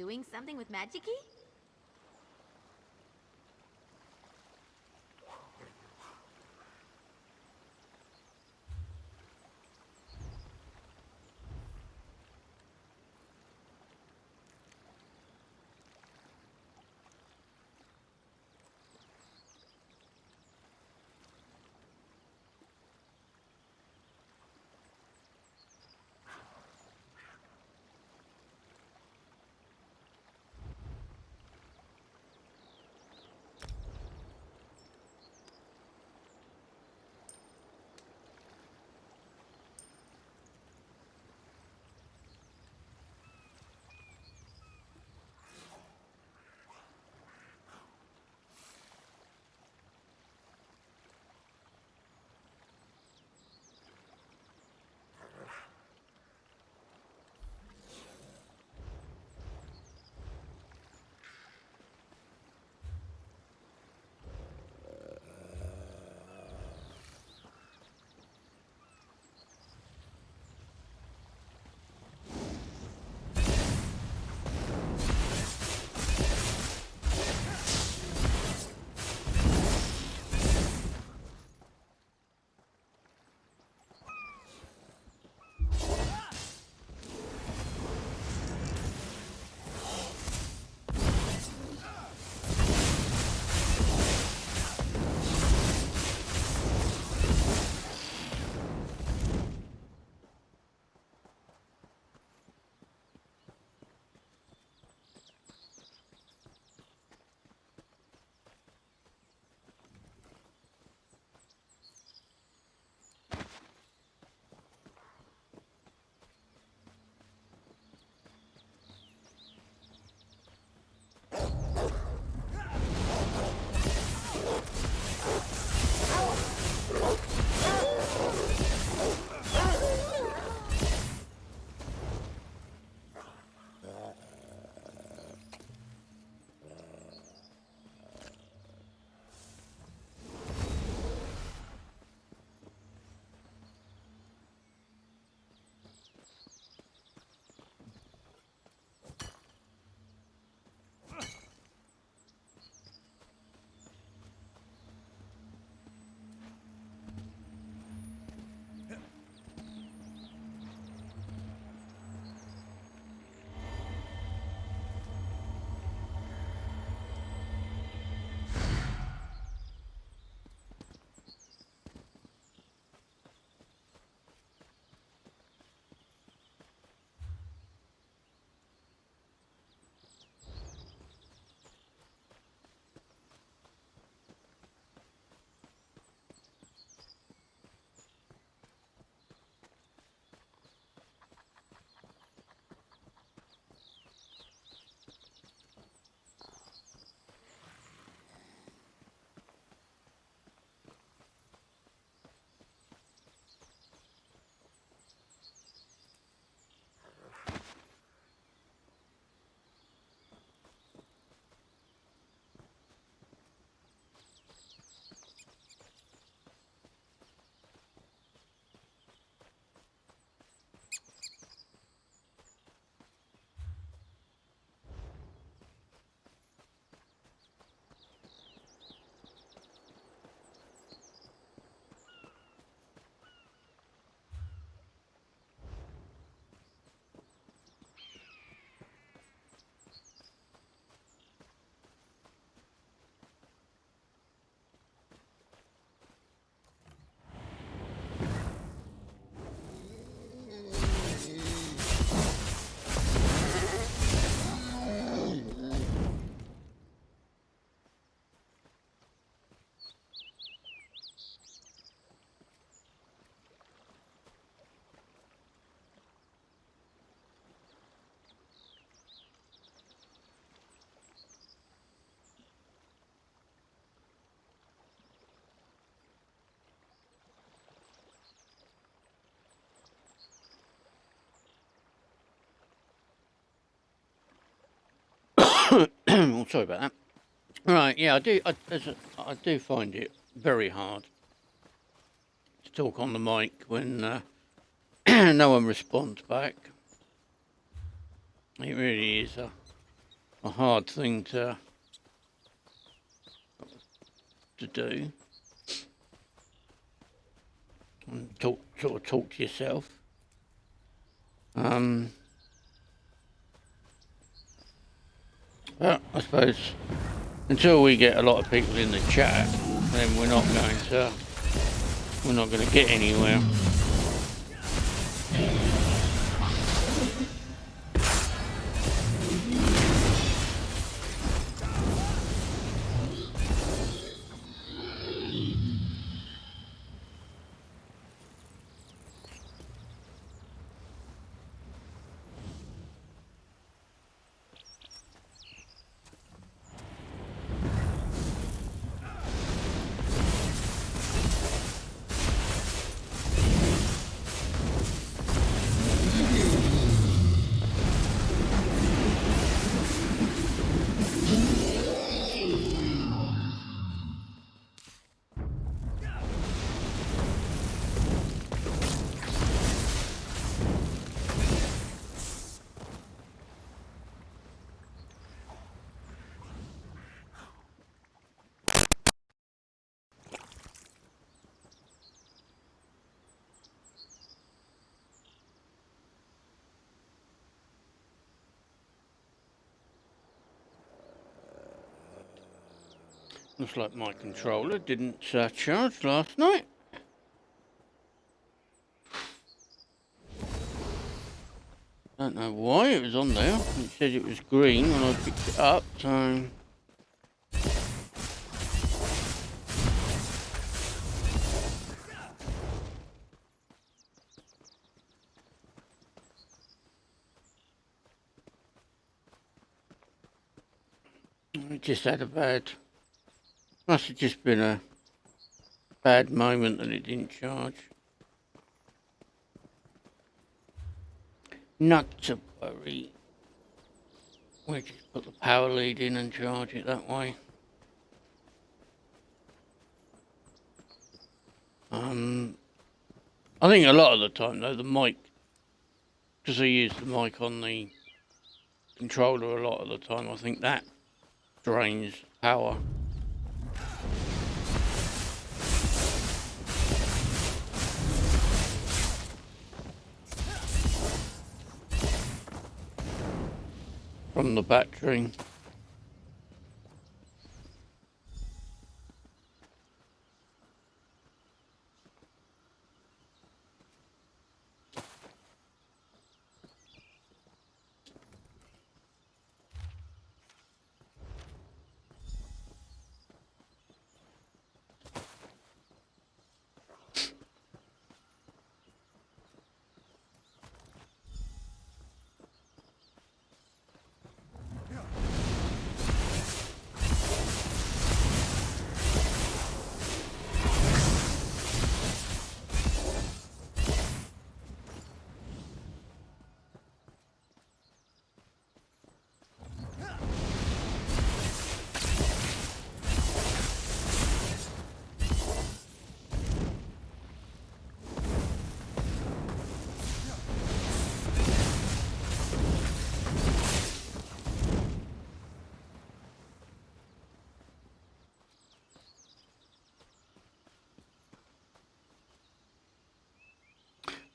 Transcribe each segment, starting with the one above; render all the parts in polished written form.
doing something with magic-y? Oh, sorry about that. Right, yeah, I do find it very hard to talk on the mic when no one responds back. It really is a hard thing to do. And sort of talk to yourself. But I suppose until we get a lot of people in the chat, then we're not going to get anywhere. Looks like my controller didn't charge last night. Don't know why it was on there. It said it was green when I picked it up, so... It just had a bad... Must have just been a bad moment that it didn't charge. Not to worry. We'll just put the power lead in and charge it that way. I think a lot of the time though, the mic, because I use the mic on the controller a lot of the time, I think that drains power. From the battery.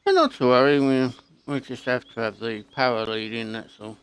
And not to worry, we just have to have the power lead in, that's all.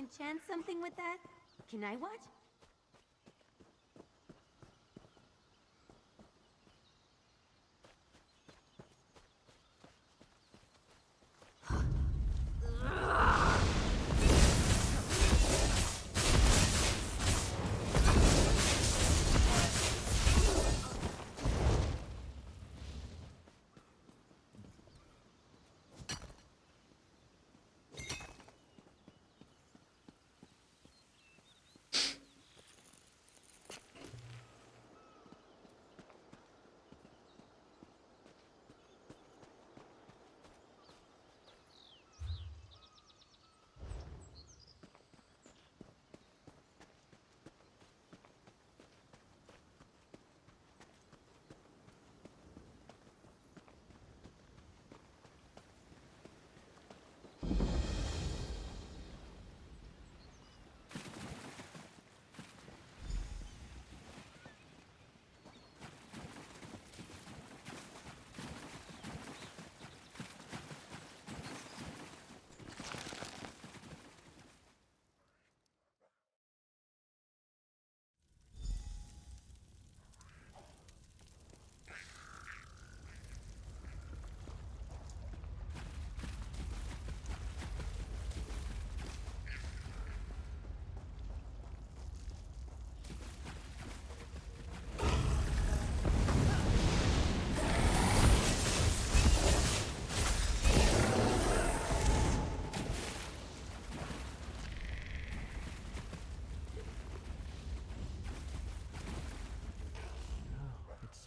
enchant something with that? Can I watch?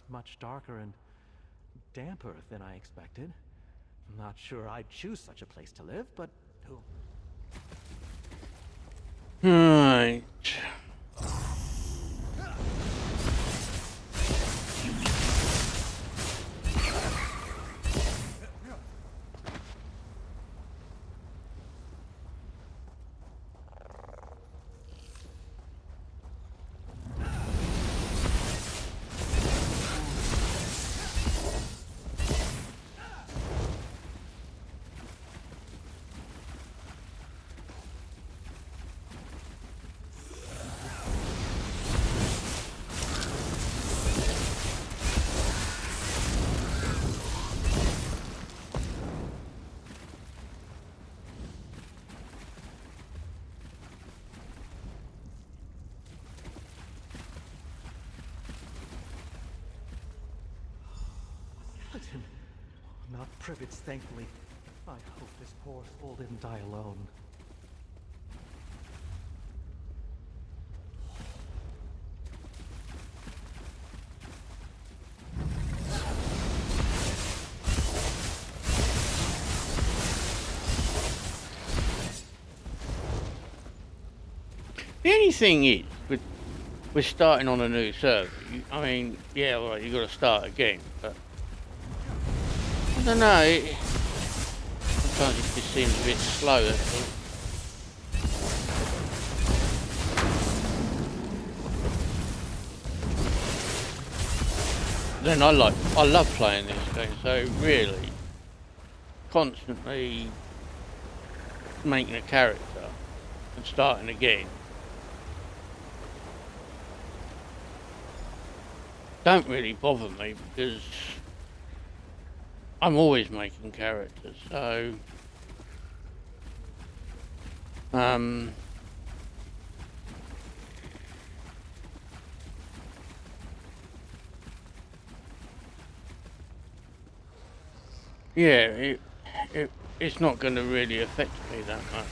Much darker and damper than I expected. I'm not sure I'd choose such a place to live, but who? Right. Not privets, thankfully. I hope this poor fool didn't die alone. The only thing is, we're starting on a new server. I mean, yeah, well, you got to start again, but I don't know. Sometimes it just seems a bit slow. That's all. Then I love playing this game. So really, constantly making a character and starting again don't really bother me because I'm always making characters, so yeah, it's not going to really affect me that much.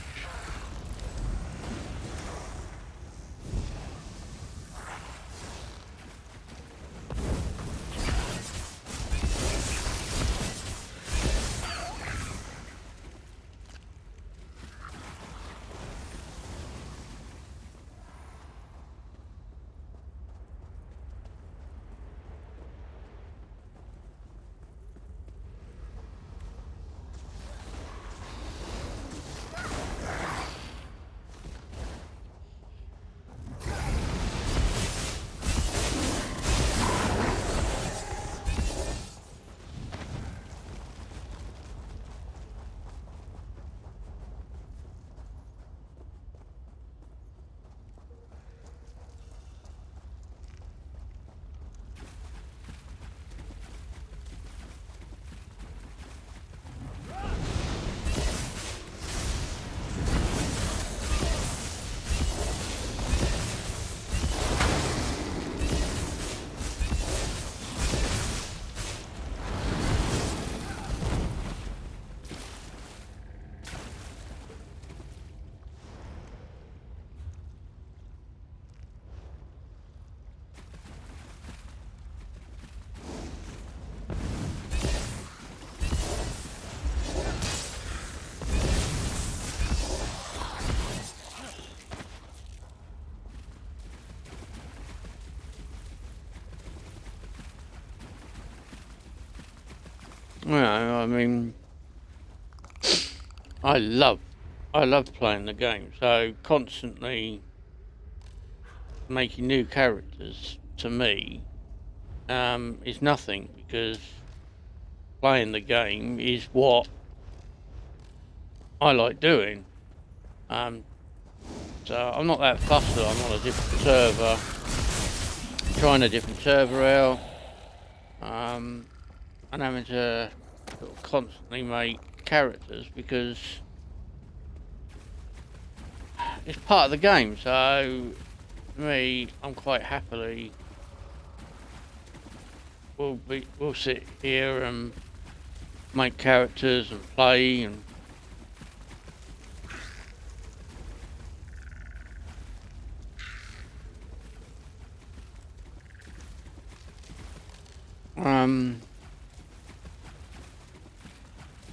I mean, I love playing the game. So constantly making new characters to me is nothing, because playing the game is what I like doing. So I'm not that fussed that I'm on a different server, trying a different server out, and having to sort of constantly make characters, because it's part of the game. So for me, I'm quite happily we'll sit here and make characters and play and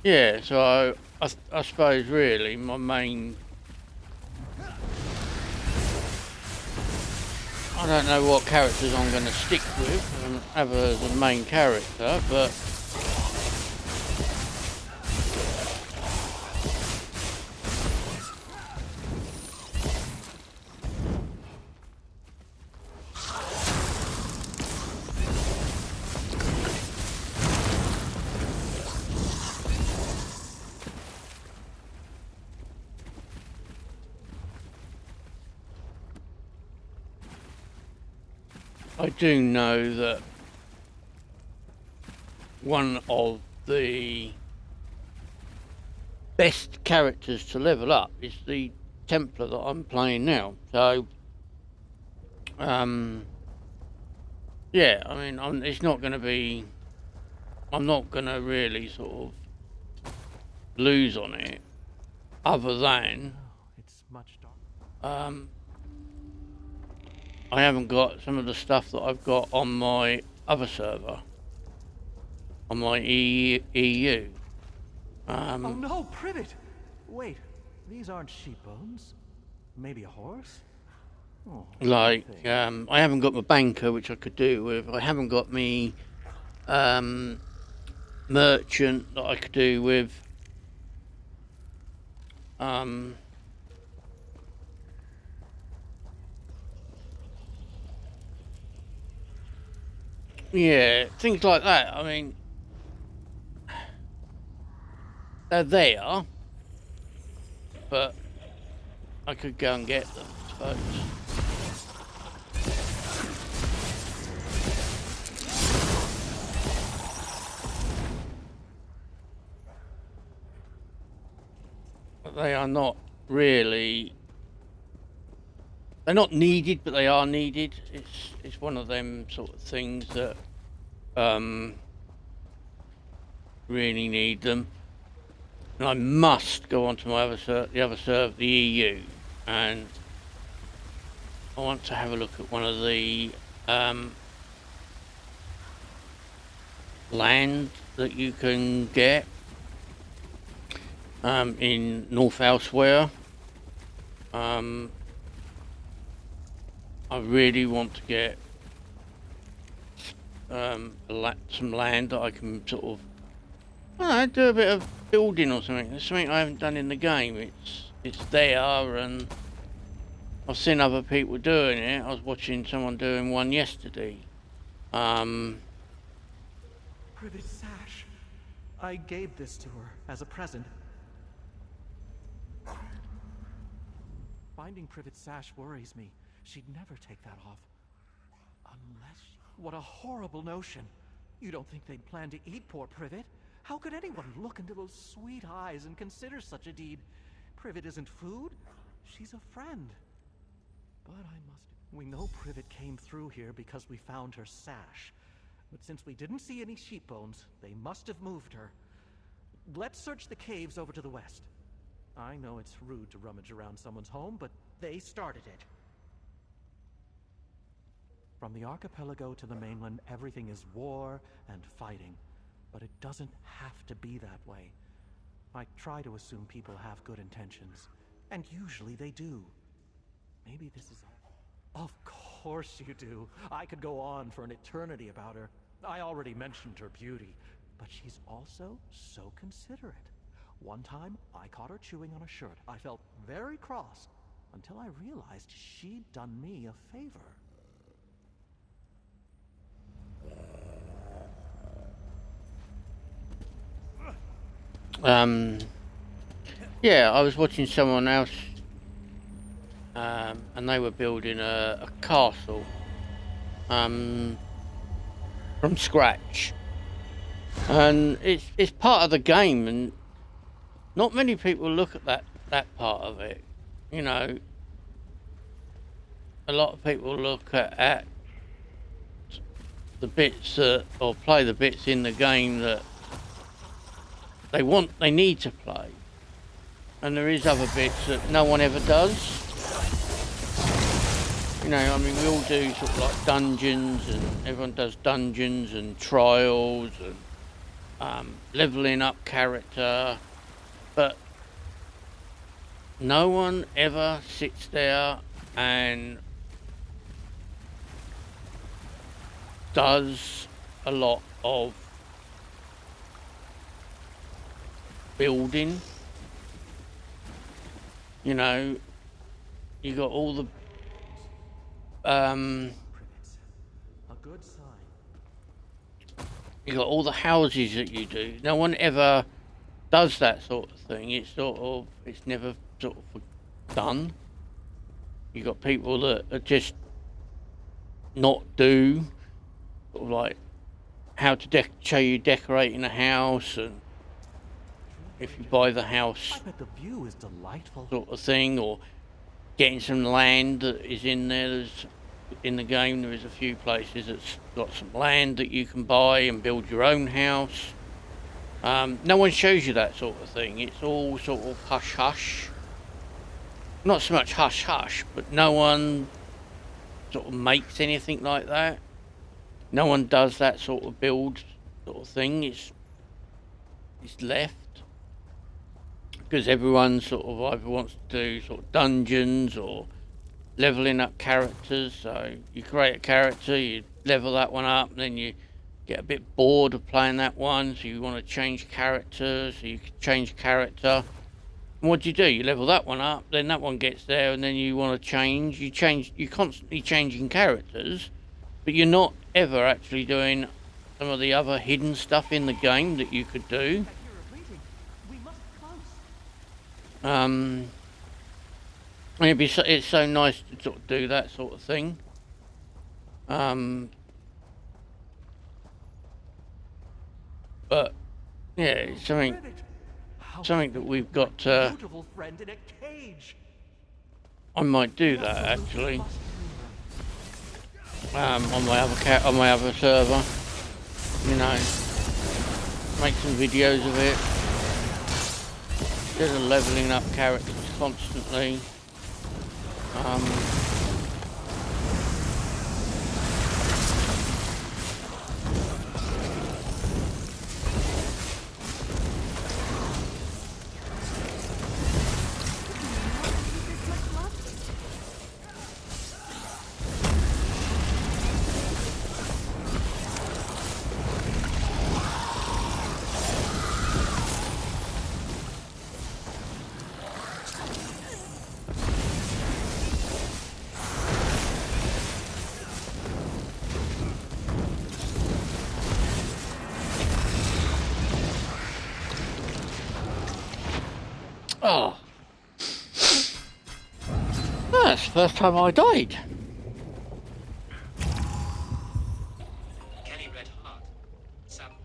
yeah. So I suppose really my main, I don't know what characters I'm going to stick with and have as a main character, but I do know that one of the best characters to level up is the Templar that I'm playing now. So, yeah, I mean, it's not going to be, I'm not going to really sort of lose on it, other than, It's much darker. I haven't got some of the stuff that I've got on my other server, on my EU. Oh no, Privet! Wait, these aren't sheep bones. Maybe a horse? Oh, Like, nothing. I haven't got my banker, which I could do with. I haven't got me merchant that I could do with. Yeah, things like that. I mean, they're there, but I could go and get them, I suppose. But they are not really, they're not needed, but they are needed. It's one of them sort of things that really need them. And I must go on to my the other server, the EU, and I want to have a look at one of the land that you can get in North Elsewhere. I really want to get some land that I can sort of, I don't know, do a bit of building or something. It's something I haven't done in the game. It's there, and I've seen other people doing it. I was watching someone doing one yesterday. Privet sash. I gave this to her as a present. Finding Privet's sash worries me. She'd never take that off. Unless what a horrible notion. You don't think they'd plan to eat poor Privet? How could anyone look into those sweet eyes and consider such a deed? Privet isn't food. She's a friend. But we know Privet came through here because we found her sash. But since we didn't see any sheep bones, they must have moved her. Let's search the caves over to the west. I know it's rude to rummage around someone's home, but they started it. From the archipelago to the mainland, everything is war and fighting. But it doesn't have to be that way. I try to assume people have good intentions. And usually they do. Maybe this is Of course you do. I could go on for an eternity about her. I already mentioned her beauty. But she's also so considerate. One time, I caught her chewing on a shirt. I felt very cross until I realized she'd done me a favor. Yeah, I was watching someone else, and they were building a castle, from scratch, and it's part of the game, and not many people look at that part of it. You know, a lot of people look at the bits that, or play the bits in the game that they need to play. And there is other bits that no one ever does. You know, I mean, we all do sort of like dungeons, and everyone does dungeons and trials and leveling up character. But no one ever sits there and does a lot of building. You know, you got all the A good sign. you got all the houses that you do. No one ever does that sort of thing. It's never sort of done. You got people that are just not do sort of like how to show you decorating a house, and if you buy the house I bet the view is delightful. sort of thing, or getting some land that is in there. There's in the game there is a few places that's got some land that you can buy and build your own house. No one shows you that sort of thing. It's all sort of hush hush. Not so much hush hush, but no one sort of makes anything like that. No one does that sort of build sort of thing. It's left because everyone sort of either wants to do sort of dungeons or leveling up characters. So you create a character, you level that one up, and then you get a bit bored of playing that one, so you want to change characters, so you can change character. And what do? You level that one up, then that one gets there, and then you want to change. You're constantly changing characters, but you're not ever actually doing some of the other hidden stuff in the game that you could do. And it's so nice to sort of do that sort of thing. But yeah, it's something that we've got. Beautiful friend in a cage. I might do that actually. On my other server, you know, make some videos of it. Instead of leveling up characters constantly. Oh, that's the first time I died. Kelly Red Heart. Sample.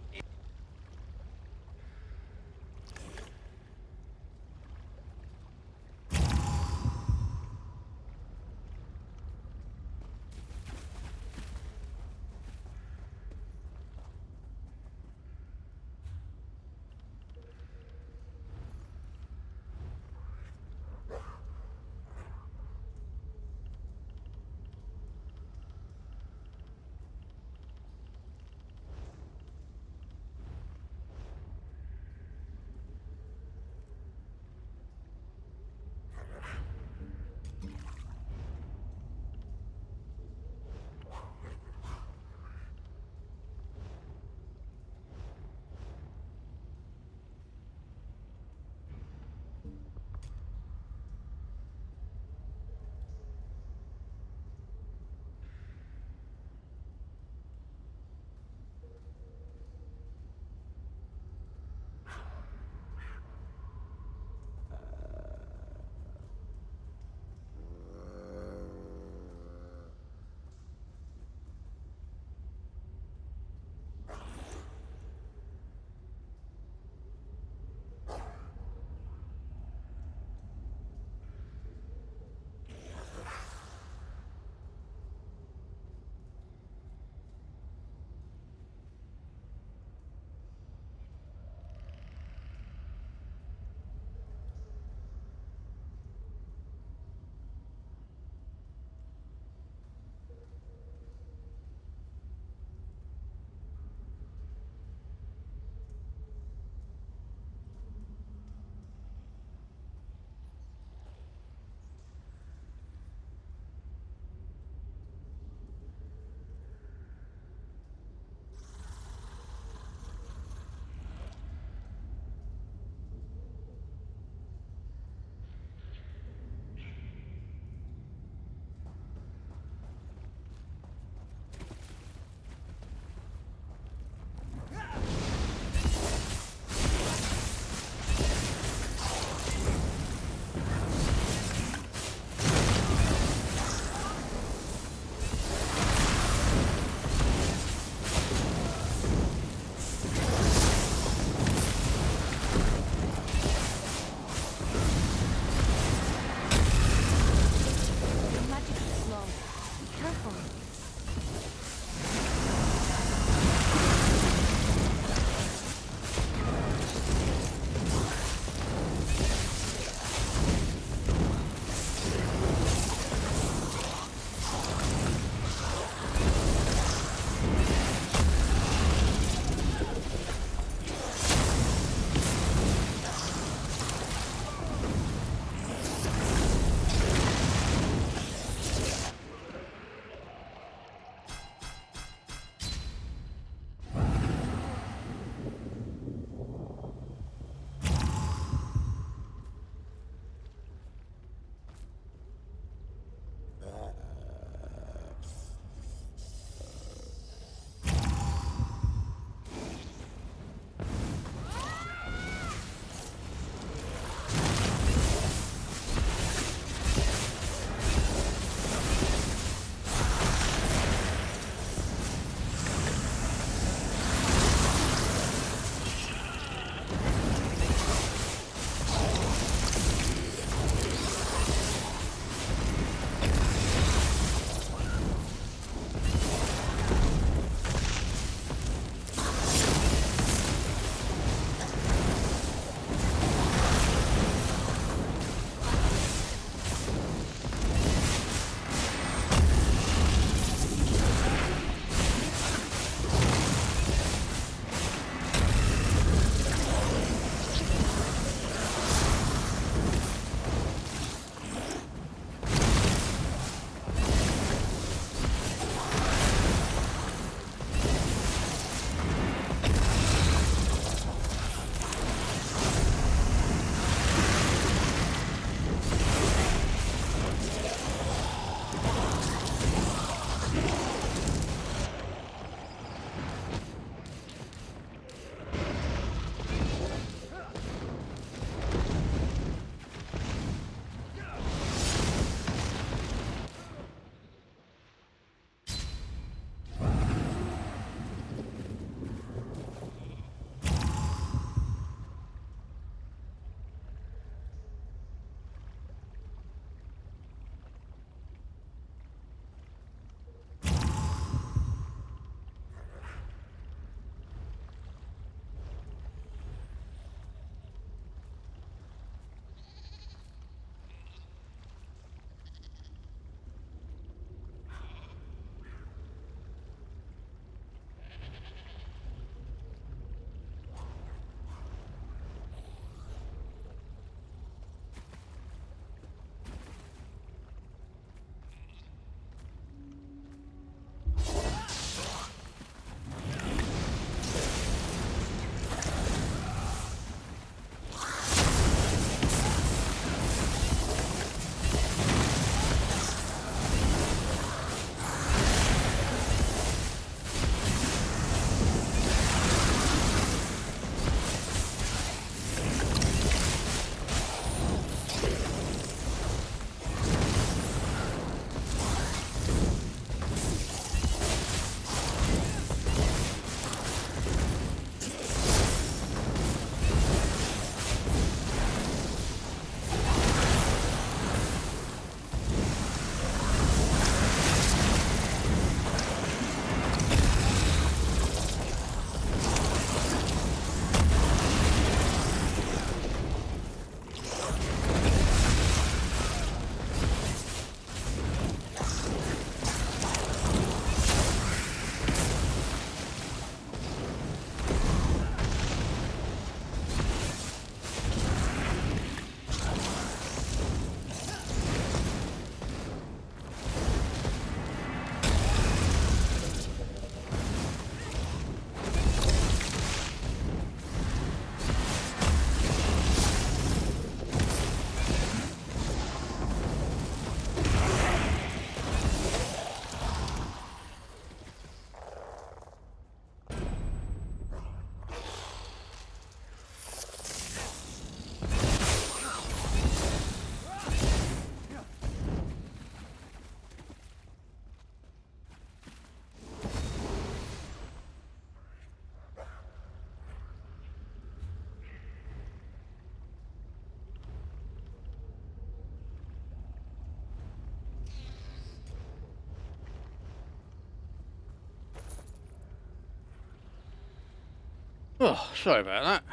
Oh, sorry about that.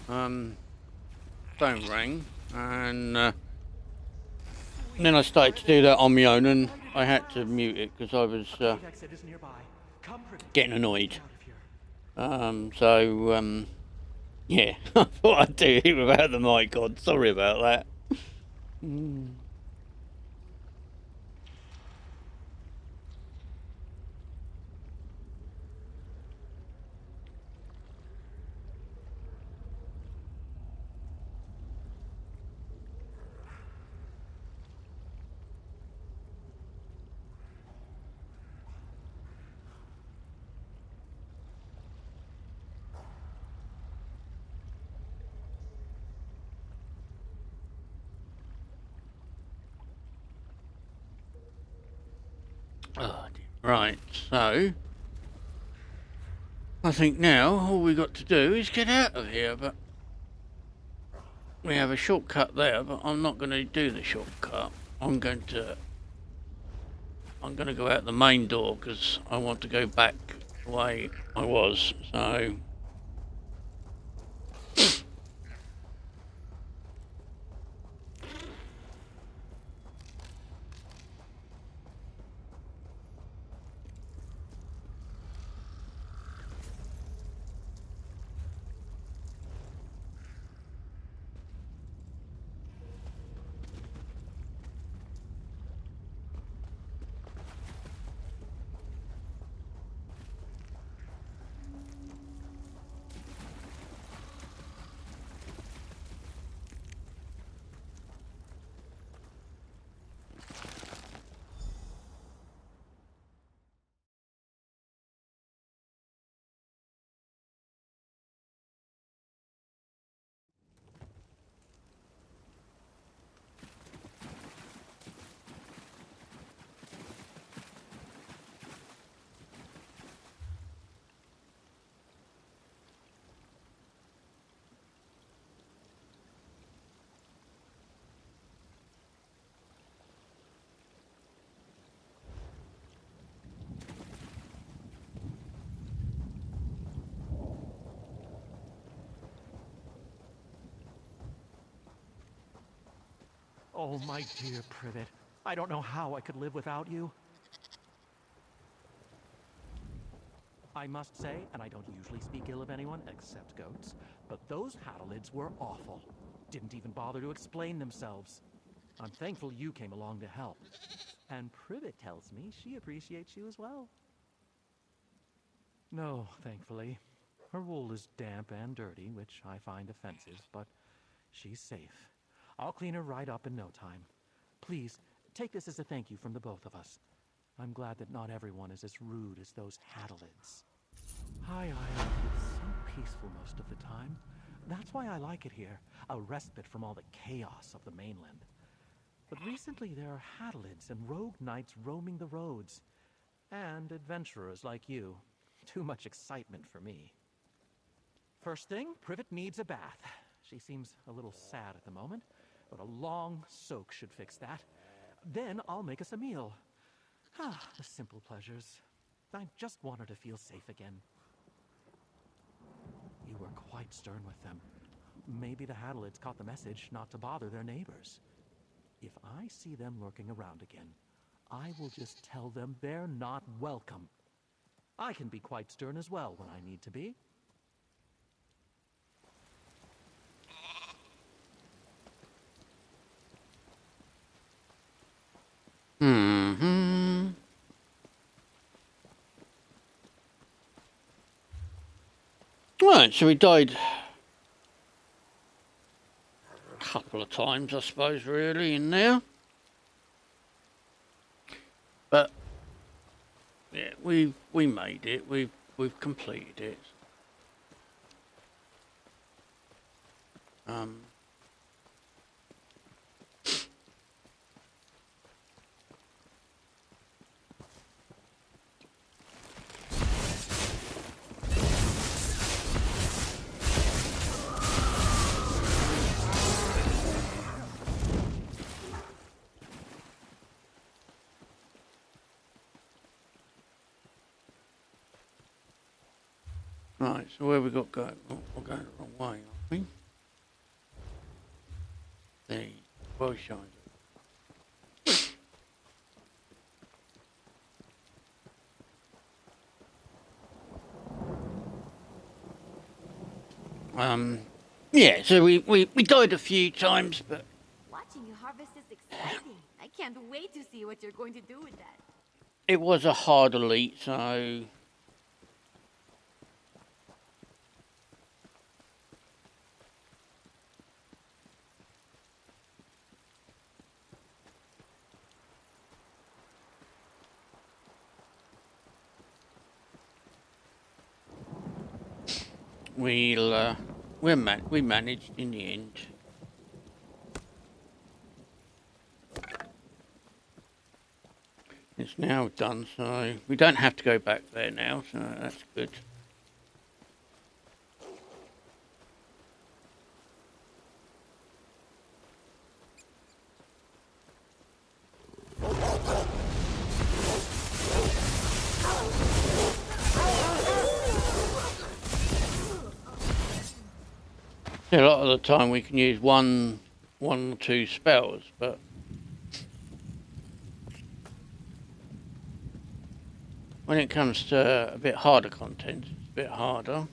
Phone rang, and then I started to do that on my own, and I had to mute it because I was Exit is nearby. Come, Privet. getting annoyed. Get out of here. So yeah, I thought I'd do it without the mic on. Sorry about that. Oh, dear. Right, so I think now all we got to do is get out of here, but we have a shortcut there, but I'm not going to do the shortcut. I'm going to go out the main door because I want to go back the way I was. So Oh, my dear Privet. I don't know how I could live without you. I must say, and I don't usually speak ill of anyone except goats, but those Hadalids were awful. Didn't even bother to explain themselves. I'm thankful you came along to help. And Privet tells me she appreciates you as well. No, thankfully. Her wool is damp and dirty, which I find offensive, but she's safe. I'll clean her right up in no time. Please, take this as a thank you from the both of us. I'm glad that not everyone is as rude as those Hadalids. High Island is so peaceful most of the time. That's why I like it here, a respite from all the chaos of the mainland. But recently there are Hadalids and rogue knights roaming the roads. And adventurers like you. Too much excitement for me. First thing, Privet needs a bath. She seems a little sad at the moment, but a long soak should fix that. Then I'll make us a meal. Ah, the simple pleasures. I just want her to feel safe again. You were quite stern with them. Maybe the Hadalids caught the message not to bother their neighbors. If I see them lurking around again, I will just tell them they're not welcome. I can be quite stern as well when I need to be. Right, so we died a couple of times, I suppose, really, in there. But yeah, we made it. We've completed it. Right, so where we got go? Oh, we're going the wrong way, aren't we? The bow shines. Yeah, so we died a few times, but Watching you harvest is exciting. I can't wait to see what you're going to do with that. it was a hard elite, so we managed in the end. It's now done, so we don't have to go back there now, so that's good. A lot of the time we can use one or two spells, but when it comes to a bit harder content, it's a bit harder.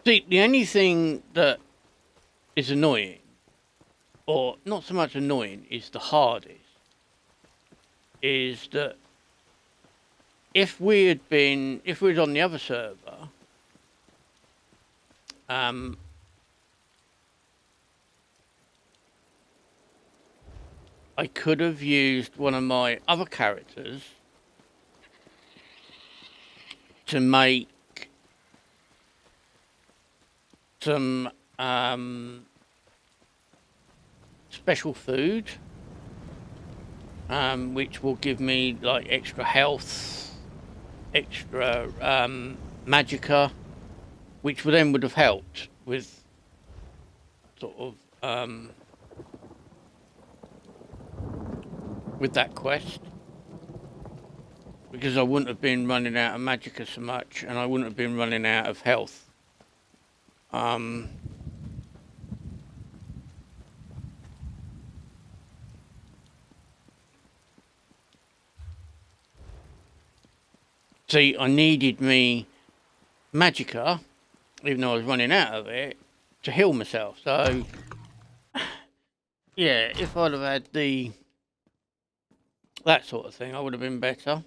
See, the only thing that is annoying, or not so much annoying, is the hardest, is that if we was on the other server, I could have used one of my other characters to make some special food, which will give me like extra health, extra magicka, which would have helped with sort of with that quest, because I wouldn't have been running out of magicka so much, and I wouldn't have been running out of health. See, I needed me magicka, even though I was running out of it, to heal myself. So, yeah, if I'd have had that sort of thing, I would have been better.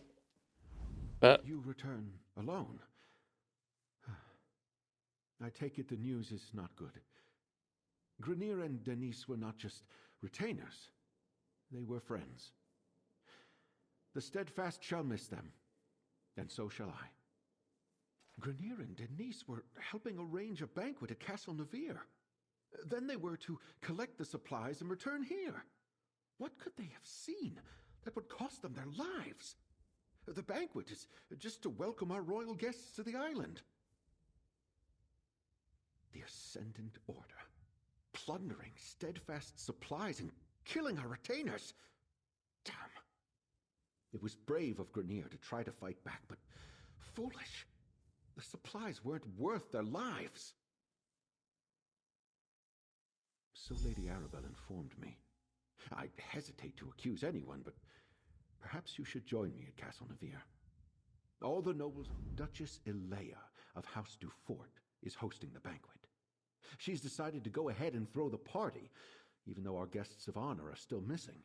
But you return alone. I take it the news is not good. Grenier and Denise were not just retainers. They were friends. The Steadfast shall miss them, and so shall I. Grenier and Denise were helping arrange a banquet at Castle Nevere. Then they were to collect the supplies and return here. What could they have seen that would cost them their lives? The banquet is just to welcome our royal guests to the island. The Ascendant Order, plundering Steadfast supplies and killing our retainers. Damn. It was brave of Grenier to try to fight back, but foolish. The supplies weren't worth their lives. So Lady Arabelle informed me. I hesitate to accuse anyone, but perhaps you should join me at Castle Nevere. All the nobles, Duchess Elea of House Dufort is hosting the banquet. She's decided to go ahead and throw the party, even though our guests of honor are still missing.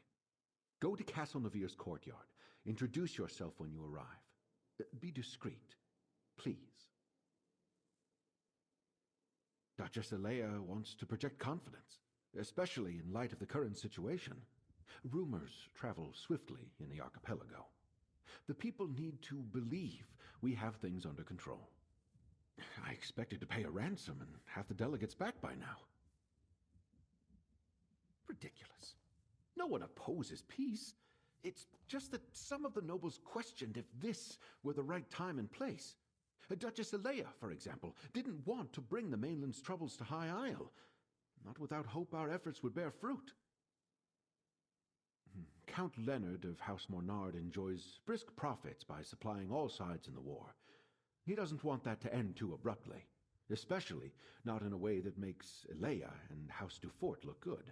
Go to Castle Nevere's courtyard. Introduce yourself when you arrive. Be discreet, please. Duchess Elea wants to project confidence, especially in light of the current situation. Rumors travel swiftly in the archipelago. The people need to believe we have things under control. I expected to pay a ransom and have the delegates back by now. Ridiculous. No one opposes peace. It's just that some of the nobles questioned if this were the right time and place. Duchess Alea, for example, didn't want to bring the mainland's troubles to High Isle. Not without hope our efforts would bear fruit. Count Leonard of House Mornard enjoys brisk profits by supplying all sides in the war. He doesn't want that to end too abruptly, especially not in a way that makes Alea and House Dufort look good.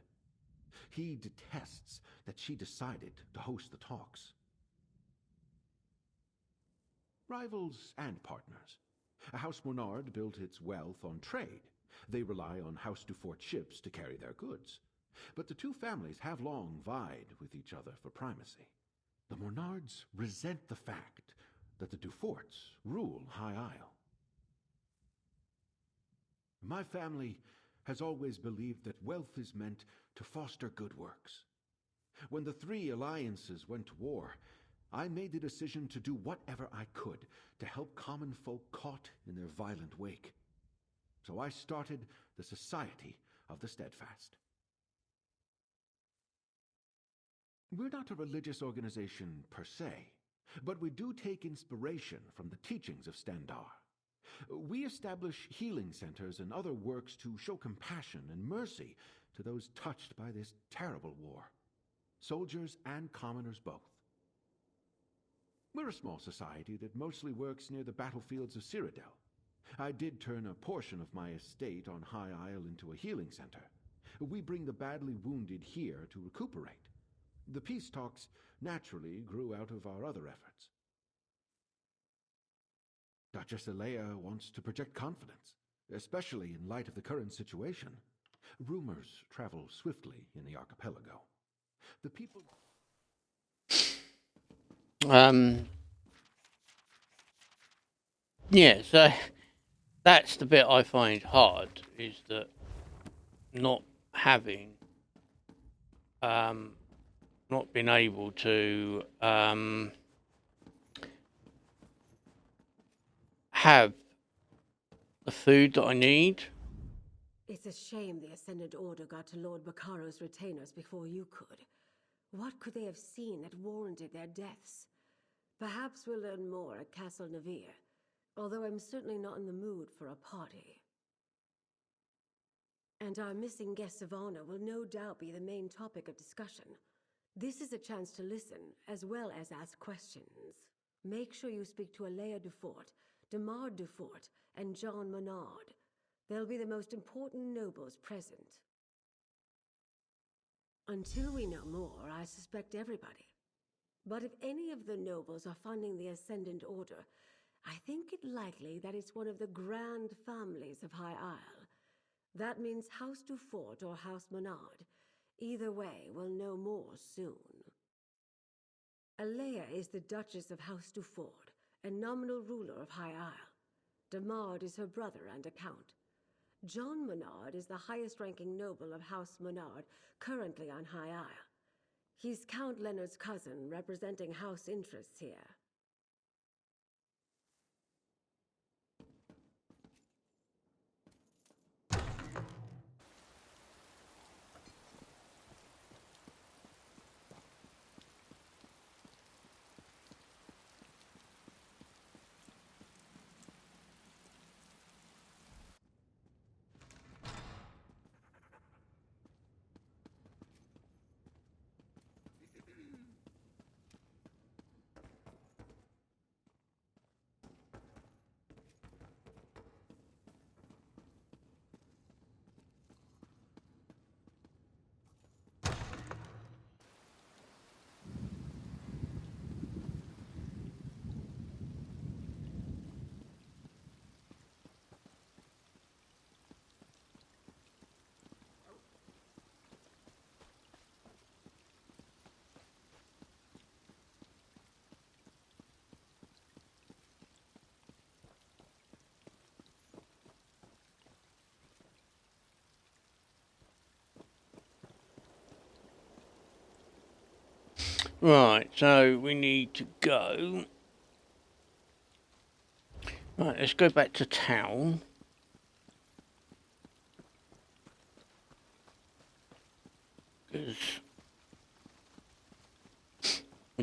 He detests that she decided to host the talks. Rivals and partners. House Mornard built its wealth on trade. They rely on House Dufort ships to carry their goods. But the two families have long vied with each other for primacy. The Mornards resent the fact that the Duforts rule High Isle. My family has always believed that wealth is meant to foster good works. When the three alliances went to war, I made the decision to do whatever I could to help common folk caught in their violent wake. So I started the Society of the Steadfast. We're not a religious organization per se, but we do take inspiration from the teachings of Standar. We establish healing centers and other works to show compassion and mercy to those touched by this terrible war, soldiers and commoners both. We're a small society that mostly works near the battlefields of Cyrodiil. I did turn a portion of my estate on High Isle into a healing center. We bring the badly wounded here to recuperate. The peace talks naturally grew out of our other efforts. Duchess Alea wants to project confidence, especially in light of the current situation. Rumors travel swiftly in the archipelago. The people... Yeah, so that's the bit I find hard, is that not having, not being able to, have the food that I need. It's a shame the Ascendant Order got to Lord Baccaro's retainers before you could. What could they have seen that warranted their deaths? Perhaps we'll learn more at Castle Navir, although I'm certainly not in the mood for a party. And our missing guests of honor will no doubt be the main topic of discussion. This is a chance to listen, as well as ask questions. Make sure you speak to Alea Dufort, Demar Dufort, and John Menard. They'll be the most important nobles present. Until we know more, I suspect everybody. But if any of the nobles are funding the Ascendant Order, I think it likely that it's one of the grand families of High Isle. That means House Dufort or House Menard. Either way, we'll know more soon. Alea is the Duchess of House Dufort and nominal ruler of High Isle. Demard is her brother and a count. John Menard is the highest-ranking noble of House Menard, currently on High Isle. He's Count Leonard's cousin, representing house interests here. Right, so we need to go. Right, let's go back to town.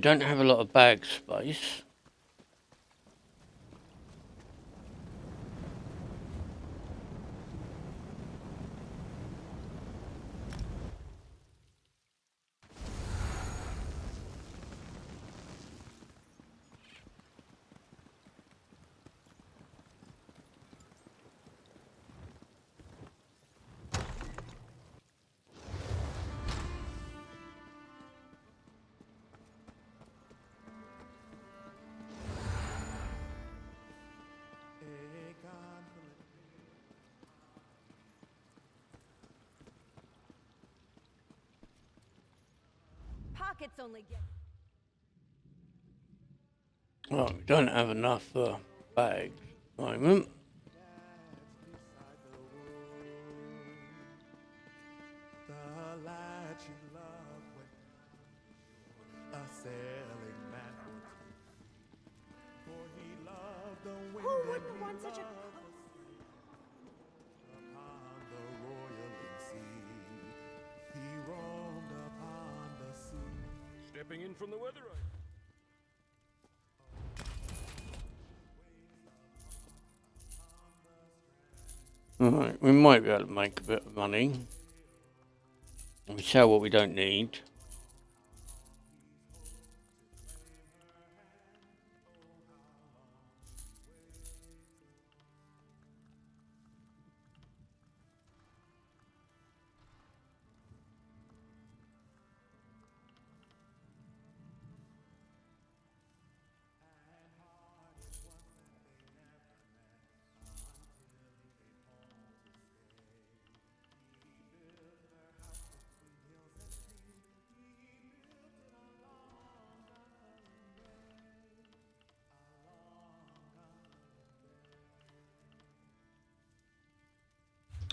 We don't have a lot of bag space. Pockets only get. Well, we don't have enough bags at the moment. The lad she loved when a sailing man would for he loved the wind. Who and wouldn't he want such a loved the sea. Upon the roiling sea, he roamed upon the sea. Stepping in from the weather. Alright, we might be able to make a bit of money. We sell what we don't need.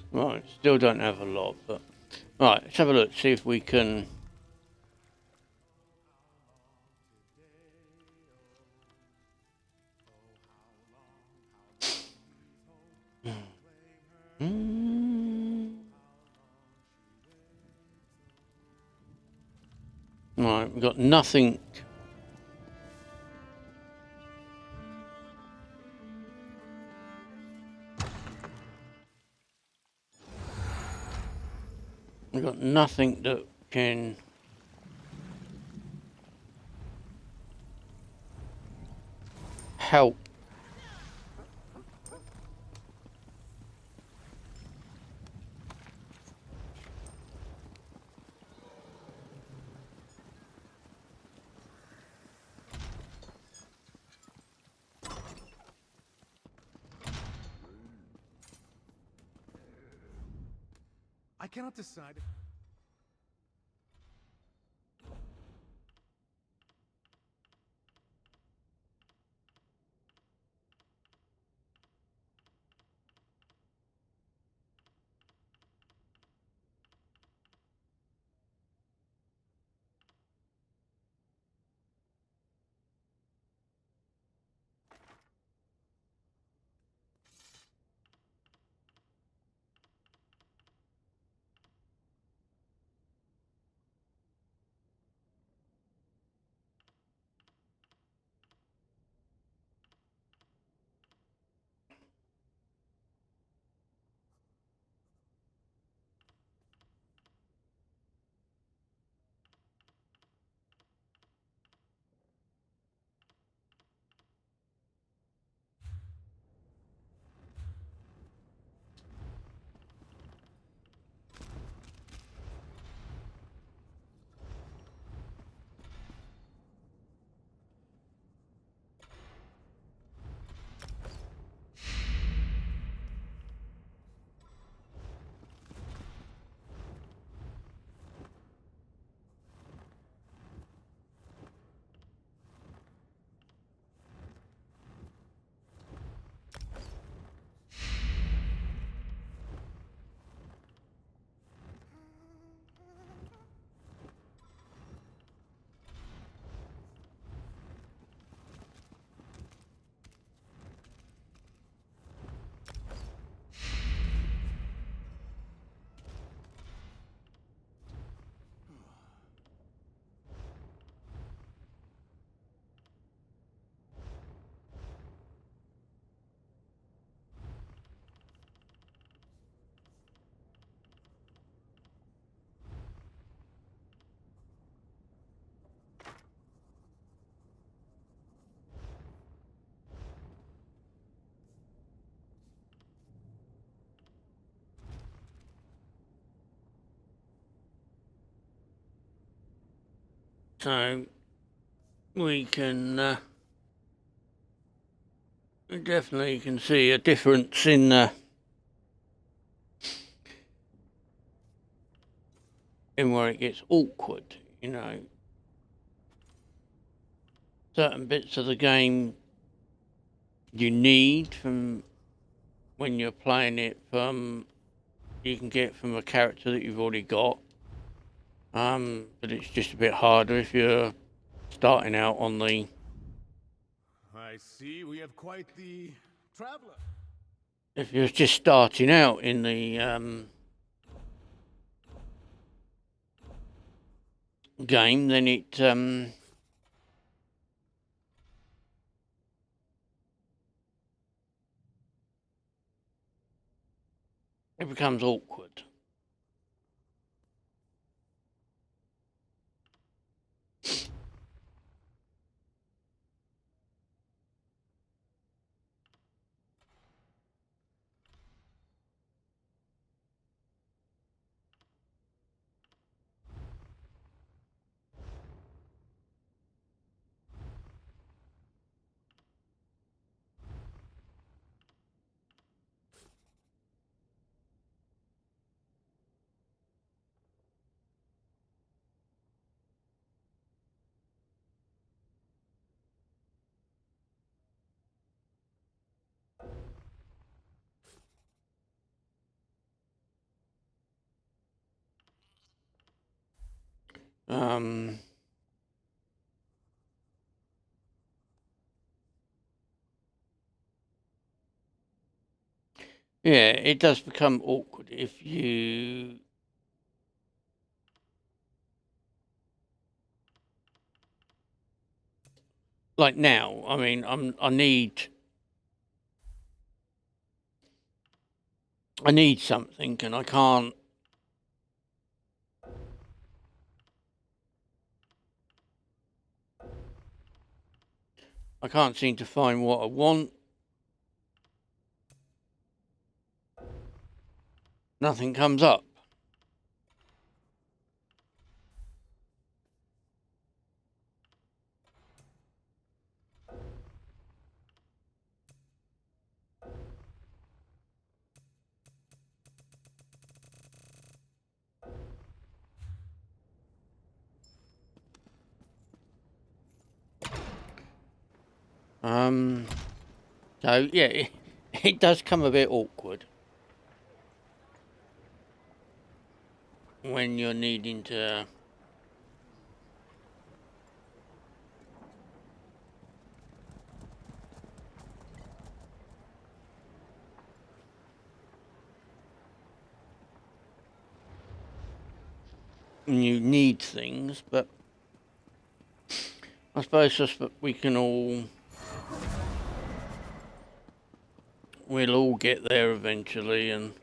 Right, still don't have a lot, but right, let's have a look, see if we can Right, we've got nothing. We've got nothing that can help. I cannot decide. So we can we definitely can see a difference in where it gets awkward, you know. Certain bits of the game you need from when you're playing it you can get from a character that you've already got. But it's just a bit harder if you're starting out on the... I see we have quite the traveler. If you're just starting out in the game, then it becomes awkward. Yeah, it does become awkward if you... Like now, I mean, I need something, and I can't seem to find what I want. Nothing comes up. So yeah, it does come a bit awkward when you're needing to you need things, but I suppose we'll all get there eventually, and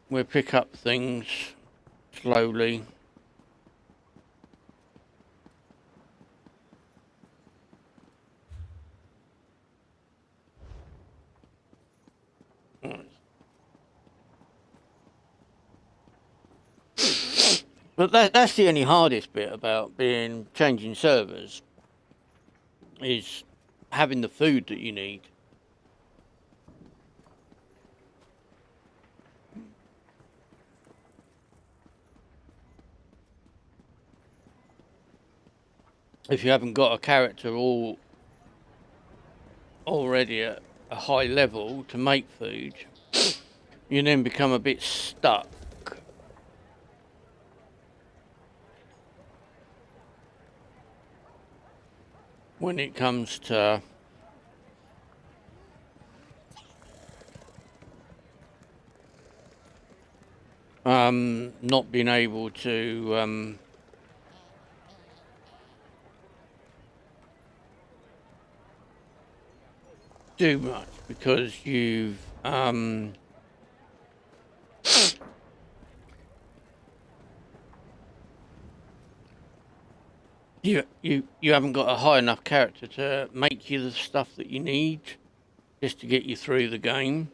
we'll pick up things slowly. But that's the only hardest bit about changing servers, is having the food that you need. If you haven't got a character already at a high level to make food, you then become a bit stuck. When it comes to not being able to do much because you've you haven't got a high enough character to make you the stuff that you need just to get you through the game.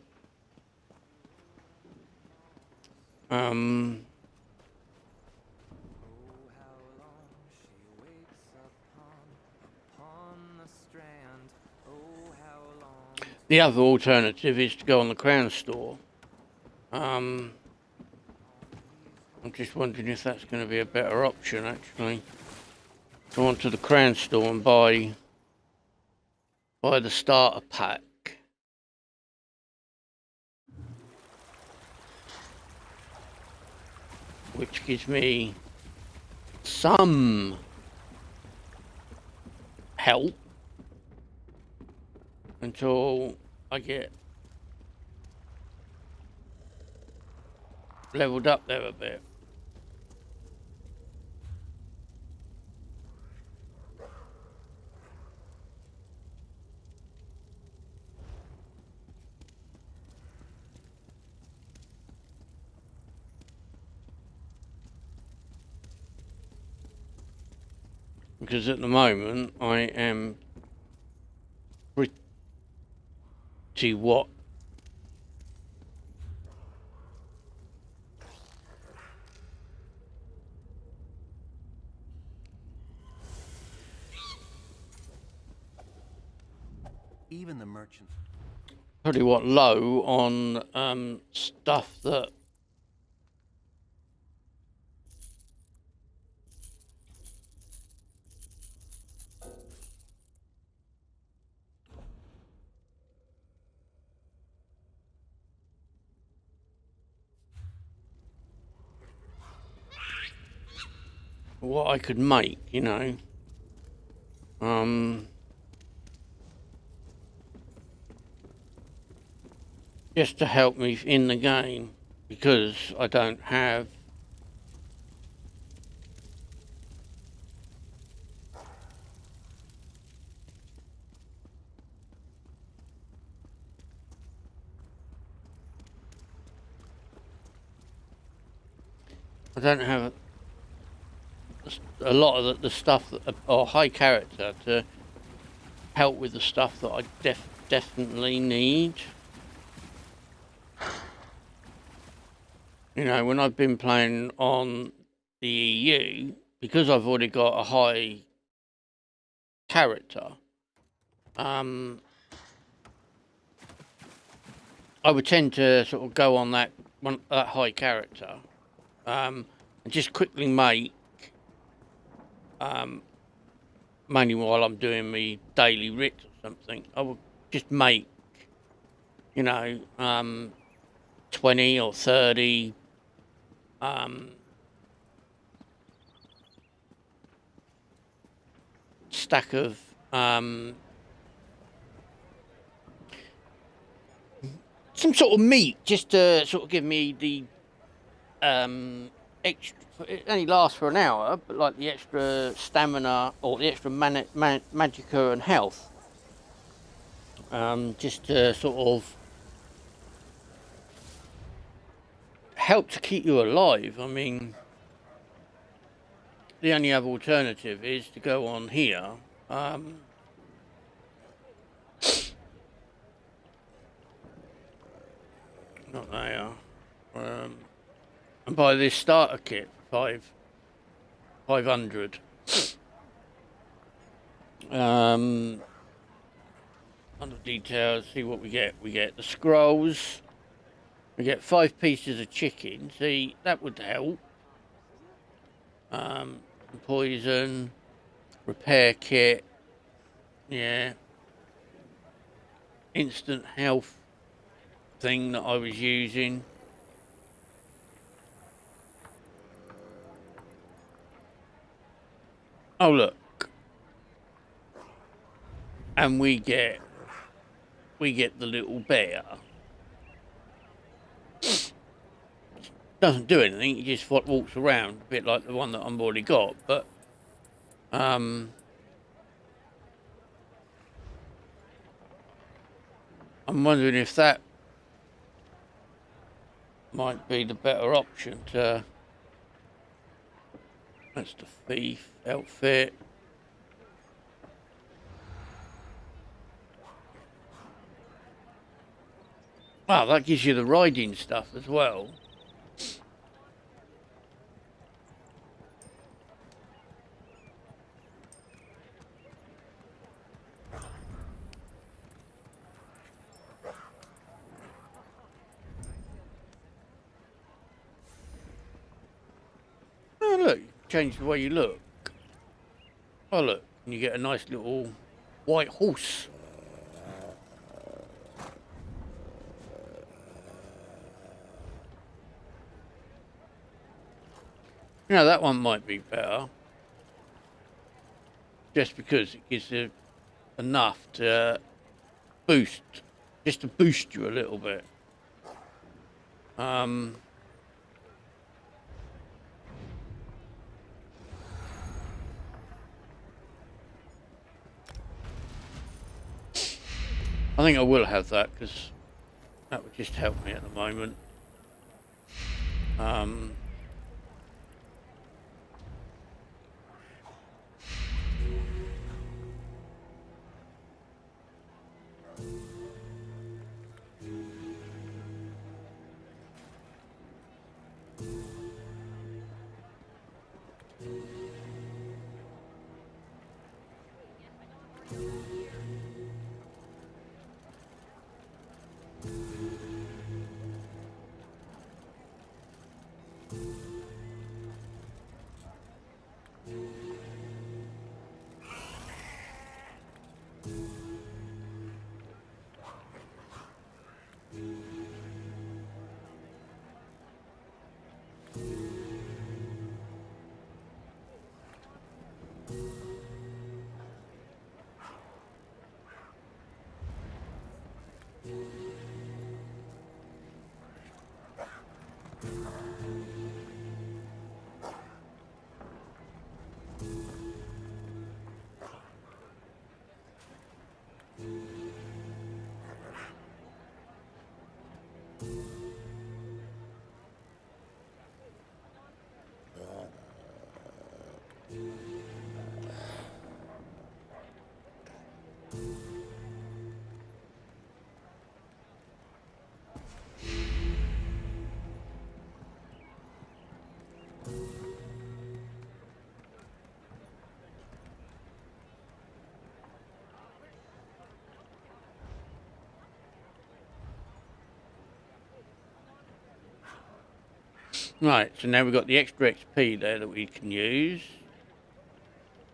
The other alternative is to go on the Crown store. I'm just wondering if that's going to be a better option, actually. Go onto the Crown store and buy the starter pack. Which gives me some help until I get leveled up there a bit. Because at the moment I am pretty what? Even the merchants. Pretty what low on stuff that what I could make, you know. Just to help me in the game, because I don't have a lot of the stuff that, or high character to help with the stuff that I definitely need. You know, when I've been playing on the EU, because I've already got a high character, I would tend to sort of go on that high character, and just quickly make, mainly while I'm doing my daily writ or something, I would just make, you know, 20 or 30 stack of some sort of meat, just to sort of give me the extra. It only lasts for an hour, but like the extra stamina or the extra magicka and health, just to sort of help to keep you alive. I mean, the only other alternative is to go on here. Not there. And buy this starter kit for 500. Under details, see what we get. We get the scrolls. We get 5 pieces of chicken. See, that would help. Poison, repair kit. Yeah. Instant health thing that I was using. Oh look, and we get the little bear. Doesn't do anything. He just walks around, a bit like the one that I've already got. But I'm wondering if that might be the better option. That's the thief outfit. Wow, that gives you the riding stuff as well. change the way you look. Oh look, and you get a nice little white horse. You know, that one might be better. Just because it gives you enough to boost, just to boost you a little bit. I think I will have that because that would just help me at the moment. Right, so now we've got the extra XP there that we can use.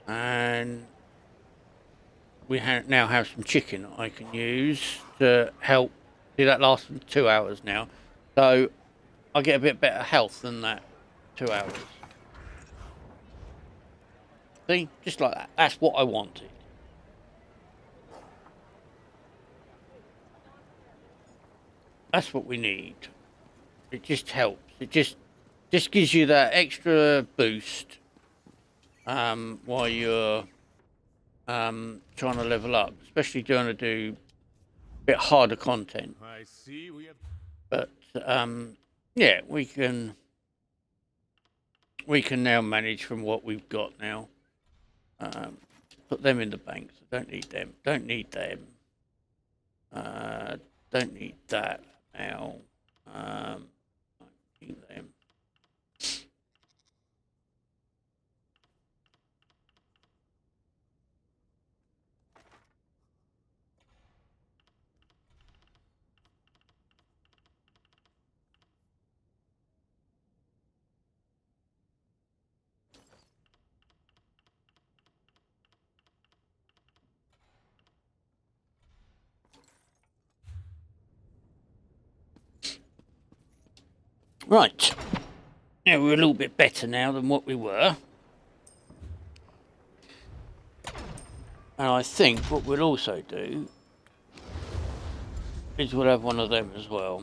And we now have some chicken that I can use to help. See, that lasts for 2 hours now. So I get a bit better health than that 2 hours. See, just like that. That's what I wanted. That's what we need. It just helps. It just gives you that extra boost while you're trying to level up, especially trying to do a bit harder content. I see we have... But yeah, we can now manage from what we've got now. Put them in the banks. Don't need them. Don't need them. Don't need that now. Need them. Right. Now we're a little bit better now than what we were. And I think what we'll also do is we'll have one of them as well.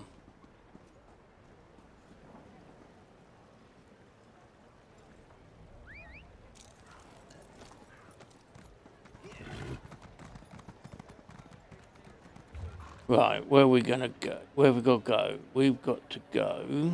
Right, where are we gonna go? Where have we got to go? We've got to go.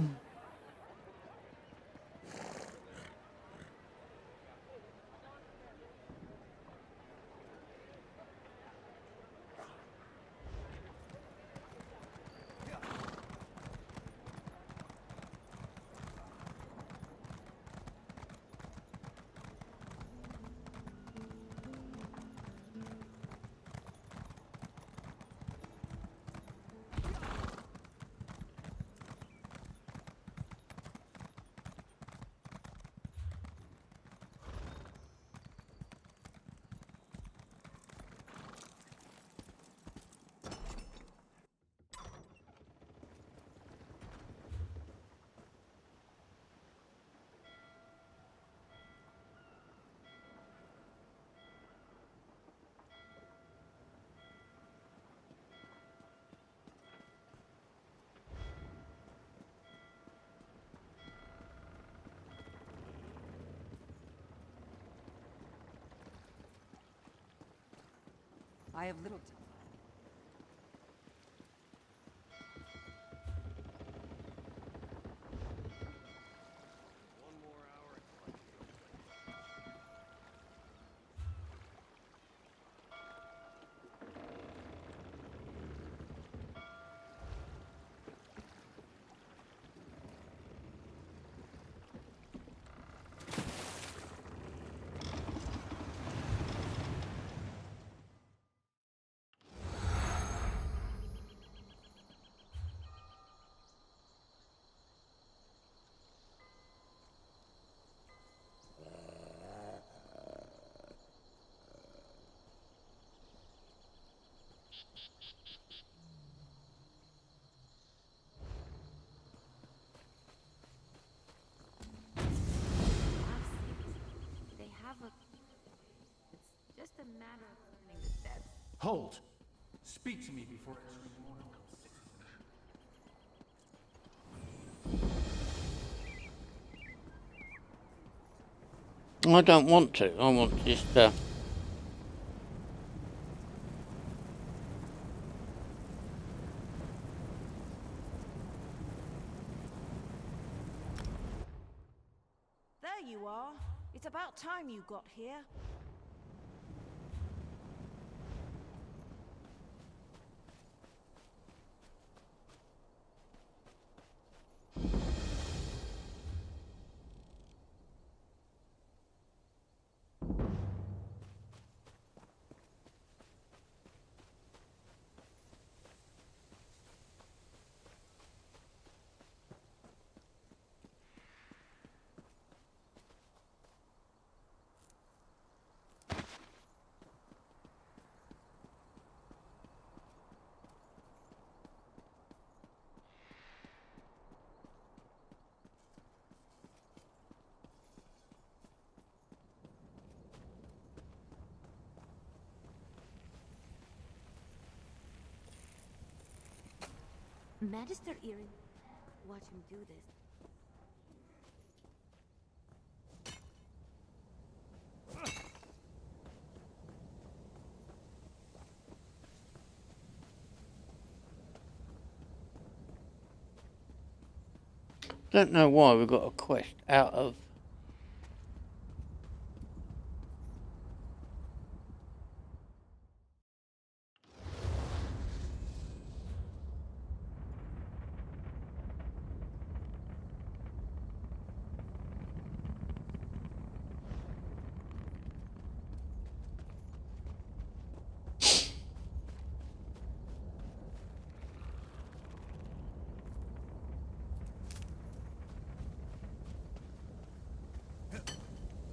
I have little One more hour until I can go play. They have a... It's just a matter of learning the steps. Hold! Speak to me before extreme mortal comes. I don't want to. I want to just. There you are. It's about time you got here. Magister Erin, watch him do this. Don't know why we got a quest out of.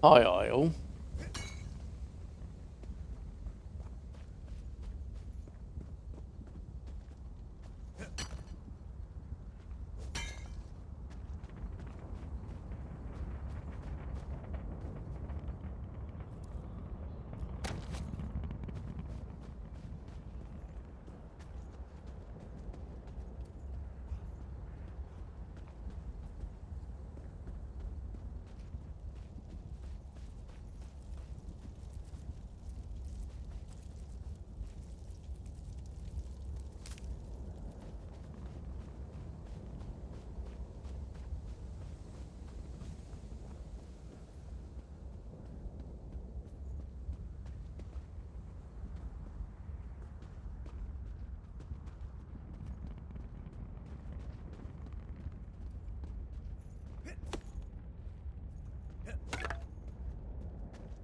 High Isle.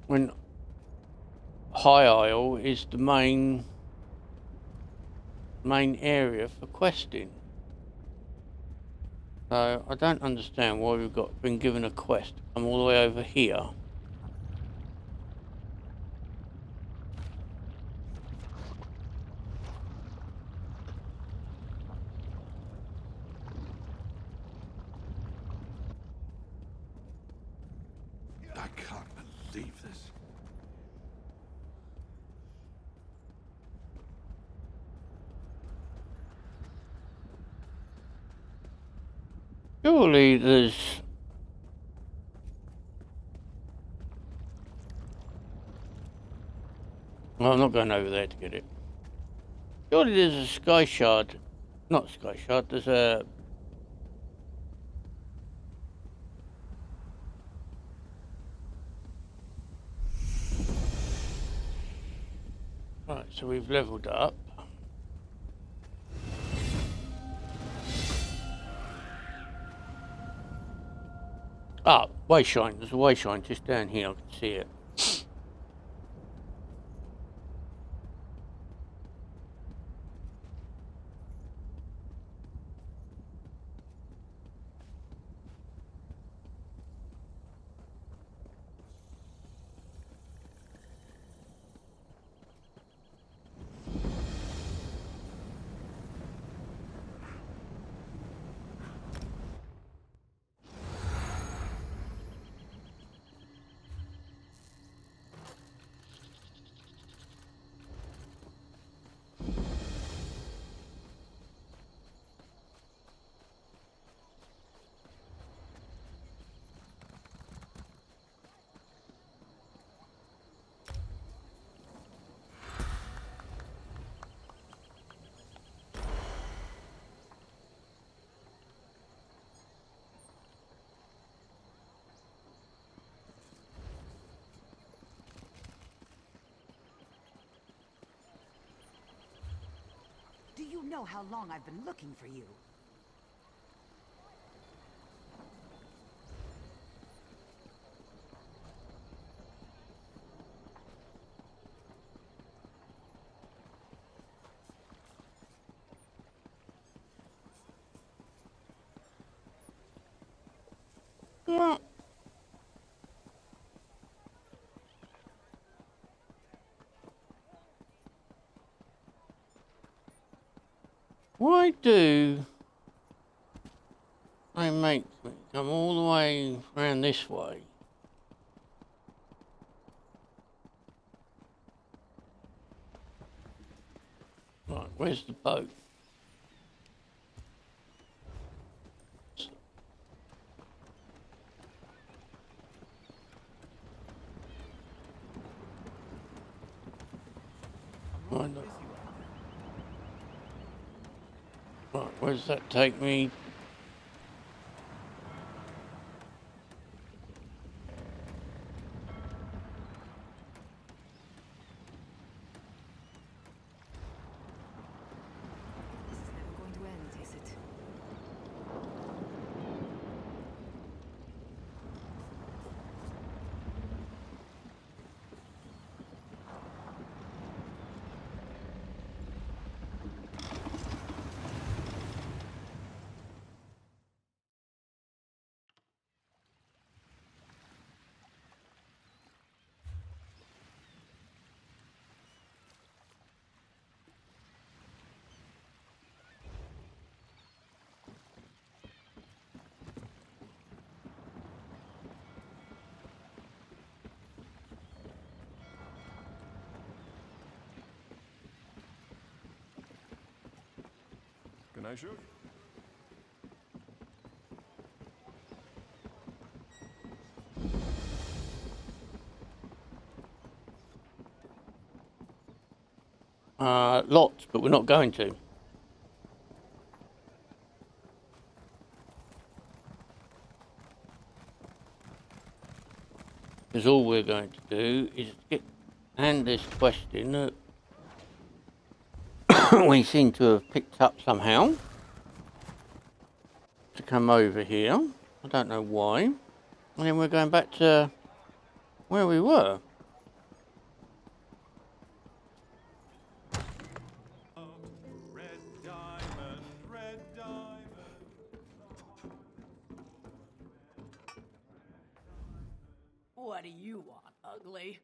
When High Isle is the main area for questing. So I don't understand why we've been given a quest to come all the way over here. I can't believe this. Surely there's... Well, I'm not going over there to get it. Surely there's a sky shard. Not sky shard, there's a... Right, so we've leveled up. Ah, wayshine. There's a wayshine just down here. I can see it. Do you know how long I've been looking for you? Well, why do they make me come all the way around this way? Right, where's the boat? Right, where does that take me? This is never going to end, is it? Can I shoot? Lots, but we're not going to. Because all we're going to do is hand this quest in that we seem to have picked up somehow. To come over here. I don't know why. And then we're going back to where we were. Red diamond, red diamond. What do you want, ugly?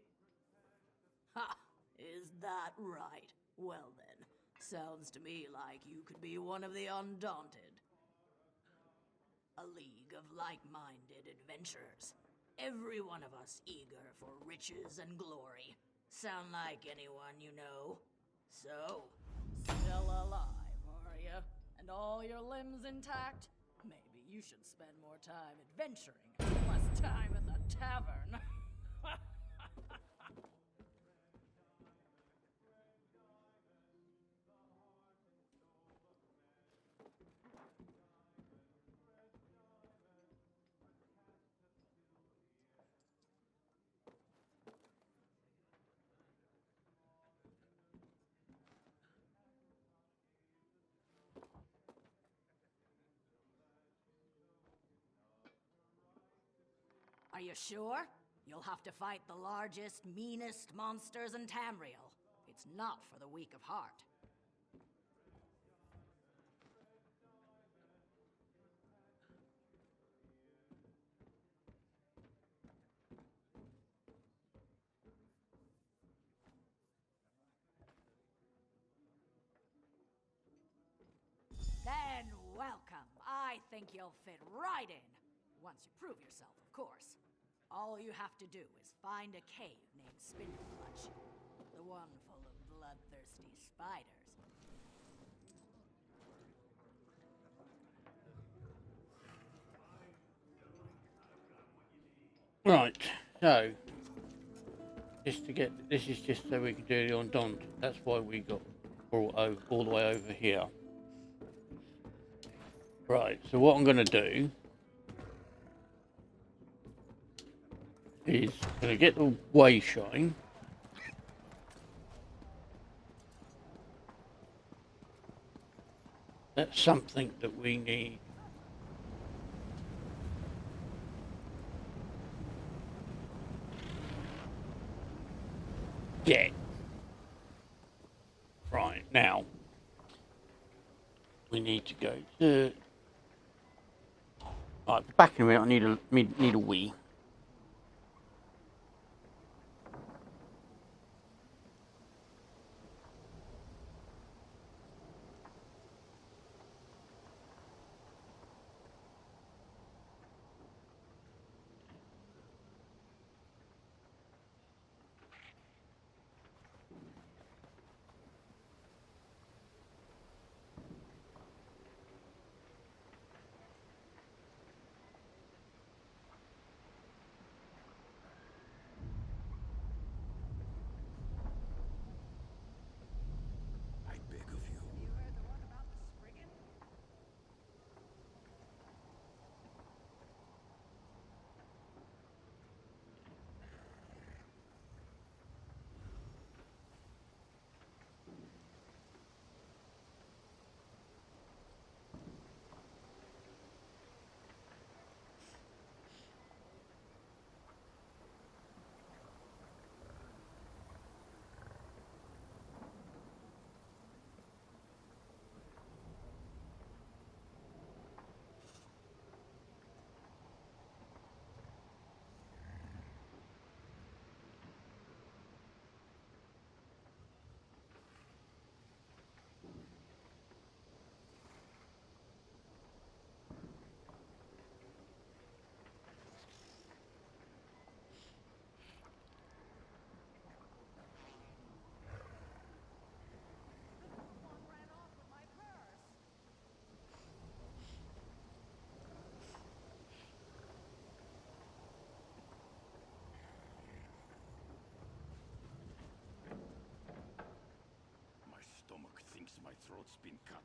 Ha! Is that right? Well then, sounds to me like you could be one of the Undaunted. A league of like-minded adventurers. Every one of us eager for riches and glory. Sound like anyone you know? So, still alive, are you? And all your limbs intact? Maybe you should spend more time adventuring and less time at the tavern. you sure? You'll have to fight the largest, meanest monsters in Tamriel. It's not for the weak of heart. Then welcome. I think you'll fit right in. Once you prove yourself, of course. All you have to do is find a cave named Spindleclutch. The one full of bloodthirsty spiders. Right, so just to get this is just so we can do the Andante. That's why we got brought over all the way over here. Right, so what I'm gonna do is gonna get the way shine. That's something that we need. Yeah. Right, now we need to go to. Right, back in a minute. I need a wee. I beg of you. You heard the one about the Spriggan? Someone ran off with my purse. My stomach thinks my throat's been cut.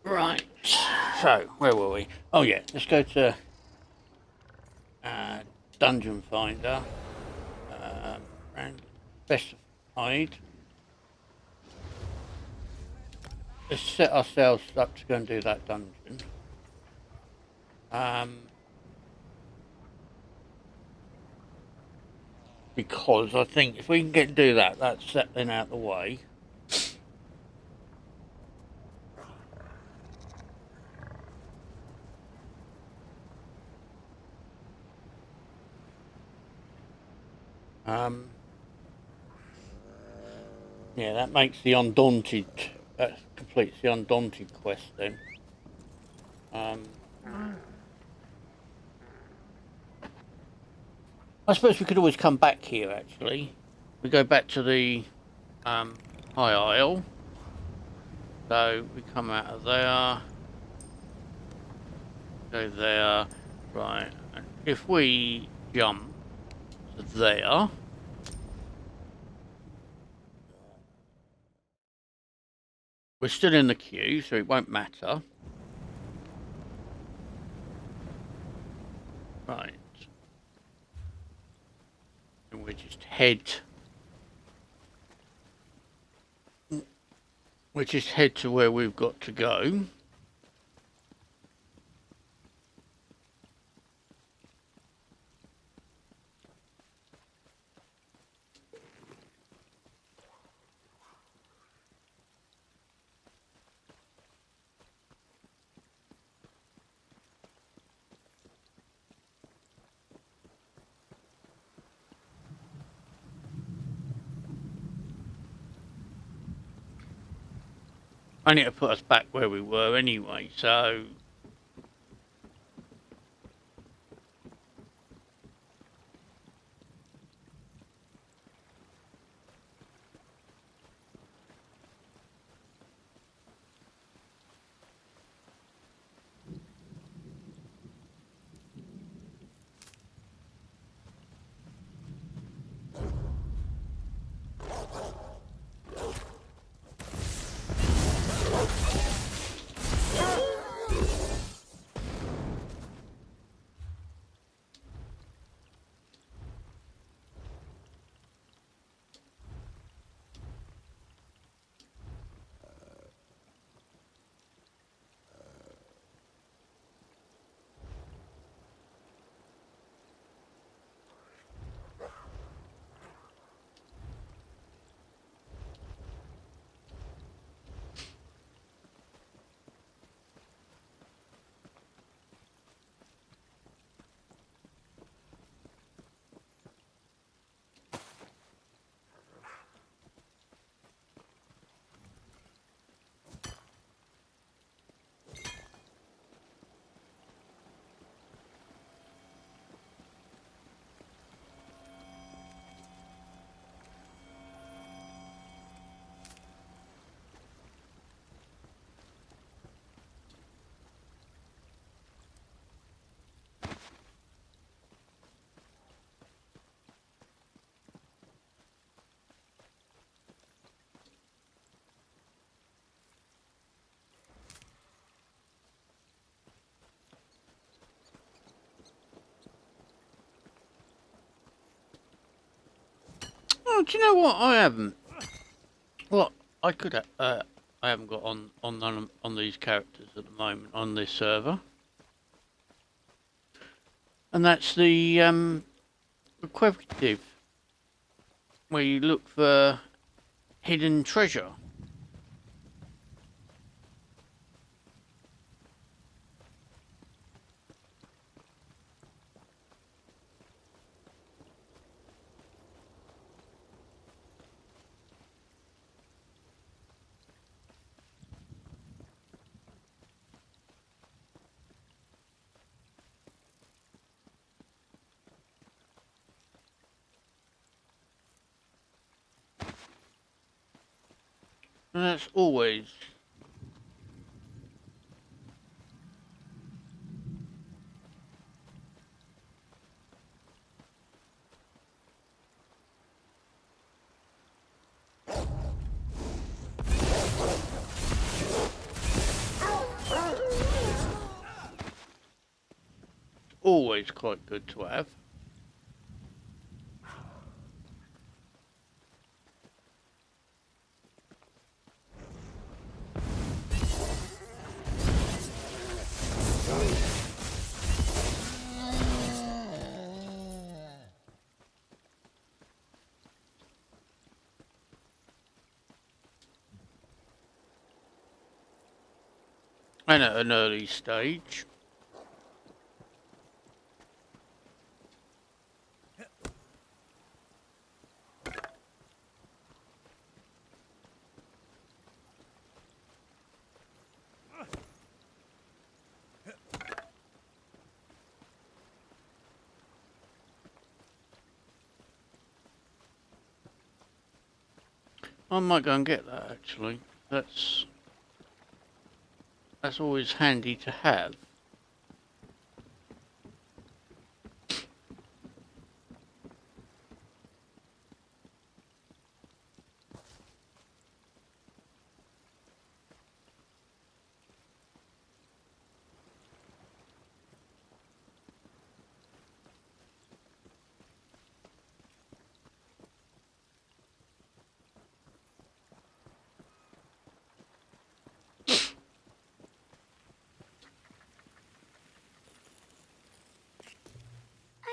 Right. So where were we? Oh yeah, let's go to Dungeon Finder. And specified. Let's set ourselves up to go and do that dungeon. Because I think if we can do that, that's settling out the way. Yeah, that makes the Undaunted, that completes the Undaunted quest then. I suppose we could always come back here actually. We go back to the High Isle. So we come out of there. Go there. Right. And if we jump to there. We're still in the queue, so it won't matter. Right. And we just head... We just head to where we've got to go. I need to put us back where we were anyway, so... Oh, do you know what? I haven't. What I could I haven't got on these characters at the moment on this server, and that's the equitative, where you look for hidden treasure. And that's always quite good to have. And at an early stage. I might go and get that actually. That's always handy to have.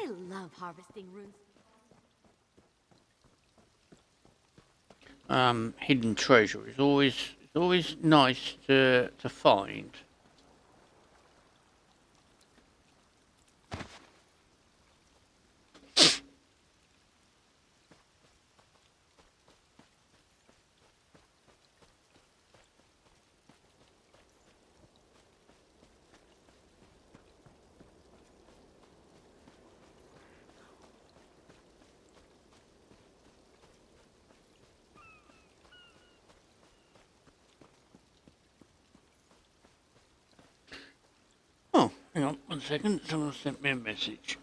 I love harvesting runes. Hidden treasure is always nice to find. Oh, hang on 1 second. Someone sent me a message.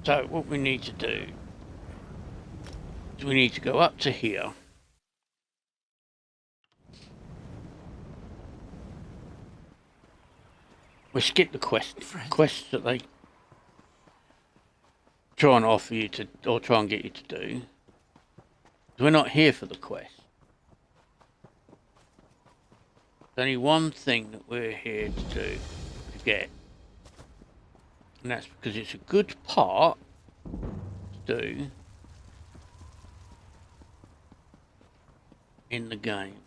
So what we need to do is we need to go up to here. We skip the quests that they try and offer you to, or try and get you to do. We're not here for the quest. There's only one thing that we're here to do, to get. And that's because it's a good part to do in the game.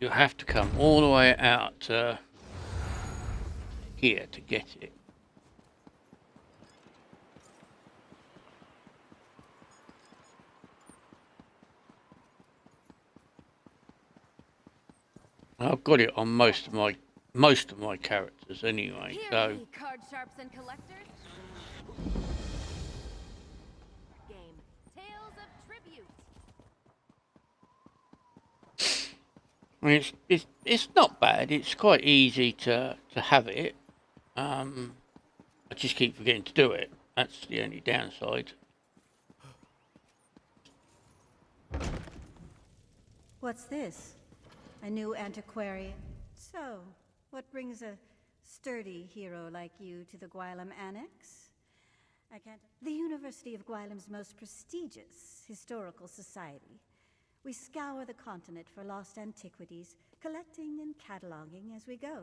You have to come all the way out to here to get it. I've got it on most of my characters anyway, Hear so me, card sharps and collectors. Game Tales of Tribute. I mean it's not bad. It's quite easy to have it. I just keep forgetting to do it. That's the only downside. What's this? A new antiquarian? So, what brings a sturdy hero like you to the Gwylem Annex? I can't... The University of Gwylem's most prestigious historical society. We scour the continent for lost antiquities, collecting and cataloging as we go.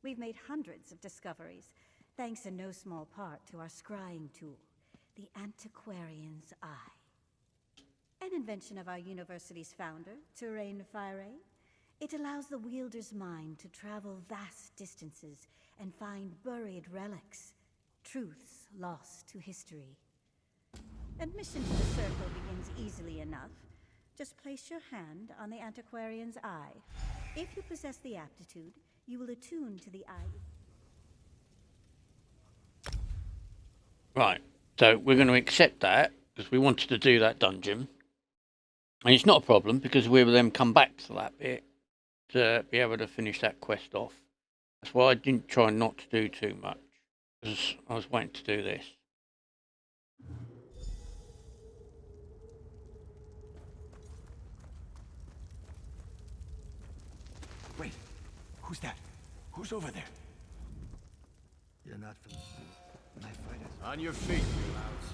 We've made hundreds of discoveries, thanks in no small part to our scrying tool, the Antiquarian's Eye. An invention of our university's founder, Terrain Fire. It allows the wielder's mind to travel vast distances and find buried relics, truths lost to history. Admission to the circle begins easily enough. Just place your hand on the Antiquarian's Eye. If you possess the aptitude, you will attune to the eye. Right, so we're going to accept that because we wanted to do that dungeon. And it's not a problem because we will then come back to that bit to be able to finish that quest off. That's why I didn't try not to do too much, because I was waiting to do this. Wait, who's that? Who's over there? You're not from school. My fighters. On your feet, you louds.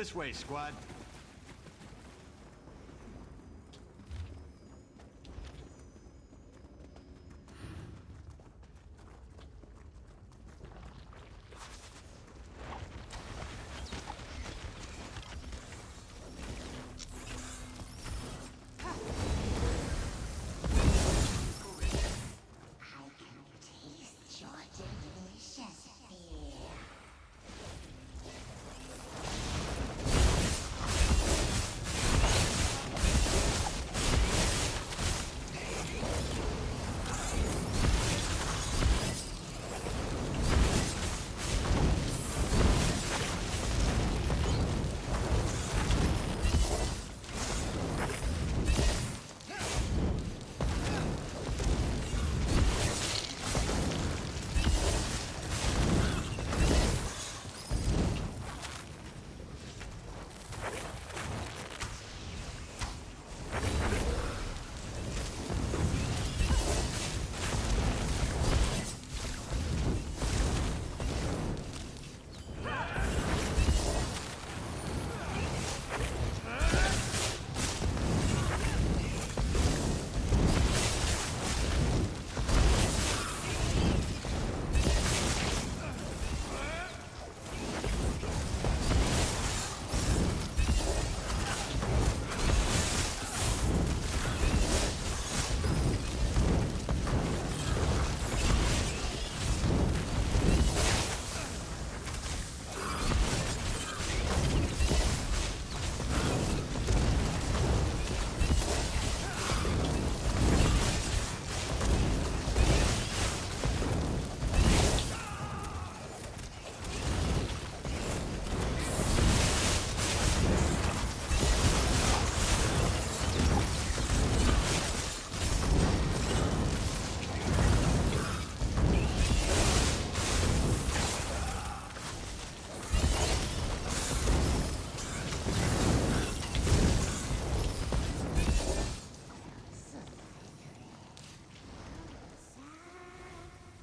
This way, squad.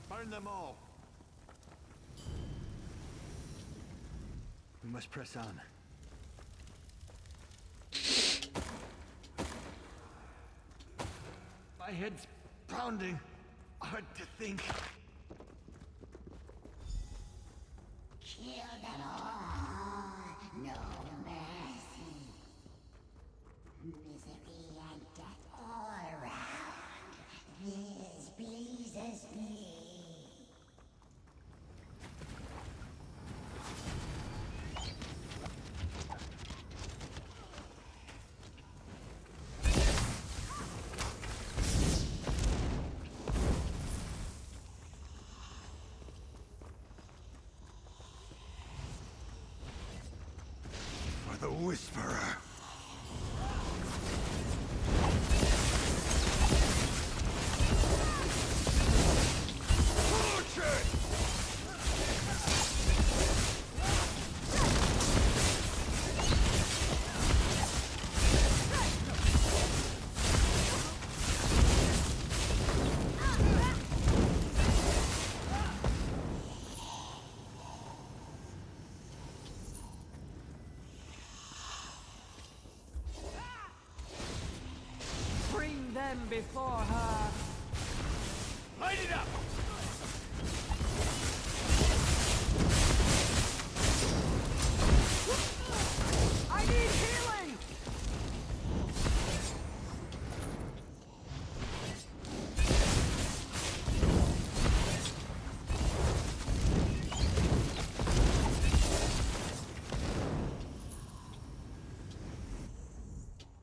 Burn them all. We must press on. My head's pounding. Hard to think. Kill them all. No mercy. Misery and death all around. This pleases me. The Whisperer. Before her. Light it up! I need healing!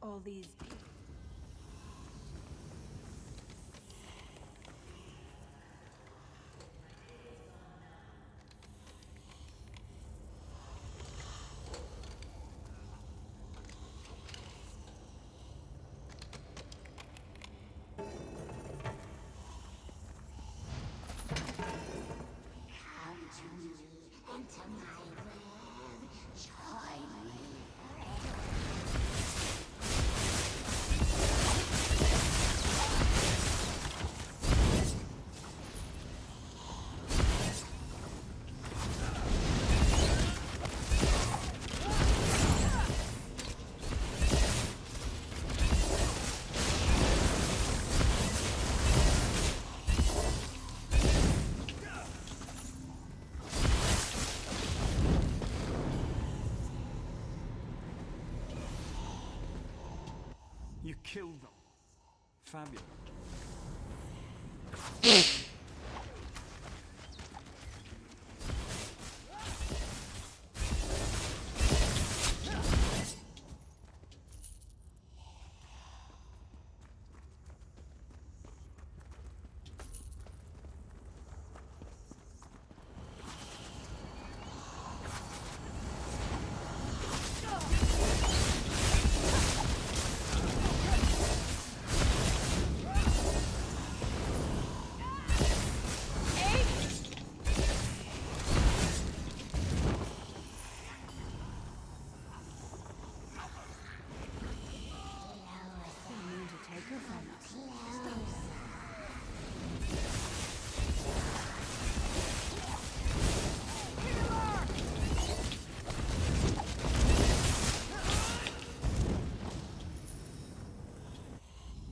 All these Kill them. Fabulous.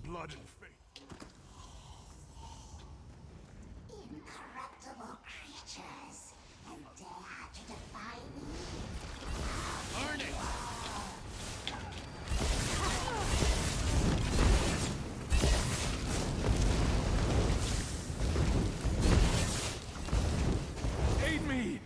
Blood and faith. Incorruptible creatures, and dare to defy me. Burn it! Aid me!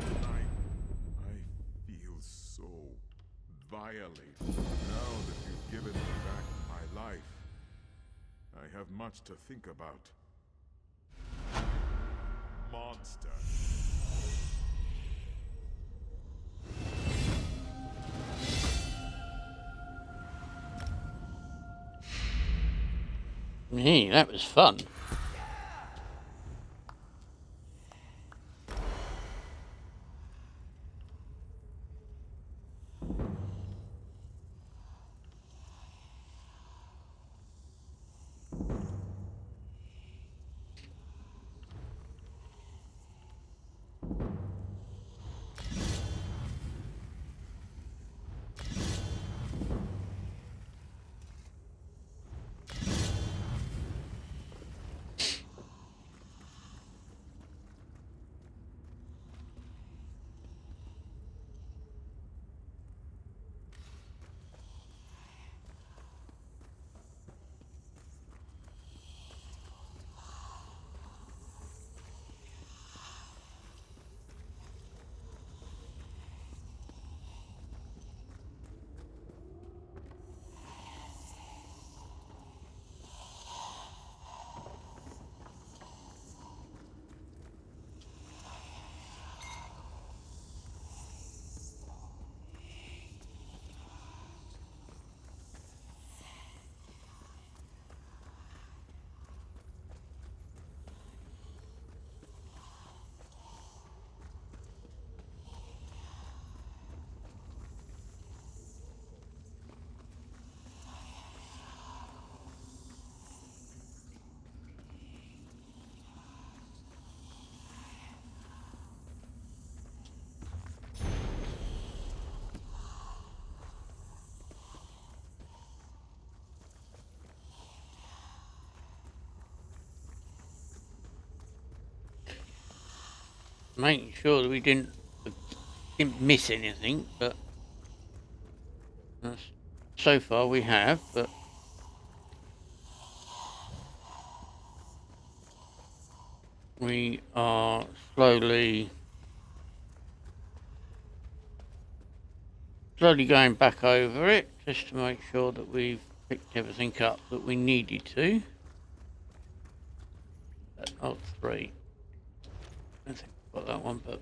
And I feel so violated. Now that you've given me back my life, I have much to think about. Monster. Hey, that was fun. making sure that we didn't miss anything, but so far we have, but we are slowly going back over it just to make sure that we've picked everything up that we needed to. Not 3. I don't think I've got that one, but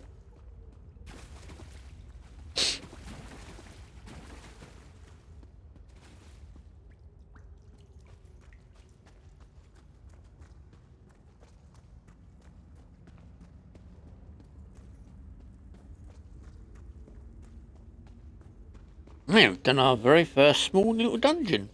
we've done our very first small little dungeon.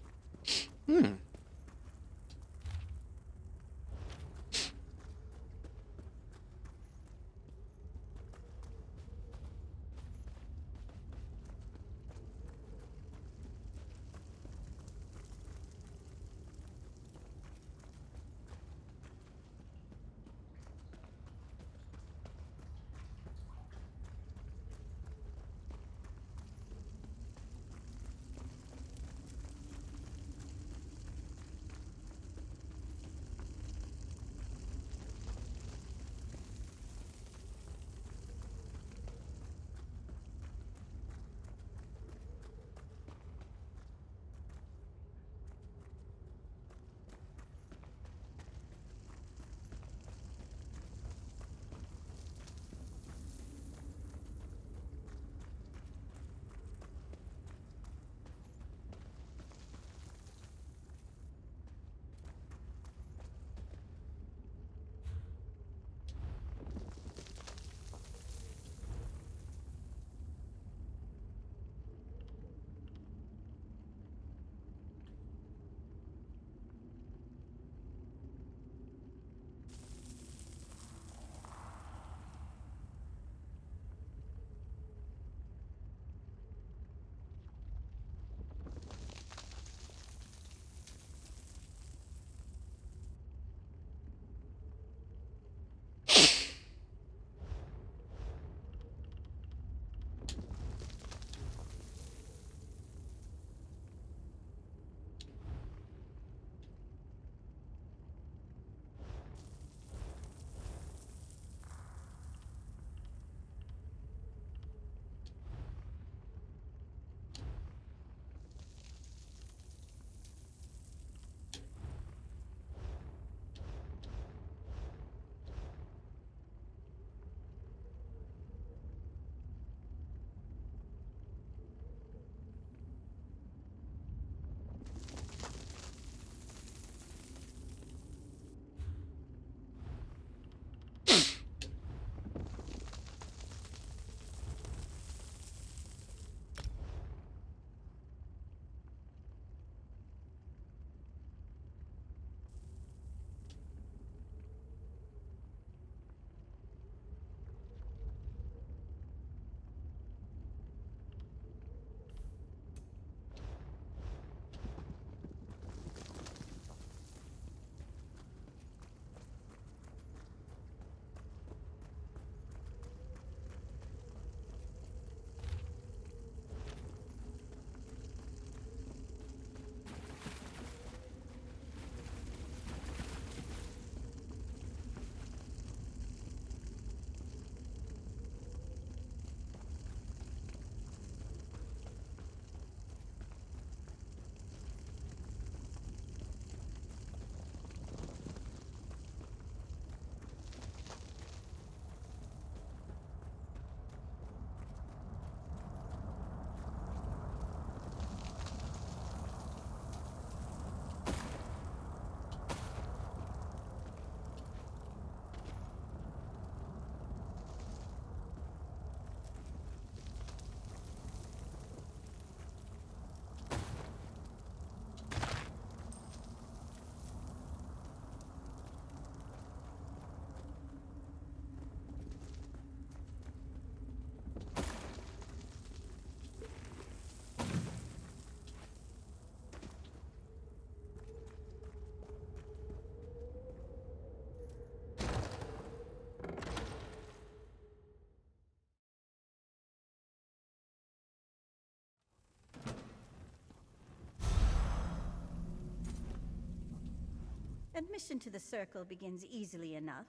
Admission to the circle begins easily enough.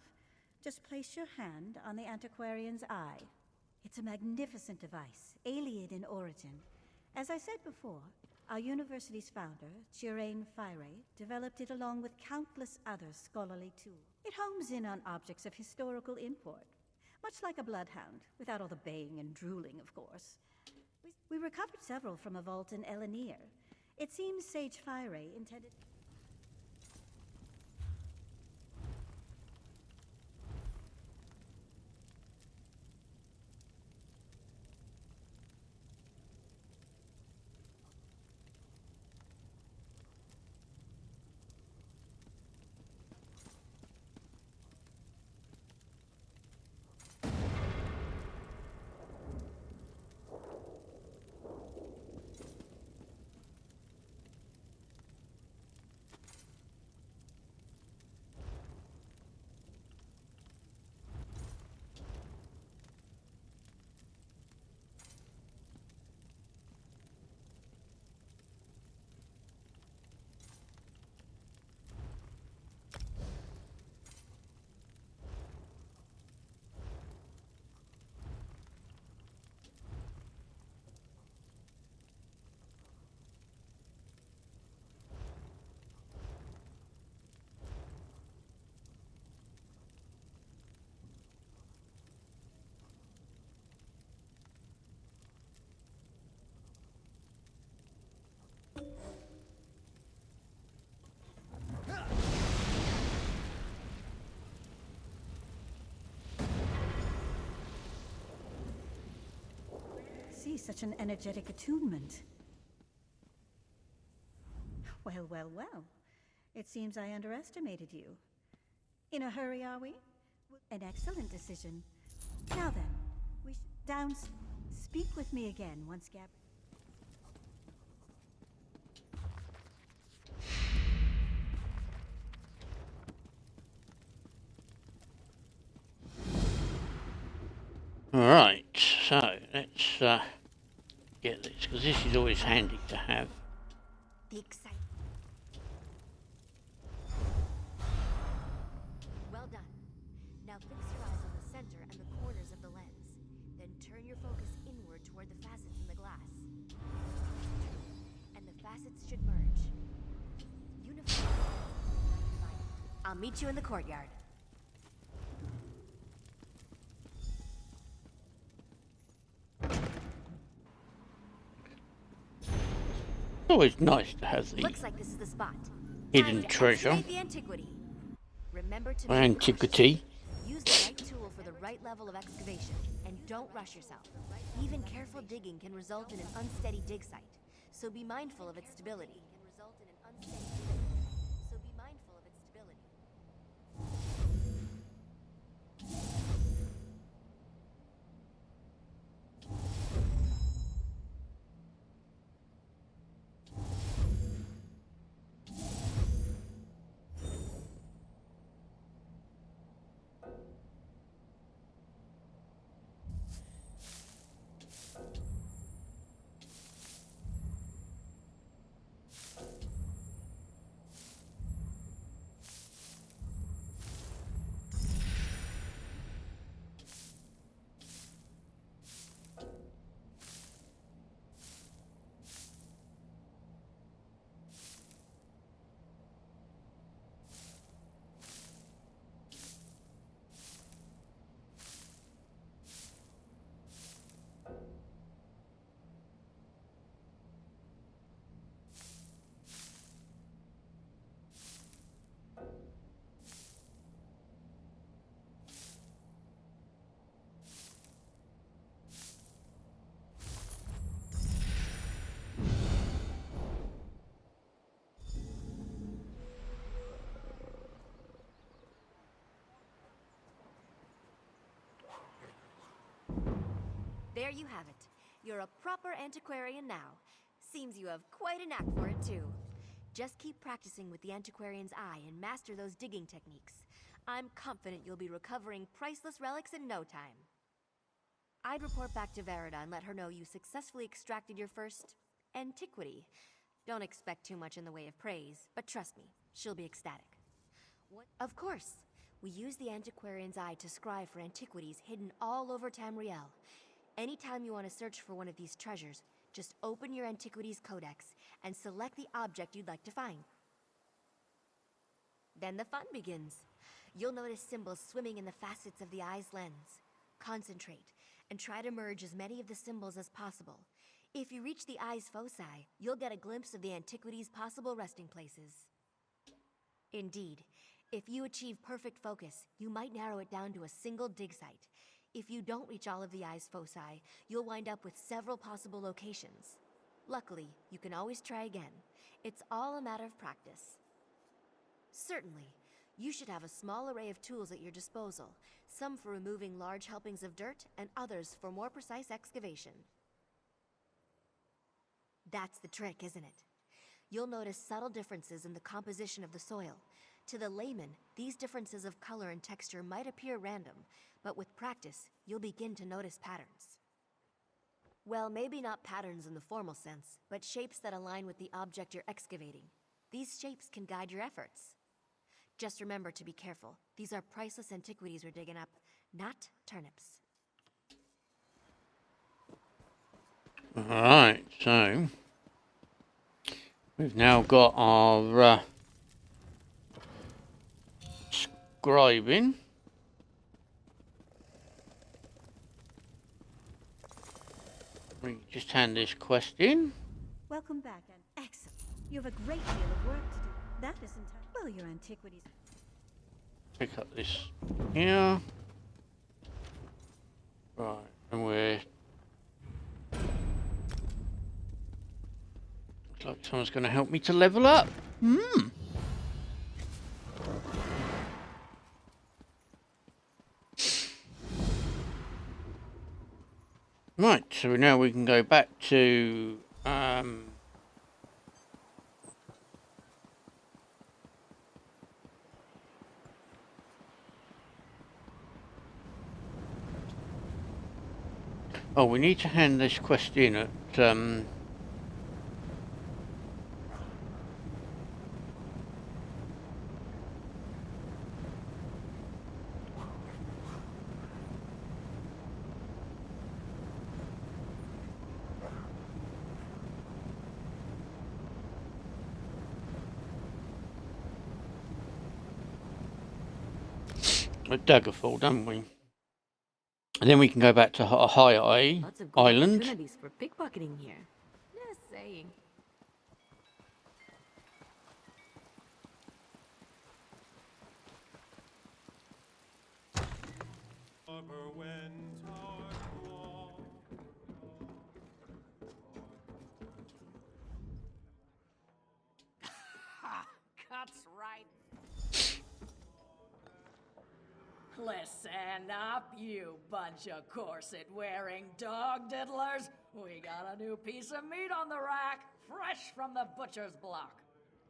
Just place your hand on the antiquarian's eye. It's a magnificent device, alien in origin. As I said before, our university's founder, Geraint Fyre, developed it along with countless other scholarly tools. It homes in on objects of historical import, much like a bloodhound, without all the baying and drooling, of course. We recovered several from a vault in Elenir. It seems Sage Fyre intended... See such an energetic attunement. Well, well, well. It seems I underestimated you. In a hurry, are we? An excellent decision. Now then, we should speak with me again once Gabrielle... Alright, so let's get this, because this is always handy to have. The excitement. Well done. Now fix your eyes on the center and the corners of the lens. Then turn your focus inward toward the facets in the glass. And the facets should merge. Uniform. I'll meet you in the courtyard. It's always nice to have the Looks like this is the spot. hidden treasure. The antiquity. Remember to Antiquity. use the right tool for the right level of excavation, and don't rush yourself. Even careful digging can result in an unsteady dig site, so be mindful of its stability. There you have it. You're a proper antiquarian now. Seems you have quite a knack for it, too. Just keep practicing with the antiquarian's eye and master those digging techniques. I'm confident you'll be recovering priceless relics in no time. I'd report back to Verida and let her know you successfully extracted your first antiquity. Don't expect too much in the way of praise, but trust me, she'll be ecstatic. Of course. We use the antiquarian's eye to scry for antiquities hidden all over Tamriel. Anytime you want to search for one of these treasures, just open your Antiquities Codex and select the object you'd like to find. Then the fun begins. You'll notice symbols swimming in the facets of the eye's lens. Concentrate, and try to merge as many of the symbols as possible. If you reach the eye's foci, you'll get a glimpse of the Antiquities' possible resting places. Indeed, if you achieve perfect focus, you might narrow it down to a single dig site. If you don't reach all of the eye's foci, you'll wind up with several possible locations. Luckily, you can always try again. It's all a matter of practice. Certainly, you should have a small array of tools at your disposal, some for removing large helpings of dirt and others for more precise excavation. That's the trick, isn't it? You'll notice subtle differences in the composition of the soil. To the layman, these differences of color and texture might appear random, but with practice, you'll begin to notice patterns. Well, maybe not patterns in the formal sense, but shapes that align with the object you're excavating. These shapes can guide your efforts. Just remember to be careful. These are priceless antiquities we're digging up, not turnips. Alright, so we've now got our scribing. We just hand this quest in. Welcome back, and excellent. You have a great deal of work to do. That isn't well, your antiquities. Pick up this here. Right, and we're... Looks like someone's going to help me to level up. Right, so now we can go back to oh, we need to hand this quest in at Daggerfall, don't we? And then we can go back to High Eye Lots of good Island. opportunities for pickpocketing here. Just saying. That's right. Listen up, you bunch of corset-wearing dog diddlers. We got a new piece of meat on the rack, fresh from the butcher's block.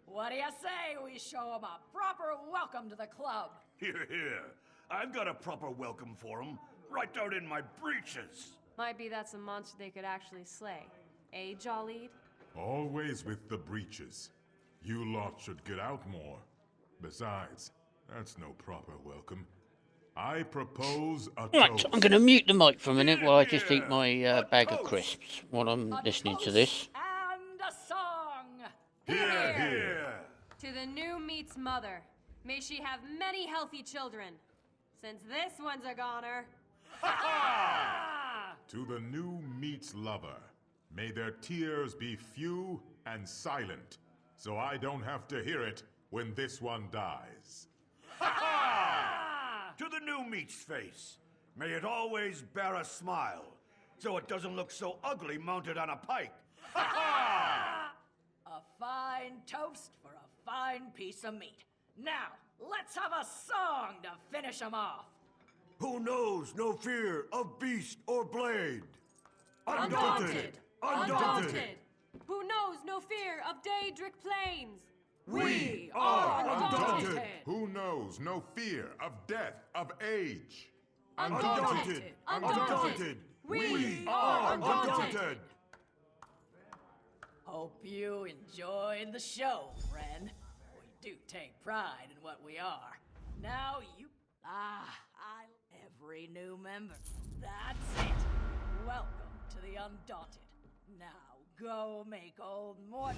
What do you say we show 'em a proper welcome to the club? Here, here. I've got a proper welcome for 'em, right down in my breeches. Might be that's a monster they could actually slay. Eh, Jollied? Always with the breeches. You lot should get out more. Besides, that's no proper welcome. I propose a Right, toast. I'm going to mute the mic for a minute while I just eat my bag of crisps while I'm listening to this. And a song! Here, here. To the new meat's mother. May she have many healthy children. Since this one's a goner. To the new meat's lover, may their tears be few and silent, so I don't have to hear it when this one dies. To the new meat's face, may it always bear a smile, so it doesn't look so ugly mounted on a pike. A fine toast for a fine piece of meat. Now, let's have a song to finish 'em off. Who knows no fear of beast or blade? Undaunted! Undaunted! Who knows no fear of Daedric plains? We are undaunted. Who knows no fear of death, of age? Undaunted! Undaunted! We are undaunted! Hope you enjoyed the show, friend. We do take pride in what we are. Now you... every new member. That's it. Welcome to the Undaunted. Now go make old Mortram...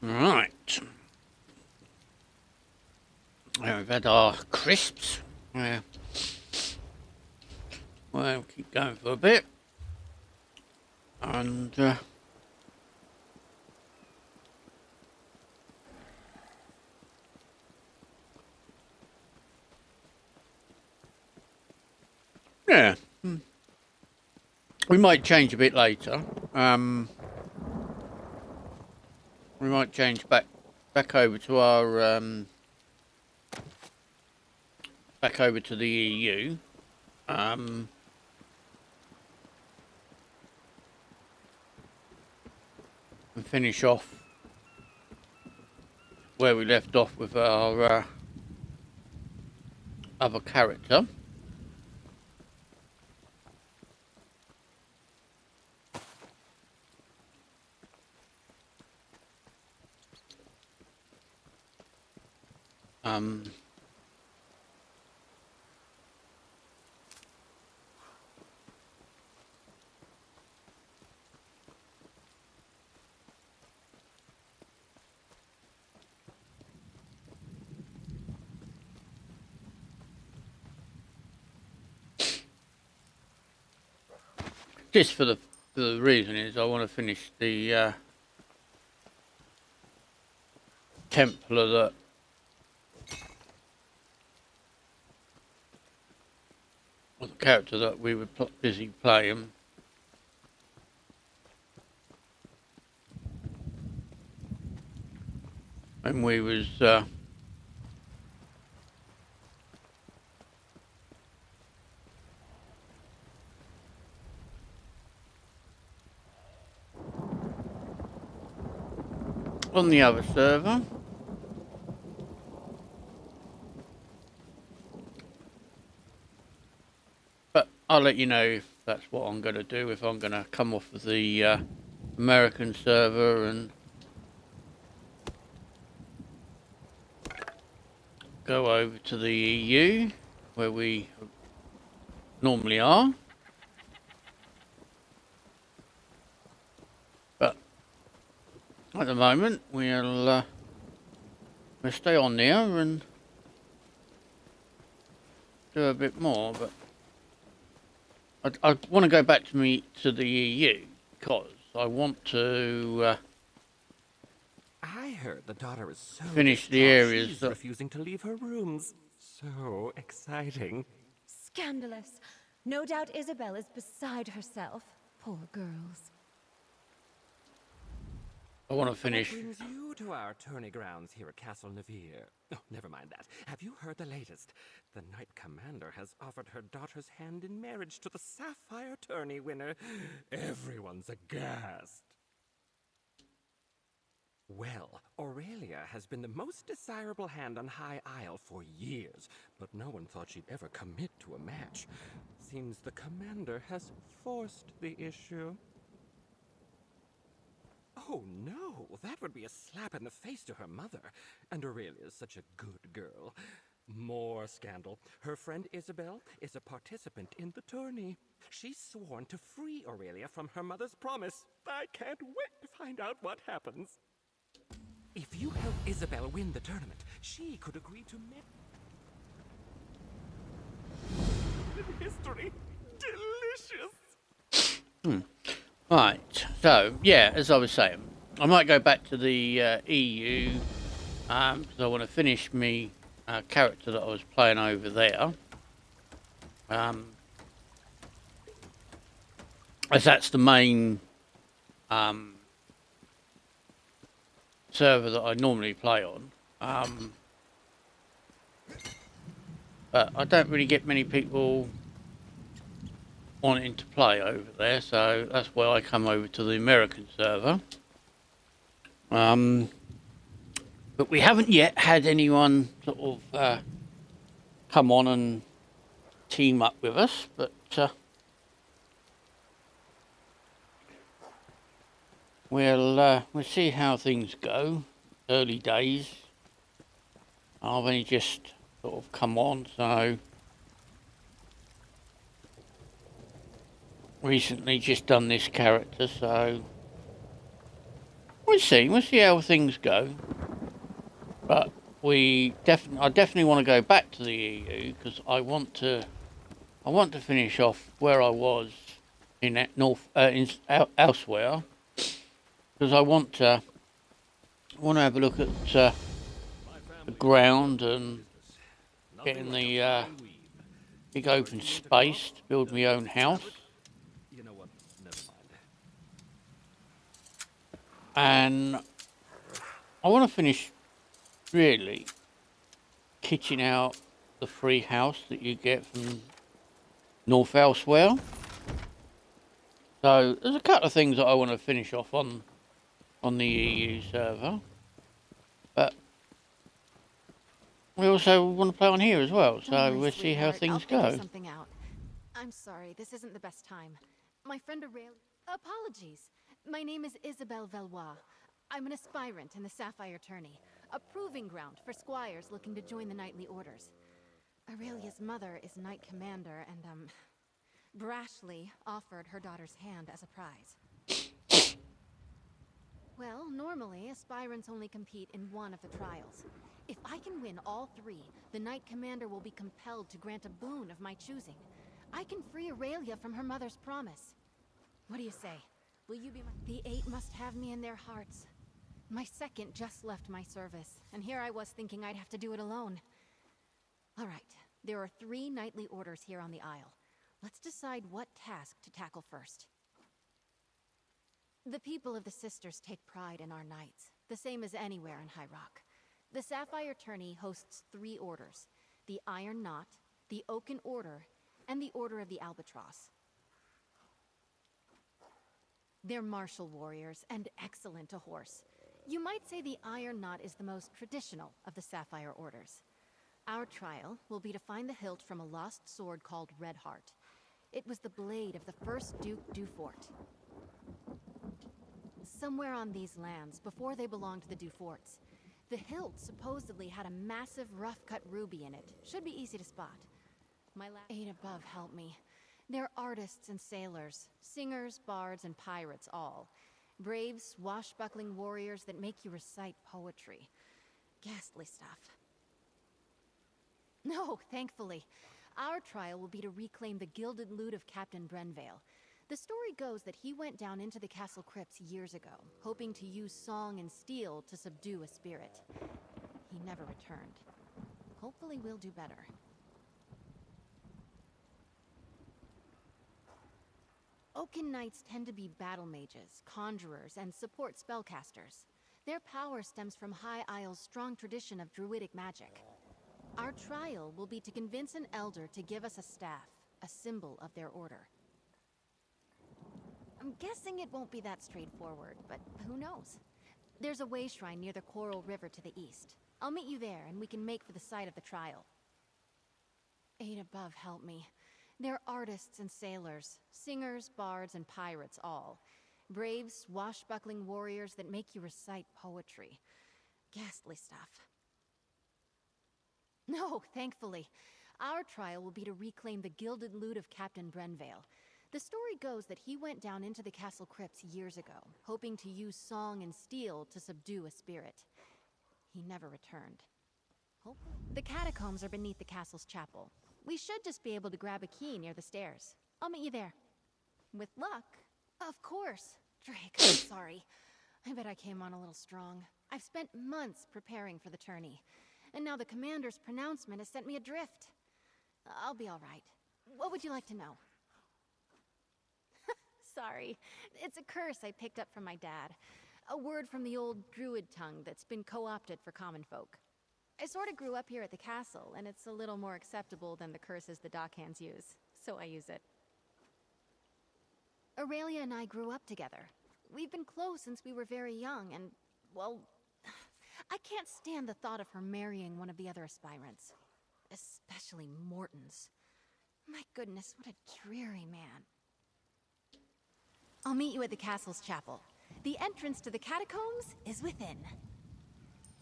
Right. We've had our crisps. We'll keep going for a bit. And yeah. We might change a bit later. We might change back over to our back over to the EU. And finish off where we left off with our other character. Just for the reason is I want to finish the Templar that was the character that we were busy playing. And we was on the other server. But I'll let you know if that's what I'm going to do, if I'm going to come off of the American server and go over to the EU, where we normally are. But at the moment, we'll stay on there and do a bit more. But I want to go back to the EU because I want to I heard the daughter is so finish the distraught areas she's that refusing to leave her rooms. So exciting. Scandalous. No doubt Isabel is beside herself. Poor girls. I want to finish. What brings you to our tourney grounds here at Castle Navir? Oh, never mind that. Have you heard the latest? The Knight Commander has offered her daughter's hand in marriage to the Sapphire tourney winner. Everyone's aghast. Well, Aurelia has been the most desirable hand on High Isle for years, but no one thought she'd ever commit to a match. Seems the Commander has forced the issue. Oh no, that would be a slap in the face to her mother. And Aurelia is such a good girl. More scandal. Her friend Isabel is a participant in the tourney. She's sworn to free Aurelia from her mother's promise. I can't wait to find out what happens. If you help Isabel win the tournament, she could agree to history. Delicious! Right, so, yeah, as I was saying, I might go back to the EU, because I want to finish my character that I was playing over there. As that's the main server that I normally play on. But I don't really get many people wanting to play over there, so that's why I come over to the American server. But we haven't yet had anyone sort of come on and team up with us, but we'll see how things go. Early days. I've only just sort of come on, so recently just done this character, so we'll see how things go. But I definitely want to go back to the EU because I want to finish off where I was in elsewhere, because I want to have a look at the ground and getting the big open space to build my own house. You know what? Never mind. And I want to finish really kitching out the free house that you get from North Elsewhere. So there's a couple of things that I want to finish off on the EU server, but we also want to play on here as well, so we'll see how things I'll go. figure something out. I'm sorry, this isn't the best time. My friend Aurelia... Apologies. My name is Isabelle Valois. I'm an aspirant in the Sapphire Tourney, a proving ground for squires looking to join the knightly orders. Aurelia's mother is Knight Commander and, brashly offered her daughter's hand as a prize. Well, normally, aspirants only compete in one of the trials. If I can win all three, the Knight Commander will be compelled to grant a boon of my choosing. I can free Aurelia from her mother's promise. What do you say? Will you be my... The Eight must have me in their hearts. My second just left my service, and here I was thinking I'd have to do it alone. All right, there are 3 nightly orders here on the Isle. Let's decide what task to tackle first. The people of the Sisters take pride in our nights, the same as anywhere in High Rock. The Sapphire Tourney hosts 3 orders: the Iron Knot, the Oaken Order, and the Order of the Albatross. They're martial warriors and excellent to horse. You might say the Iron Knot is the most traditional of the Sapphire Orders. Our trial will be to find the hilt from a lost sword called Red Heart. It was the blade of the first Duke Dufort. Somewhere on these lands, before they belonged to the Duforts, the hilt supposedly had a massive rough-cut ruby in it. Should be easy to spot. My Eight above help me. They're artists and sailors, singers, bards, and pirates all. Brave, swashbuckling warriors that make you recite poetry. Ghastly stuff. No, thankfully. Our trial will be to reclaim the gilded loot of Captain Brenvale. The story goes that he went down into the castle crypts years ago, hoping to use song and steel to subdue a spirit. He never returned. Hopefully we'll do better. Oaken Knights tend to be battle mages, conjurers, and support spellcasters. Their power stems from High Isle's strong tradition of druidic magic. Our trial will be to convince an elder to give us a staff, a symbol of their order. I'm guessing it won't be that straightforward, but who knows? There's a way shrine near the Coral River to the east. I'll meet you there, and we can make for the site of the trial. Eight above help me. They're artists and sailors, singers, bards, and pirates all. Brave, swashbuckling warriors that make you recite poetry. Ghastly stuff. No, thankfully. Our trial will be to reclaim the gilded loot of Captain Brenvale. The story goes that he went down into the castle crypts years ago, hoping to use song and steel to subdue a spirit. He never returned. The catacombs are beneath the castle's chapel. We should just be able to grab a key near the stairs. I'll meet you there. With luck. Of course. Drake, I'm sorry. I bet I came on a little strong. I've spent months preparing for the tourney, and now the commander's pronouncement has sent me adrift. I'll be all right. What would you like to know? Sorry. It's a curse I picked up from my dad. A word from the old druid tongue that's been co-opted for common folk. I sort of grew up here at the castle, and it's a little more acceptable than the curses the dockhands use, so I use it. Aurelia and I grew up together. We've been close since we were very young, and, well, I can't stand the thought of her marrying one of the other aspirants. Especially Morton's. My goodness, what a dreary man. I'll meet you at the castle's chapel. The entrance to the catacombs is within.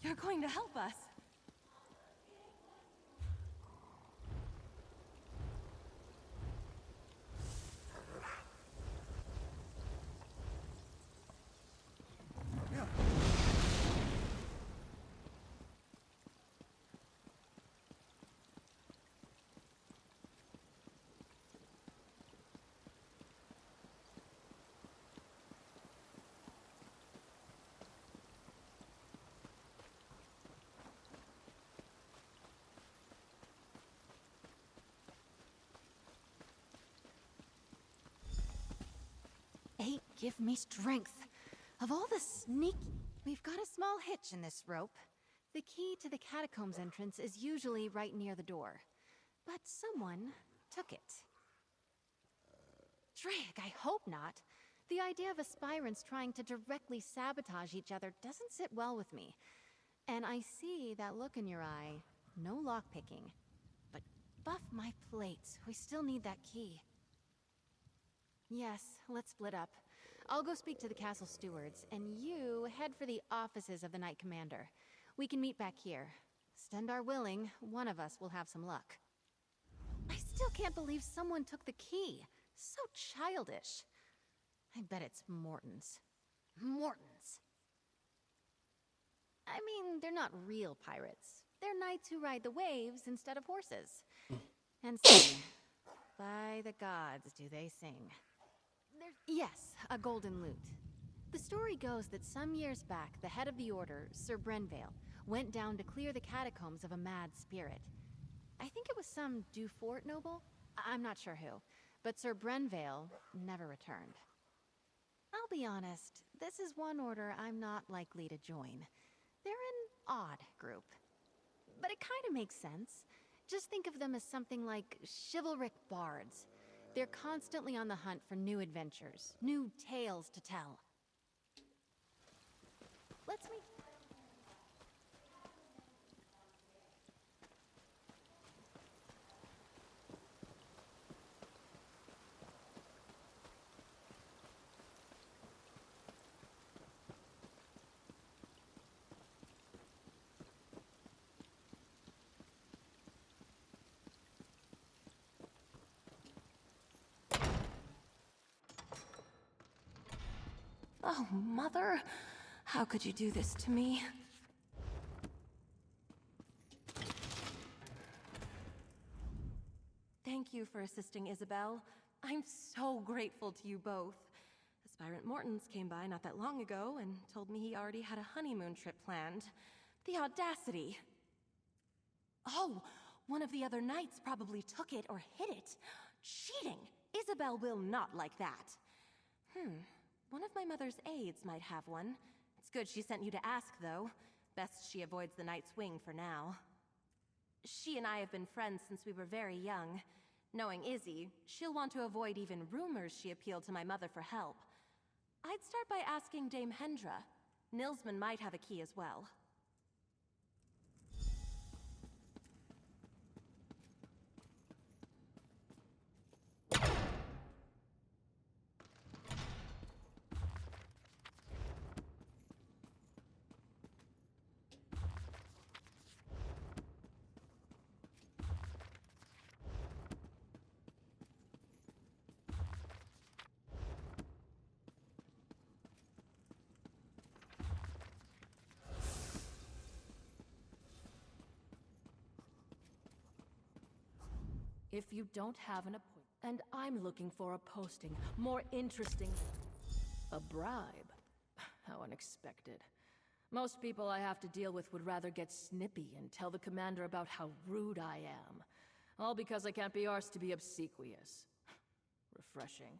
You're going to help us. Eight, give me strength. Of all the sneak... We've got a small hitch in this rope. The key to the catacombs entrance is usually right near the door. But someone took it. Drake, I hope not. The idea of aspirants trying to directly sabotage each other doesn't sit well with me. And I see that look in your eye. No lockpicking. But buff my plates. We still need that key. Yes, let's split up. I'll go speak to the castle stewards, and you head for the offices of the Knight Commander. We can meet back here. Stendar willing, one of us will have some luck. I still can't believe someone took the key. So childish. I bet it's Morton's. Morton's. I mean, they're not real pirates. They're knights who ride the waves instead of horses. And sing. By the gods, do they sing. Yes, a golden lute. The story goes that some years back, the head of the Order, Sir Brenvale, went down to clear the catacombs of a mad spirit. I think it was some Dufort noble? I'm not sure who, but Sir Brenvale never returned. I'll be honest, this is one order I'm not likely to join. They're an odd group. But it kind of makes sense. Just think of them as something like chivalric bards. They're constantly on the hunt for new adventures, new tales to tell. Let's meet. Oh, Mother, how could you do this to me? Thank you for assisting Isabel. I'm so grateful to you both. Aspirant Mortons came by not that long ago and told me he already had a honeymoon trip planned. The audacity! Oh, one of the other knights probably took it or hid it. Cheating! Isabel will not like that. One of my mother's aides might have one. It's good she sent you to ask, though. Best she avoids the Night's Wing for now. She and I have been friends since we were very young. Knowing Izzy, she'll want to avoid even rumors she appealed to my mother for help. I'd start by asking Dame Hendra. Nilsman might have a key as well. If you don't have an appointment, and I'm looking for a posting more interesting... A bribe? How unexpected. Most people I have to deal with would rather get snippy and tell the commander about how rude I am. All because I can't be arsed to be obsequious. Refreshing.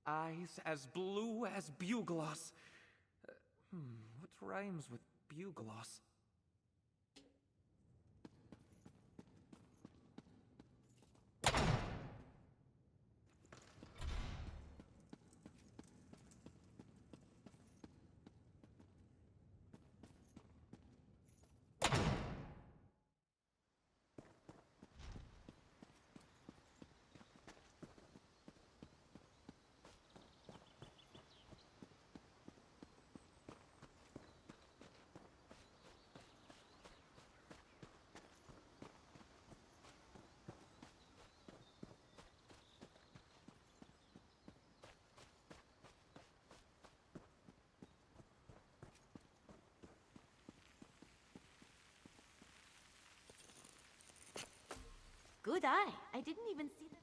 Eyes as blue as bugloss. What rhymes with bugloss? Good eye. I didn't even see that.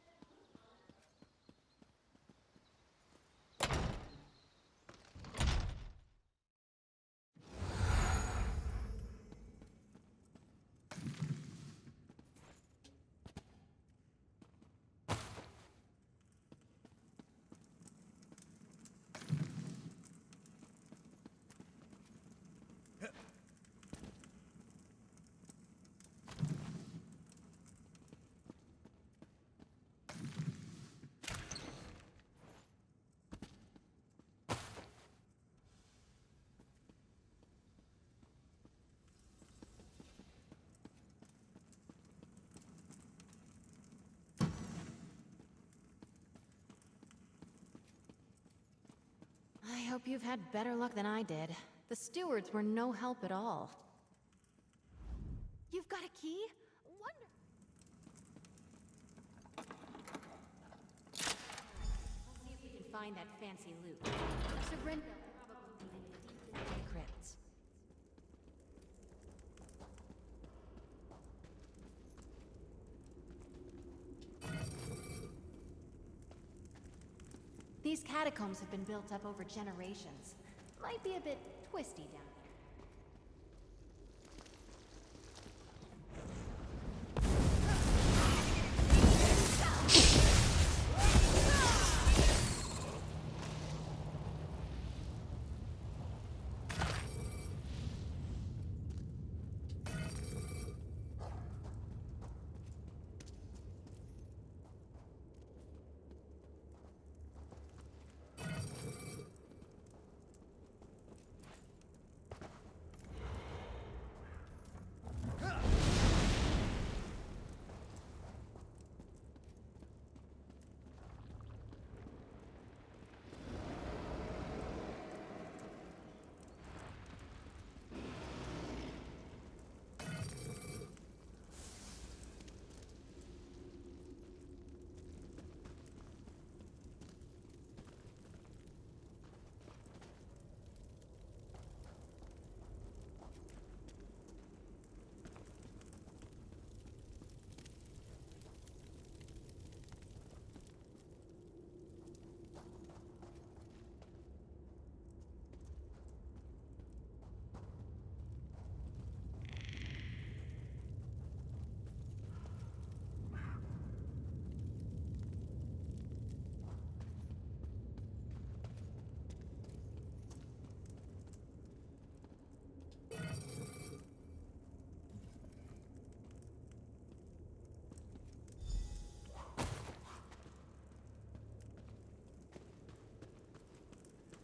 I hope you've had better luck than I did. The stewards were no help at all. You've got a key? Wonderful. Let's see if we can find that fancy loot. Sir Brenvale probably in the crypts. These catacombs have been built up over generations. Might be a bit twisty down here.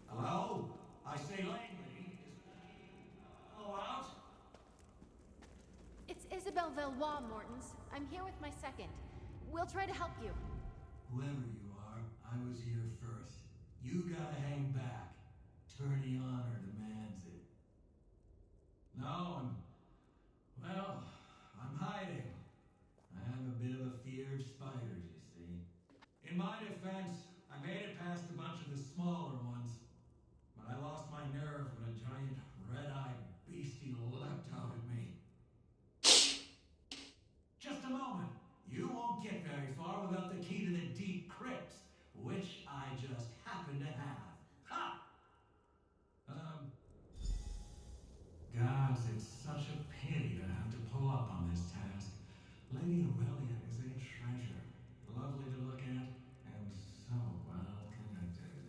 Hello? I say Langley. Hello out? It's Isabel Valois, Mortons. I'm here with my second. We'll try to help you. Whoever you are, I was here first. You gotta hang back. Tourney honor demands it. No, I'm hiding. I have a bit of a fear of spiders, you see. In my defense, I made it past a bunch of the smaller ones. But I lost my nerve when a giant red-eyed beastie leapt out at me. Just a moment. You won't get very far without the key to the deep crypts, which I just happen to have. Ha! Gods, it's such a pity to have to pull up on this task. Lady Aurelia is a treasure. Lovely to look at, and so well connected.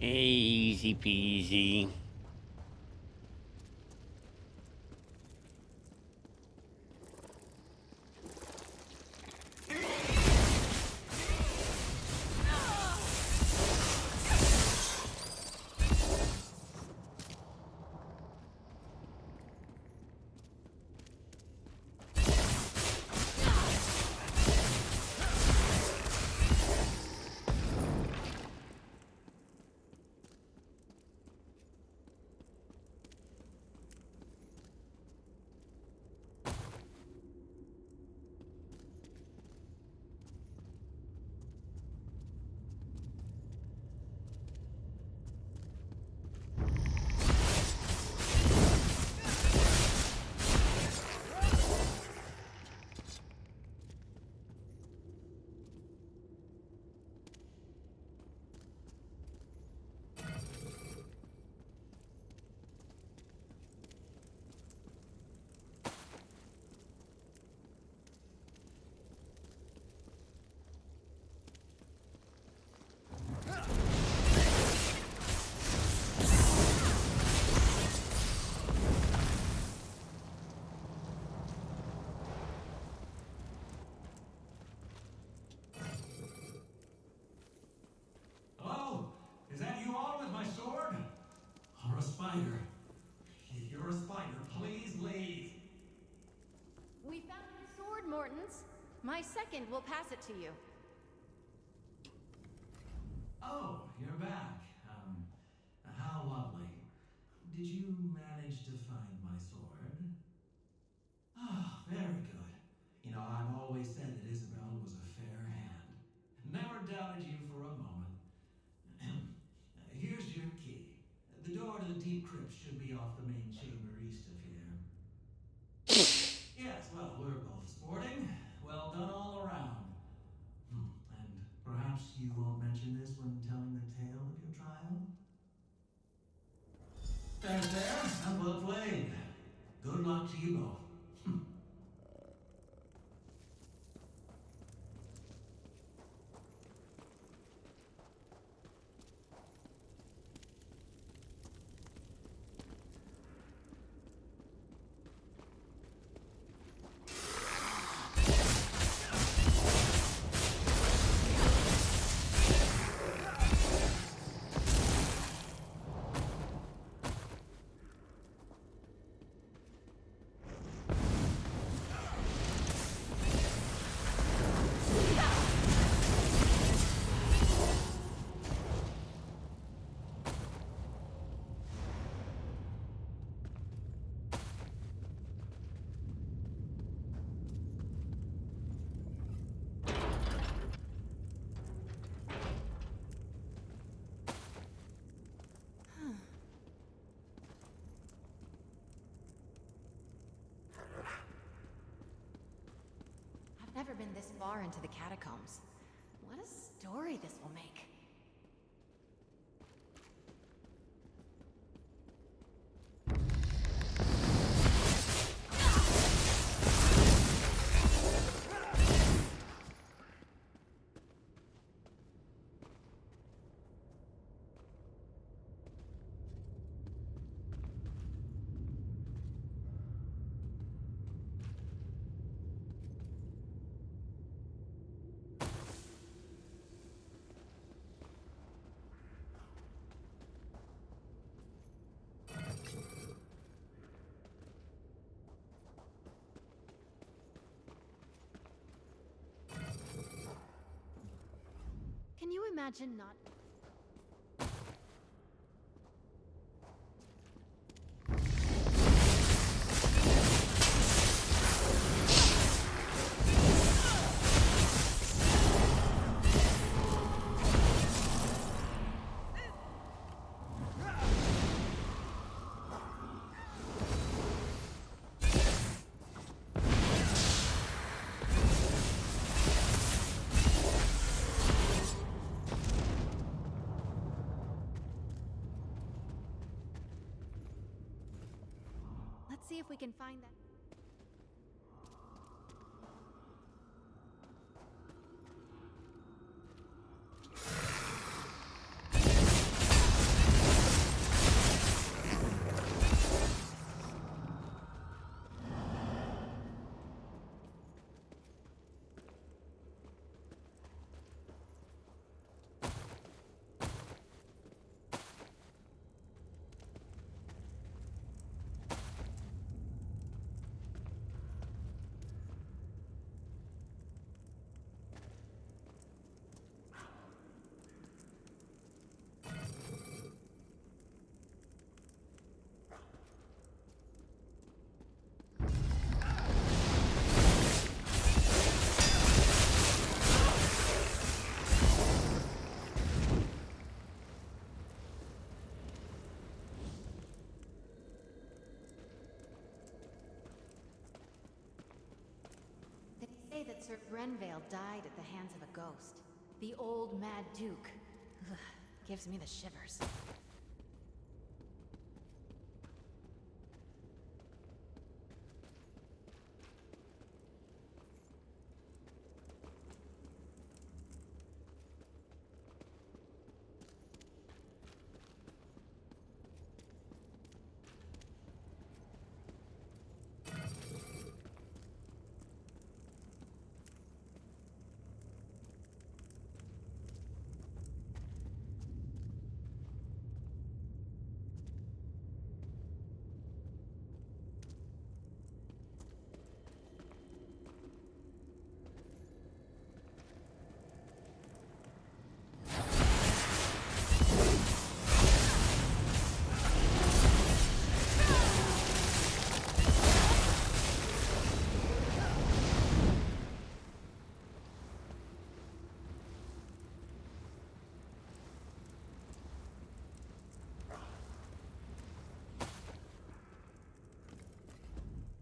Easy peasy. Hello? Is that you all with my sword? Or a spider? If you're a spider, please leave. We found your sword, Mortons. My second will pass it to you. Oh, you're back. How lovely. Did you manage to find my sword? Ah, very good. You know, I've always said that Isabel was a fair hand. Never doubted you for a moment. Here's your key. The door to the deep crypt should be off the main chamber east of here. Yes, well, we're both sporting. Well done all around. And perhaps you won't mention this when telling the tale of your trial? Fair, and well played. Good luck to you both. I've never been this far into the catacombs. What a story this will make. Can you imagine not... Let's see if we can find that. say that Sir Brenvale died at the hands of a ghost. The old Mad Duke. Ugh, gives me the shivers.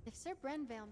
If Sir Brenvale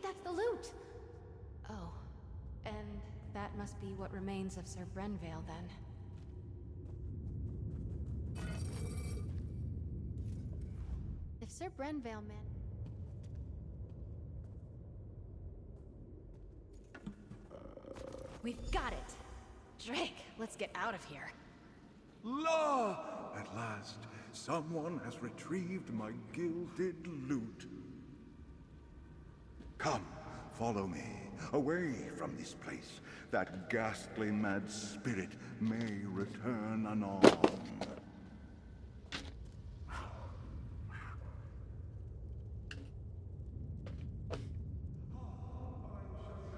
that's the loot! Oh, and that must be what remains of Sir Brenvale, then. If Sir Brenvale meant... We've got it! Drake, let's get out of here. La! At last, someone has retrieved my gilded loot. Come, follow me, away from this place. That ghastly mad spirit may return anon.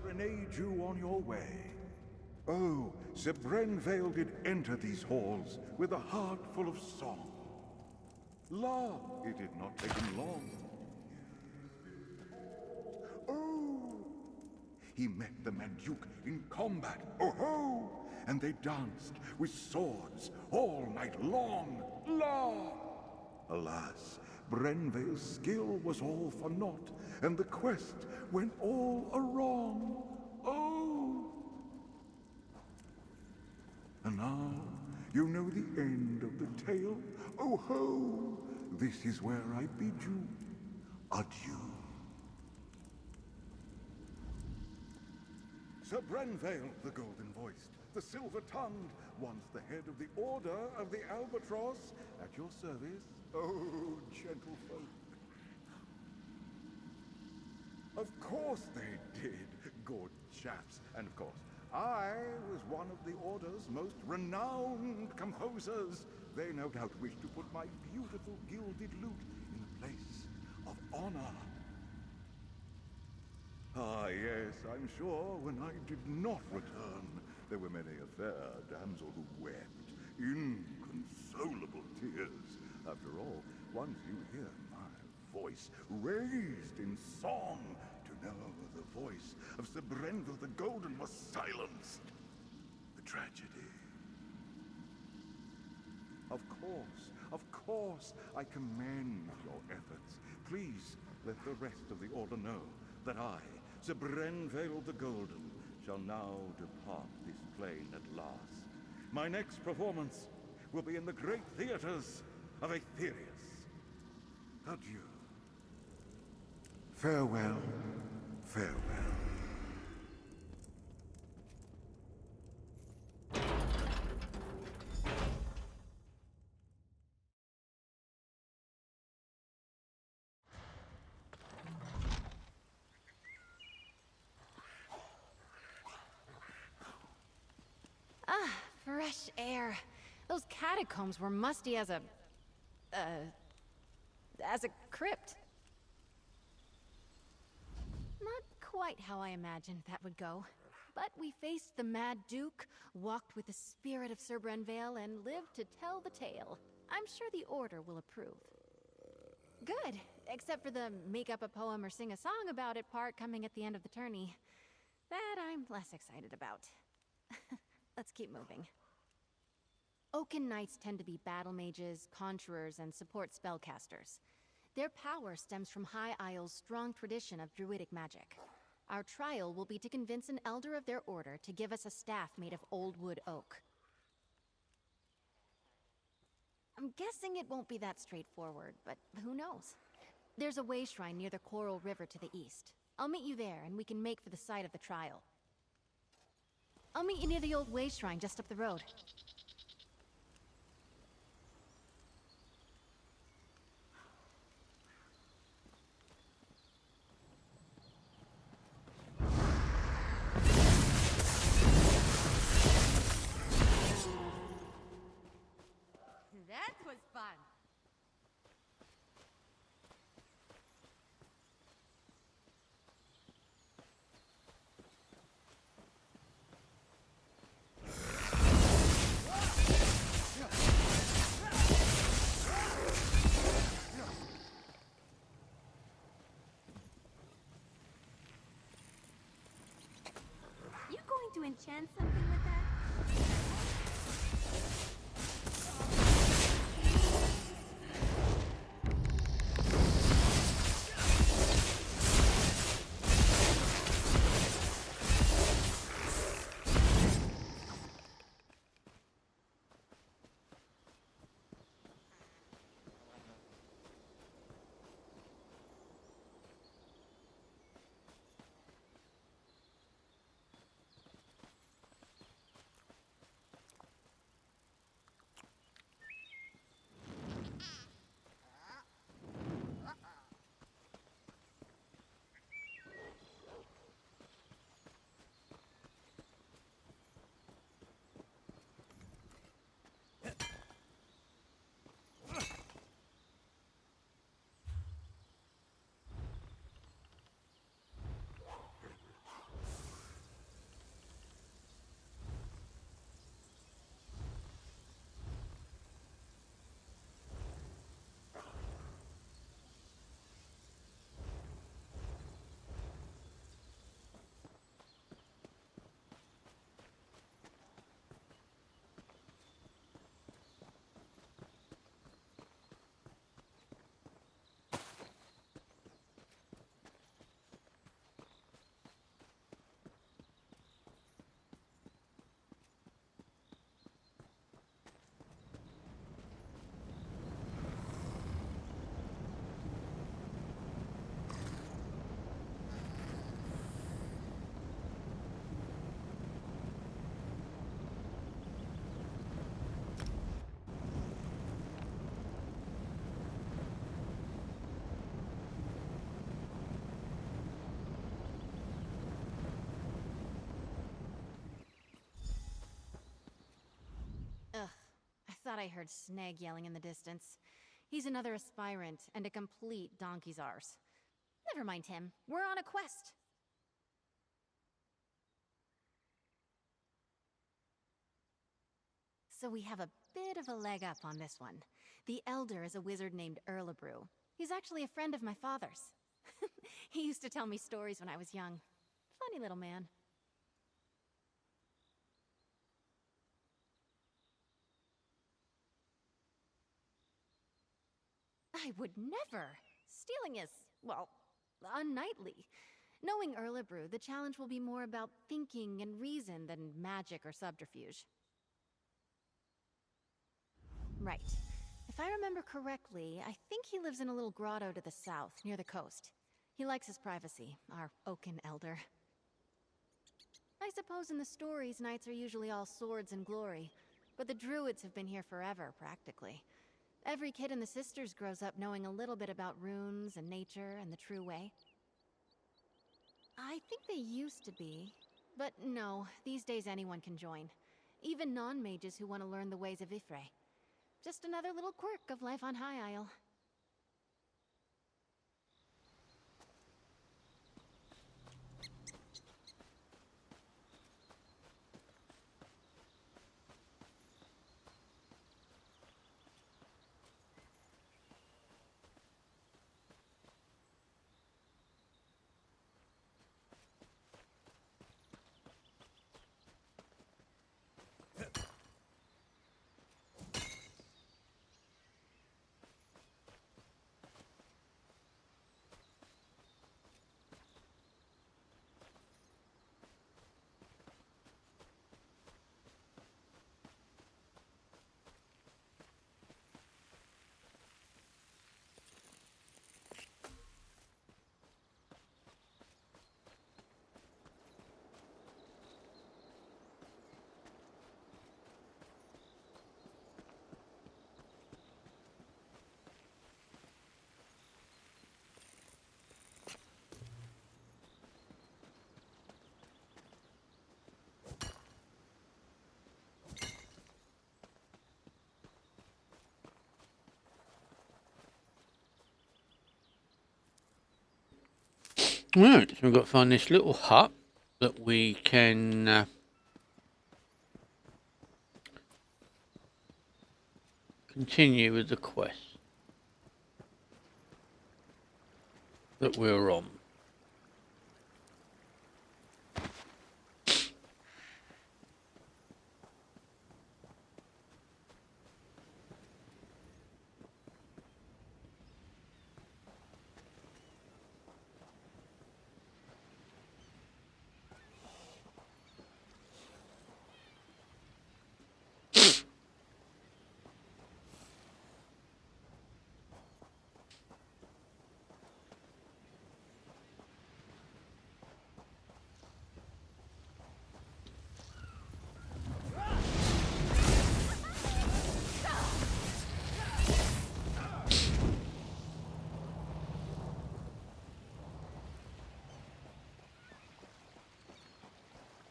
Grenade you on your way. Oh, Sir Brenvale did enter these halls with a heart full of song. La, it did not take him long. Oh! He met the Mad Duke in combat, oh-ho! And they danced with swords all night long, la! Alas, Brenvale's skill was all for naught, and the quest went all awrong, oh! And now, you know the end of the tale, oh-ho! This is where I bid you adieu. Sir Brenvale, the golden-voiced, the silver-tongued, once the head of the Order of the Albatross, at your service, oh, gentlefolk. Of course they did, good chaps, and of course, I was one of the Order's most renowned composers. They no doubt wish to put my beautiful gilded lute in a place of honor. Ah, yes, I'm sure when I did not return, there were many a fair damsel who wept inconsolable tears. After all, once you hear my voice raised in song, to know the voice of Sir Brenvale the Golden was silenced. The tragedy. Of course, I commend your efforts. Please let the rest of the Order know that I, Sir Brenvale the Golden, shall now depart this plane at last. My next performance will be in the great theaters of Aetherius. Adieu. Farewell, farewell. Ah, fresh air. Those catacombs were musty as a crypt. Not quite how I imagined that would go. But we faced the Mad Duke, walked with the spirit of Sir Brenvale, and lived to tell the tale. I'm sure the Order will approve. Good, except for the make up a poem or sing a song about it part coming at the end of the tourney. That I'm less excited about. Let's keep moving. Oaken Knights tend to be battle mages, conjurers, and support spellcasters. Their power stems from High Isle's strong tradition of druidic magic. Our trial will be to convince an elder of their order to give us a staff made of old wood oak. I'm guessing it won't be that straightforward, but who knows? There's a way shrine near the Coral River to the east. I'll meet you there, and we can make for the site of the trial. I'll meet you near the old way shrine just up the road. That was fun. You going to enchant something with that? Ugh, I thought I heard Snag yelling in the distance. He's another aspirant, and a complete donkey's arse. Never mind him. We're on a quest. So we have a bit of a leg up on this one. The Elder is a wizard named Erlebrew. He's actually a friend of my father's. He used to tell me stories when I was young. Funny little man. I would never. Stealing is, well, unknightly. Knowing Erlebrew, the challenge will be more about thinking and reason than magic or subterfuge. Right. If I remember correctly, I think he lives in a little grotto to the south, near the coast. He likes his privacy, our oaken elder. I suppose in the stories, knights are usually all swords and glory, but the druids have been here forever, practically. Every kid in the Sisters grows up knowing a little bit about runes and nature and the true way. I think they used to be, but no, these days anyone can join. Even non-mages who want to learn the ways of Ifre. Just another little quirk of life on High Isle. Right, so we've got to find this little hut that we can continue with the quest that we're on.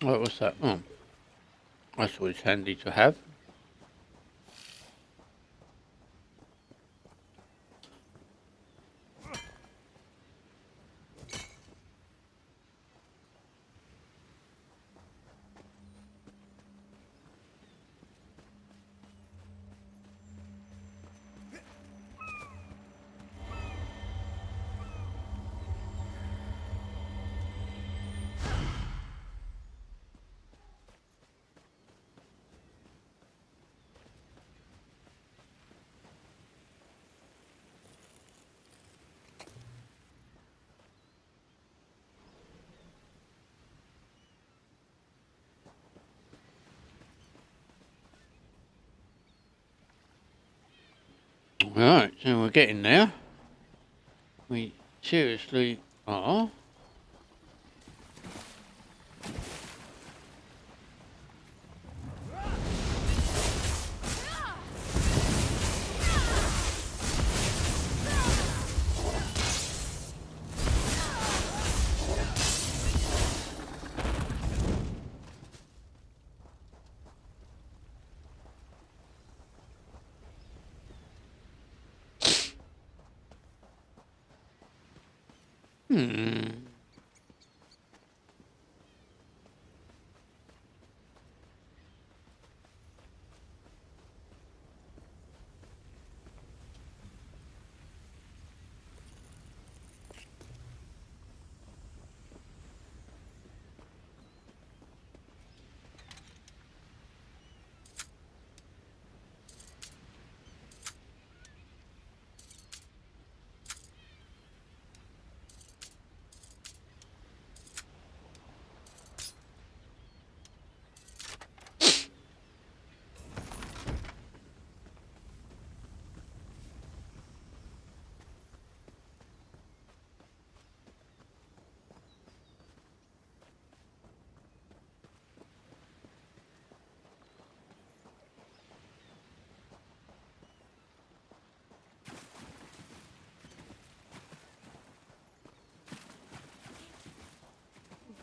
What was that? Oh, that's always handy to have. Right, so we're getting there. We seriously are.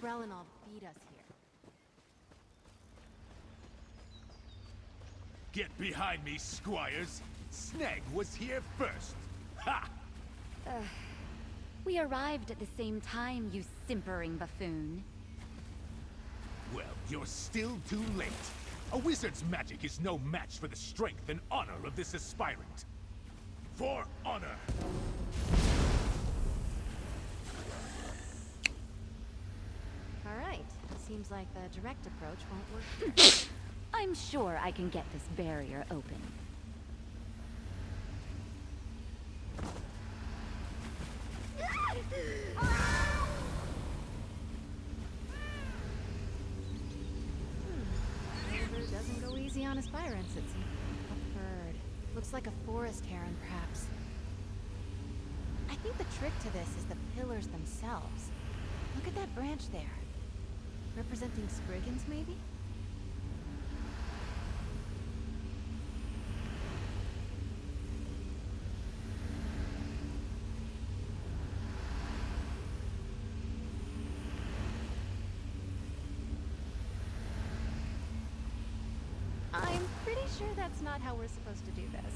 Brelinov beat us here. Get behind me, squires! Sneg was here first! Ha! We arrived at the same time, you simpering buffoon. Well, you're still too late. A wizard's magic is no match for the strength and honor of this aspirant. For honor! Alright, seems like the direct approach won't work here. I'm sure I can get this barrier open. River doesn't go easy on aspirants, it seems. A bird. Looks like a forest heron, perhaps. I think the trick to this is the pillars themselves. Look at that branch there. Representing Spriggans, maybe? I'm pretty sure that's not how we're supposed to do this.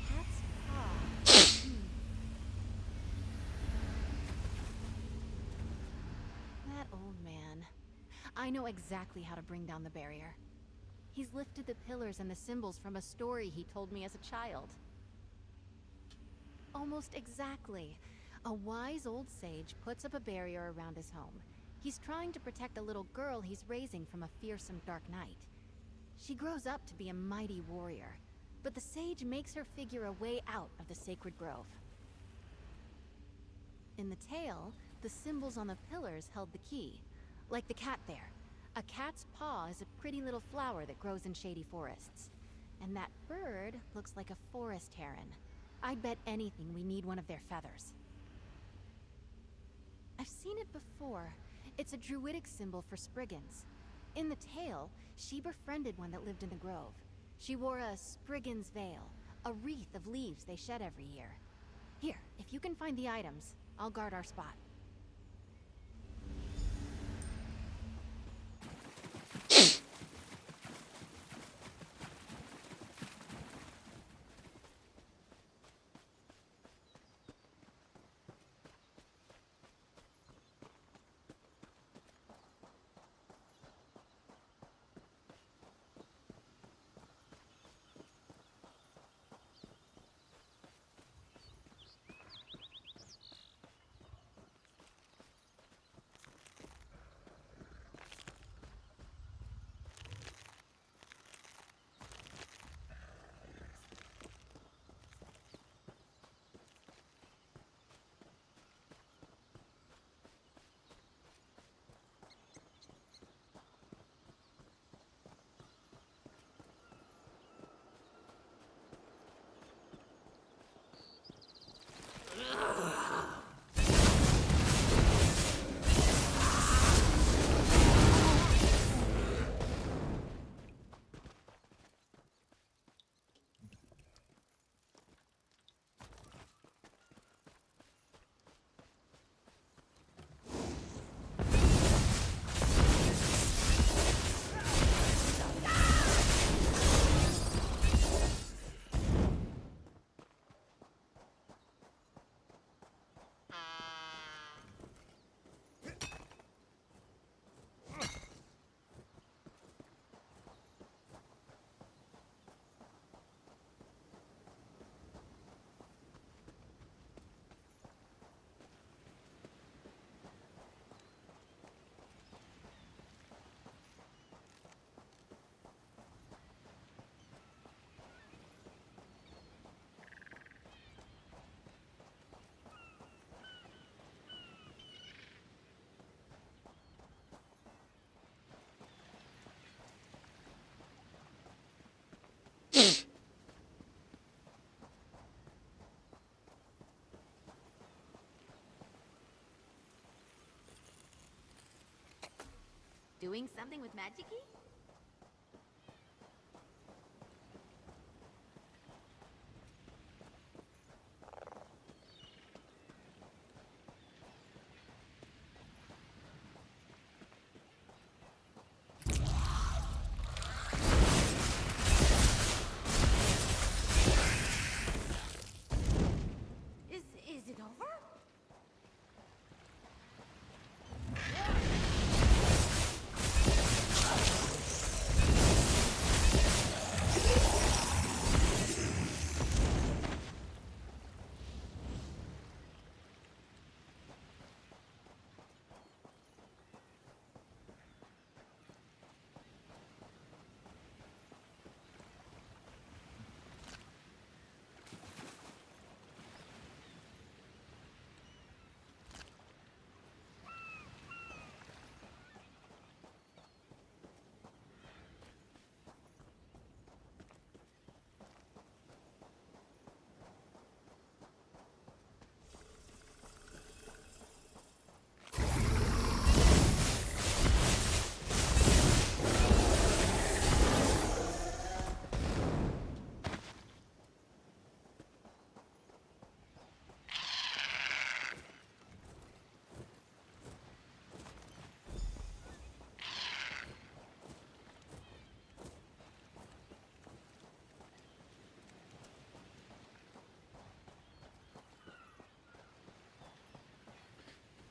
Cat's paw. That old man. I know exactly how to bring down the barrier. He's lifted the pillars and the symbols from a story he told me as a child. Almost exactly. A wise old sage puts up a barrier around his home. He's trying to protect a little girl he's raising from a fearsome dark knight. She grows up to be a mighty warrior, but the sage makes her figure a way out of the sacred grove. In the tale, the symbols on the pillars held the key, like the cat there. A cat's paw is a pretty little flower that grows in shady forests. And that bird looks like a forest heron. I'd bet anything we need one of their feathers. I've seen it before. It's a druidic symbol for Spriggans. In the tale, she befriended one that lived in the grove. She wore a Spriggan's veil, a wreath of leaves they shed every year. Here, if you can find the items, I'll guard our spot. doing something with magic-y? Is it over?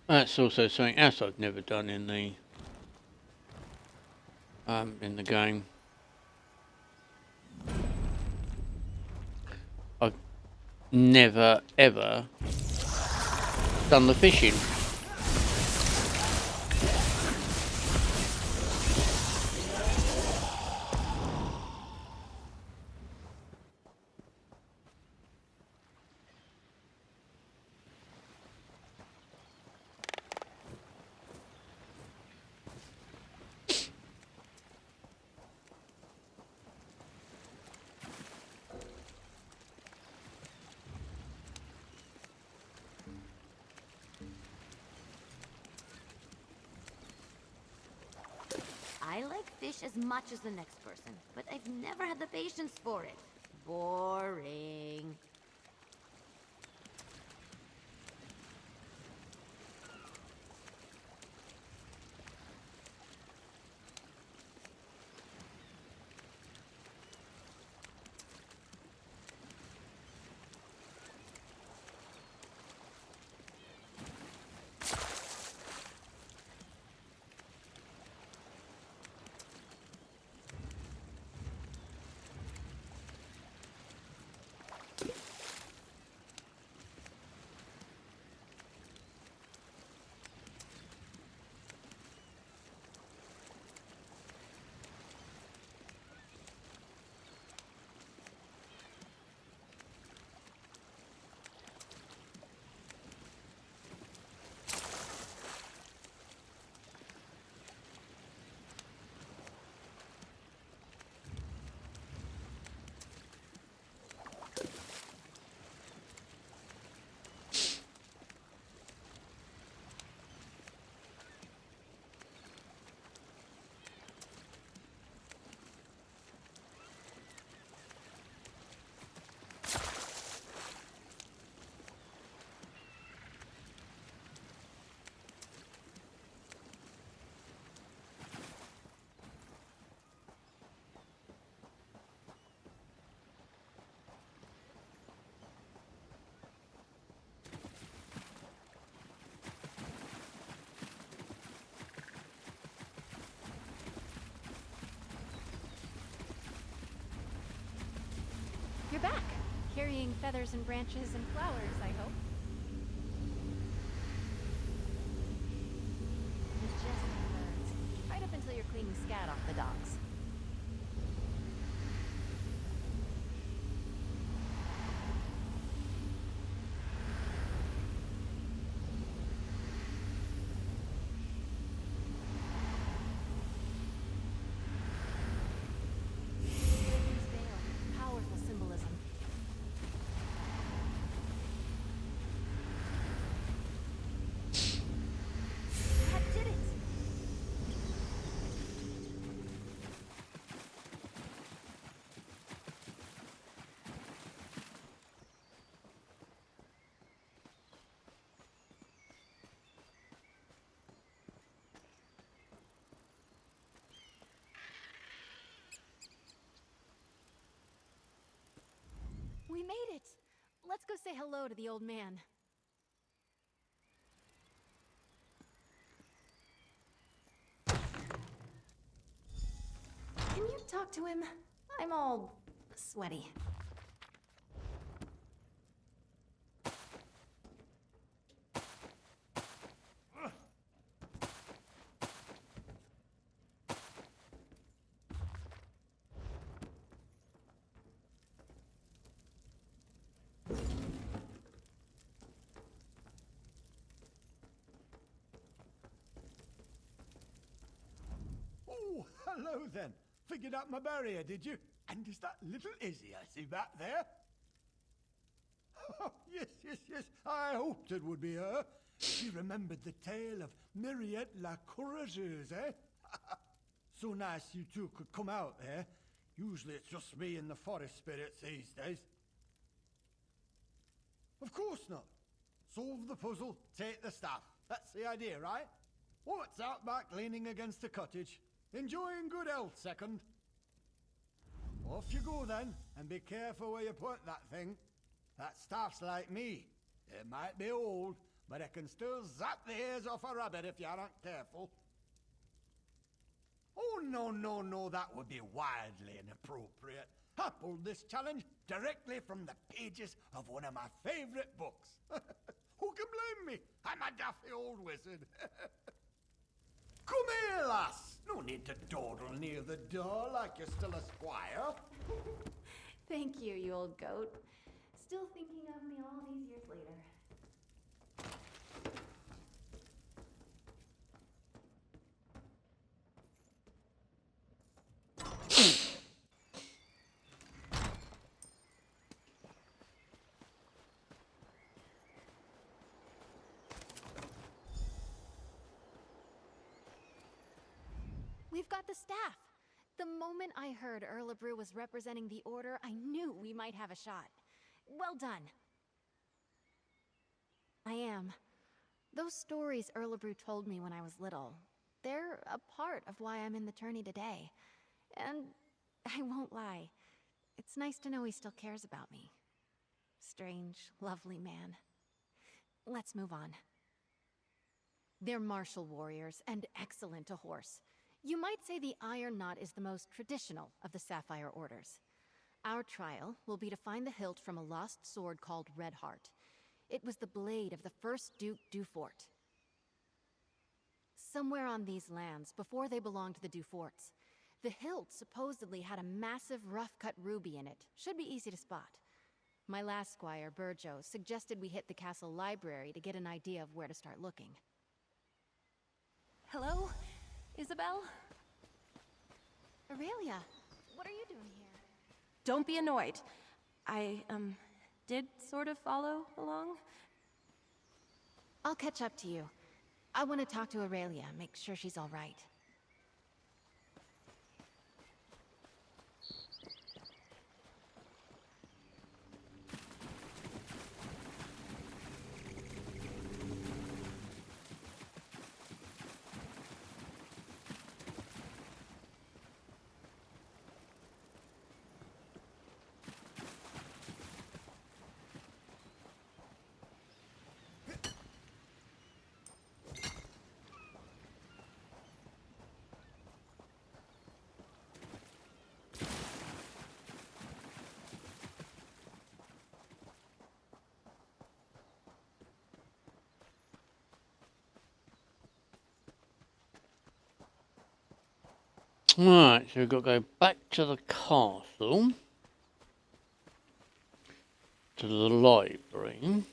That's also something else I've never done in the game. I've never ever done the fishing. I like fish as much as the next person, but I've never had the patience for it. Boring. You're back, carrying feathers and branches and flowers, I hope. It just hurts. Right up until you're cleaning scat off the docks. Let's go say hello to the old man. Can you talk to him? I'm all sweaty. Oh, hello then. Figured out my barrier, did you? And is that little Izzy I see back there? Oh, yes, yes, yes. I hoped it would be her. She remembered the tale of Myriette la Courageuse, eh? So nice you two could come out there. Usually it's just me and the forest spirits these days. Of course not. Solve the puzzle, take the staff. That's the idea, right? What's out back leaning against a cottage? Enjoying good health, second. Off you go then, and be careful where you point that thing. That staff's like me. It might be old, but it can still zap the ears off a rabbit if you aren't careful. Oh, no, no, no, that would be wildly inappropriate. I pulled this challenge directly from the pages of one of my favorite books. Who can blame me? I'm a daffy old wizard. Come here, lass. No need to dawdle near the door like you're still a squire. Thank you, you old goat. Still thinking of me all these years later. We've got the staff. The moment I heard Erlebrew was representing the Order, I knew we might have a shot. Well done. I am. Those stories Erlebrew told me when I was little, they're a part of why I'm in the tourney today. And I won't lie, it's nice to know he still cares about me. Strange, lovely man. Let's move on. They're martial warriors and excellent to horse. You might say the Iron Knot is the most traditional of the Sapphire Orders. Our trial will be to find the hilt from a lost sword called Red Heart. It was the blade of the first Duke Dufort. Somewhere on these lands, before they belonged to the Duforts, the hilt supposedly had a massive rough-cut ruby in it. Should be easy to spot. My last squire, Burjo, suggested we hit the castle library to get an idea of where to start looking. Hello? Isabel? Aurelia, what are you doing here? Don't be annoyed. I, did sort of follow along. I'll catch up to you. I want to talk to Aurelia, make sure she's all right. Right, so we've got to go back to the castle, to the library.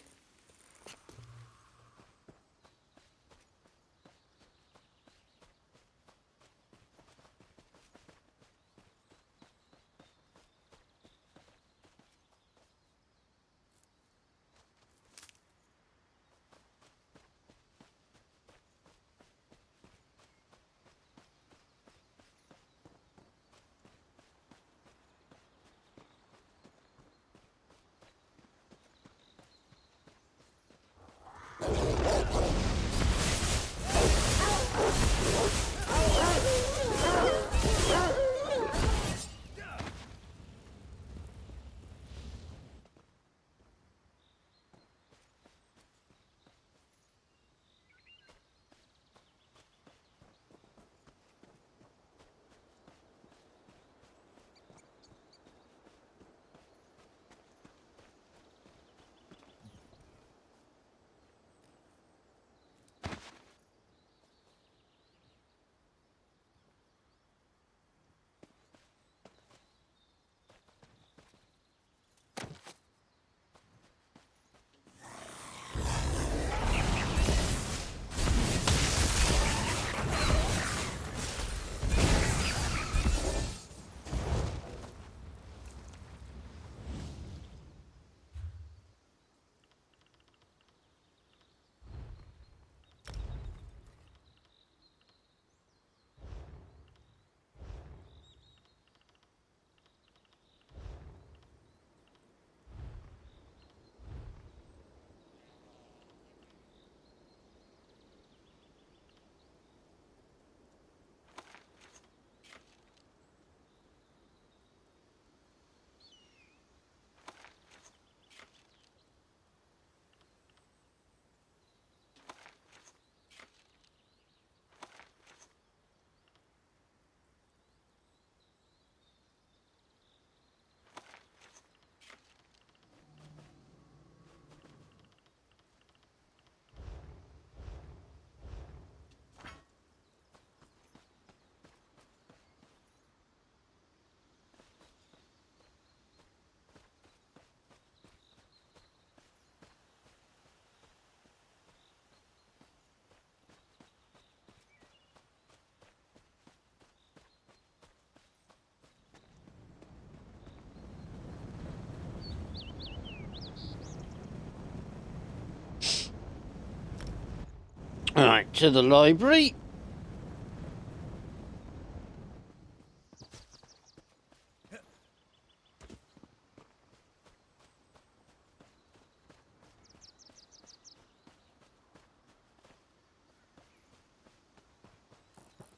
to the library.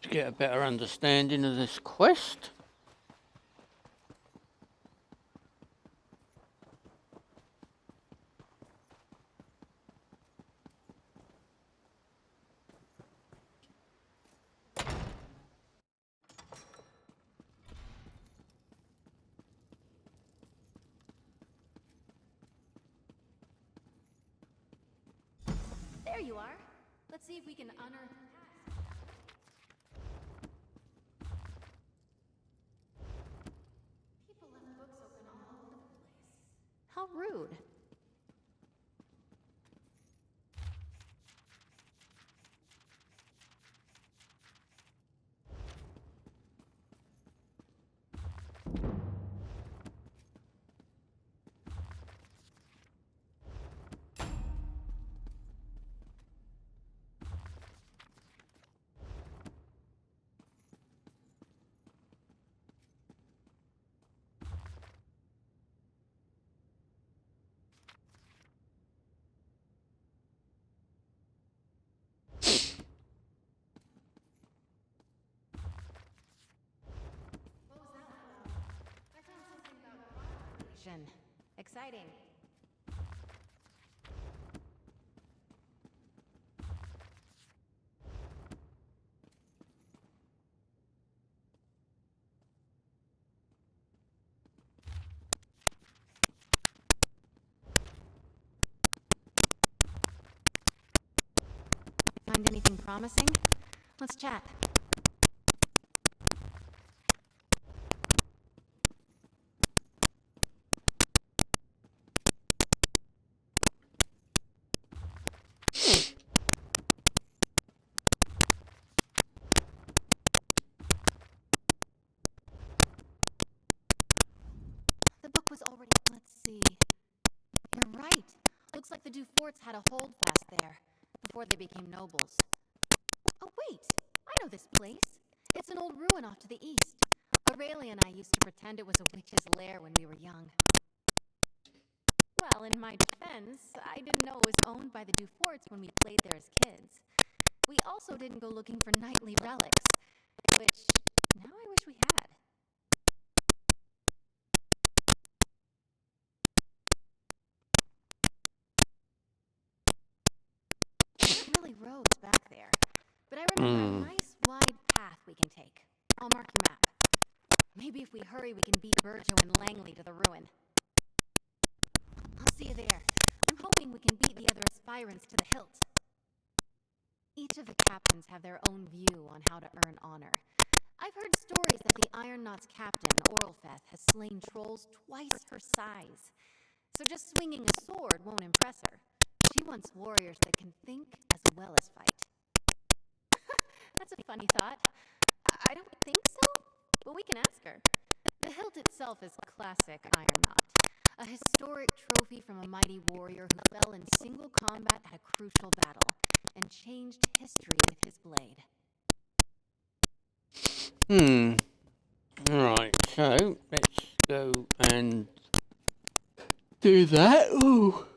To get a better understanding of this quest. There you are. Let's see if we can unearth the past. People left books open all over the place. How rude. Exciting. Find anything promising? Let's chat. The book was already... Let's see. You're right. Looks like the Duforts had a holdfast there, before they became nobles. Oh wait! I know this place. It's an old ruin off to the east. Aurelia and I used to pretend it was a witch's lair when we were young. Well, in my defense, I didn't know it was owned by the Duforts when we played there as kids. We also didn't go looking for knightly relics, which now I wish we had. There aren't really roads back there, but I remember a nice wide path we can take. I'll mark your map. Maybe if we hurry, we can beat Berto and Langley to the ruin. I'll see you there. I'm hoping we can beat the other aspirants to the hilt. Each of the captains have their own view on how to earn honor. I've heard stories that the Iron Knot's captain, Orlfeth, has slain trolls twice her size. So just swinging a sword won't impress her. She wants warriors that can think as well as fight. That's a funny thought. I don't think so, but we can ask her. The hilt itself is classic Iron Knot. A historic trophy from a mighty warrior who fell in single combat at a crucial battle and changed history with his blade. Right, so let's go and do that. Ooh.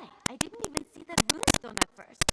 lie. I didn't even see that runestone at first.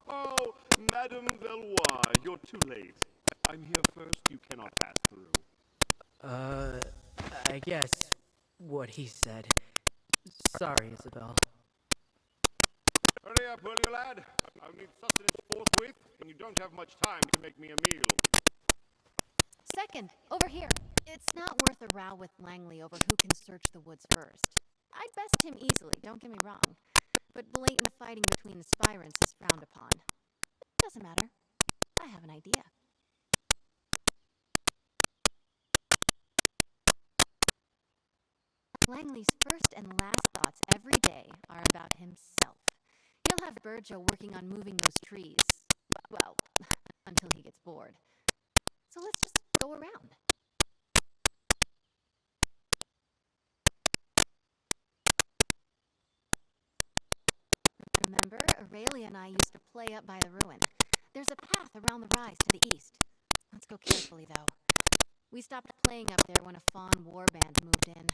Oh, Madame Valois, you're too late. I'm here first, you cannot pass through. I guess what he said. Sorry, Isabel. Hurry up, will you, lad? I'll need sustenance forthwith, and you don't have much time to make me a meal. Second, over here. It's not worth a row with Langley over who can search the woods first. I'd best him easily, don't get me wrong. But blatant fighting between the Spirants is frowned upon. Doesn't matter. I have an idea. Langley's first and last thoughts every day are about himself. He'll have Burjo working on moving those trees. Well, until he gets bored. So let's just go around. Remember, Aurelia and I used to play up by the ruin. There's a path around the rise to the east. Let's go carefully, though. We stopped playing up there when a Fawn warband moved in.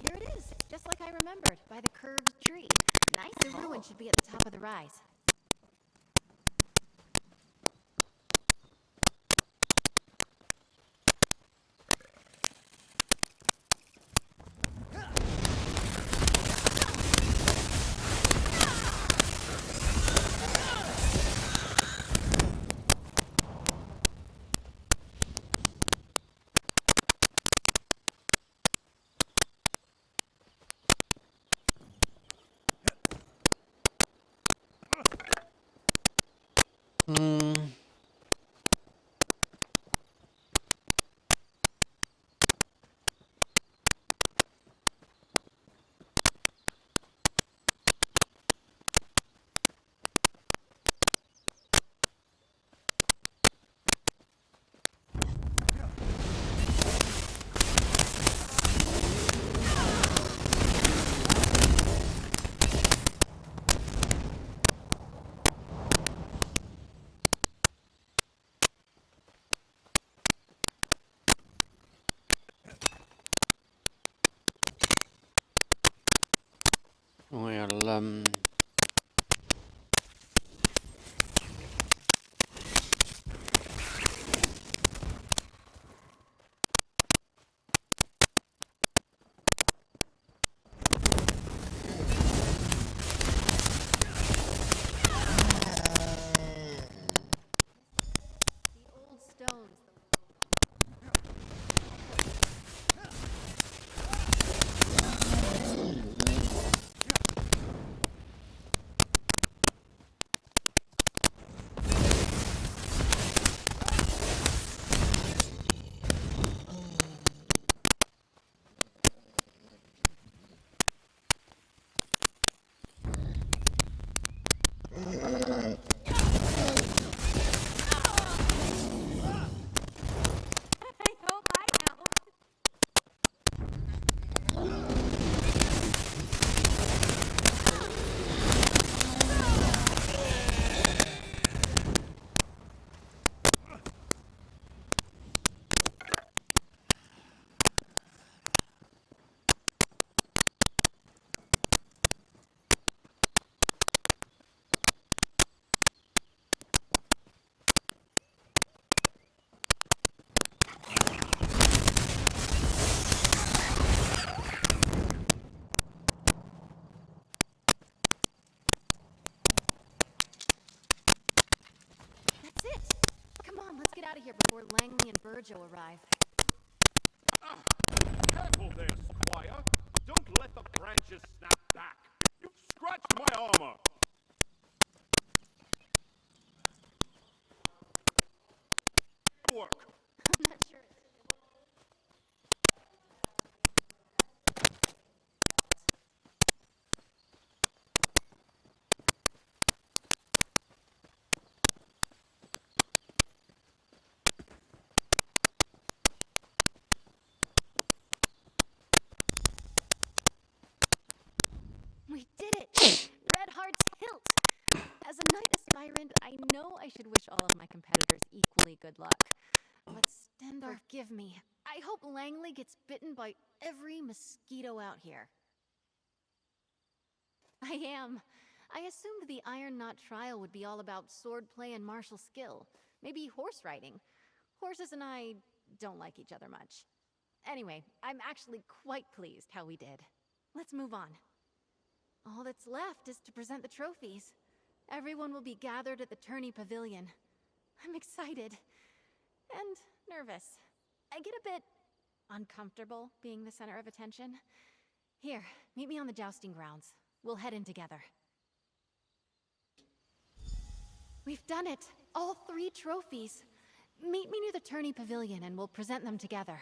Here it is, just like I remembered, by the curved tree. Nice. The ruin should be at the top of the rise. Well, Virgil arrive. Careful there, Squire. Don't let the branches snap back. You've scratched my armor. Work. I'm not sure. We did it! Red Heart's hilt! As a knight aspirant, I know I should wish all of my competitors equally good luck. But Stendarr, forgive me. I hope Langley gets bitten by every mosquito out here. I am. I assumed the Iron Knot trial would be all about swordplay and martial skill. Maybe horse riding. Horses and I don't like each other much. Anyway, I'm actually quite pleased how we did. Let's move on. All that's left is to present the trophies. Everyone will be gathered at the tourney pavilion. I'm excited. And nervous. I get a bit uncomfortable being the center of attention. Here, meet me on the jousting grounds. We'll head in together. We've done it! All 3 trophies! Meet me near the tourney pavilion and we'll present them together.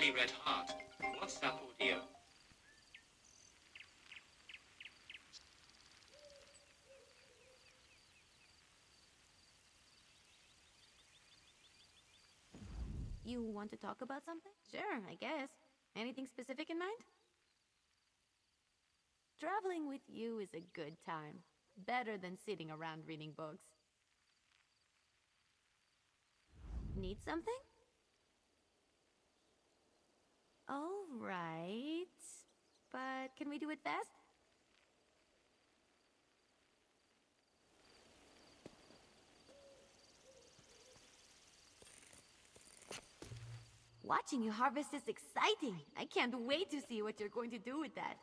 tiny red heart. WhatsApp audio. You want to talk about something? Sure, I guess. Anything specific in mind? Traveling with you is a good time. Better than sitting around reading books. Need something? All right. But can we do it fast? Watching you harvest is exciting. I can't wait to see what you're going to do with that.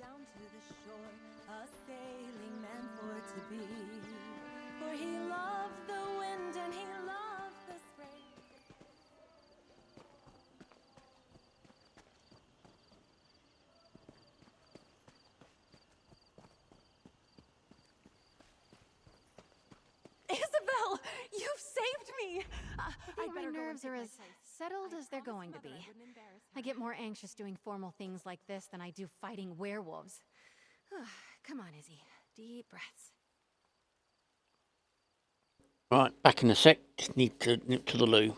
Down to the shore, a sailing man for to be. For he loved the wind and he loved the spray. Isabel! You've saved me! I think my better go and nerves take are my as place. settled as they're going to be. I get more anxious doing formal things like this than I do fighting werewolves. Come on, Izzy. Deep breaths. Right, back in a sec. Just need to nip to the loo.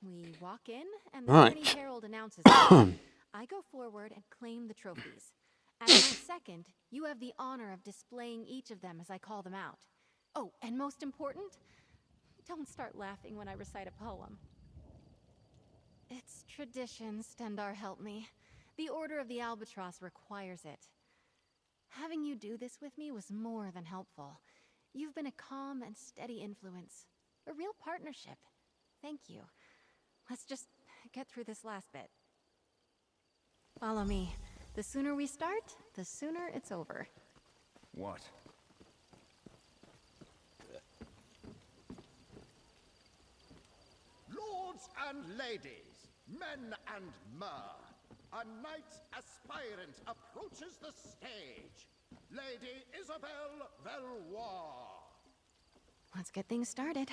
We walk in, and the Right. Tourney Herald announces it. I go forward and claim the trophies. As my second, you have the honor of displaying each of them as I call them out. Oh, and most important, don't start laughing when I recite a poem. It's tradition, Stendar help me. The Order of the Albatross requires it. Having you do this with me was more than helpful. You've been a calm and steady influence. A real partnership. Thank you. Let's just get through this last bit. Follow me. The sooner we start, the sooner it's over. What? Lords and ladies, men and mer, a knight aspirant approaches the stage. Lady Isabelle Valois. Let's get things started.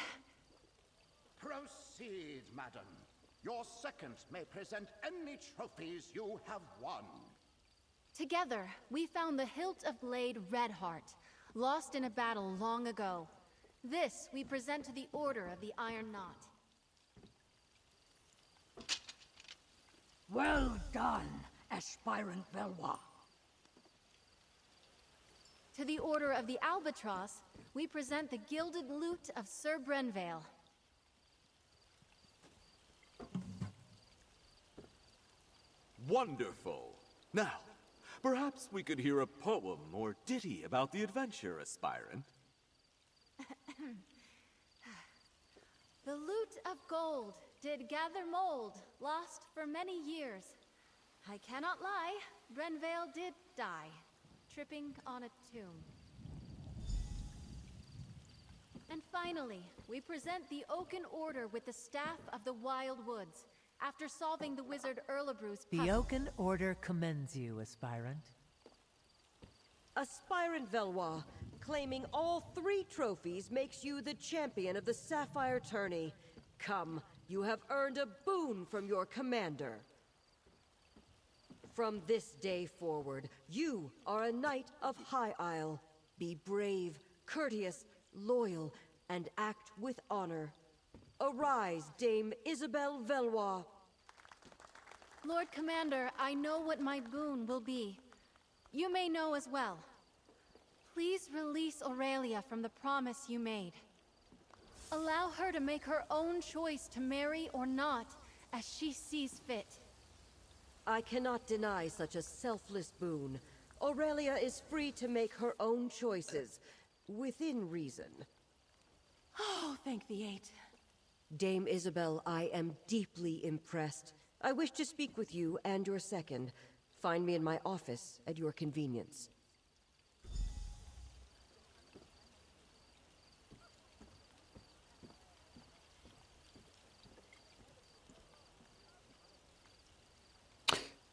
Proceed, madam. Your second may present any trophies you have won. Together, we found the hilt of blade Redheart, lost in a battle long ago. This we present to the Order of the Iron Knot. Well done, Aspirant Valois. To the Order of the Albatross, we present the gilded lute of Sir Brenvale. Wonderful. Now, perhaps we could hear a poem or ditty about the adventure, aspirant. The lute of gold did gather mold, lost for many years. I cannot lie, Brenvale did die, tripping on a tomb. And finally, we present the Oaken Order with the Staff of the Wild Woods, after solving the wizard Erlebru's The puzzle. Oaken Order commends you, aspirant. Aspirant Valois, claiming all 3 trophies makes you the champion of the Sapphire Tourney. Come, you have earned a boon from your commander. From this day forward, you are a knight of High Isle. Be brave, courteous, loyal, and act with honor. Arise, Dame Isabelle Valois. Lord Commander, I know what my boon will be. You may know as well. Please release Aurelia from the promise you made. Allow her to make her own choice to marry or not, as she sees fit. I cannot deny such a selfless boon. Aurelia is free to make her own choices, within reason. Oh, thank the 8. Dame Isabelle, I am deeply impressed. I wish to speak with you and your second. Find me in my office at your convenience.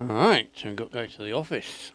Alright, so we've got to go to the office.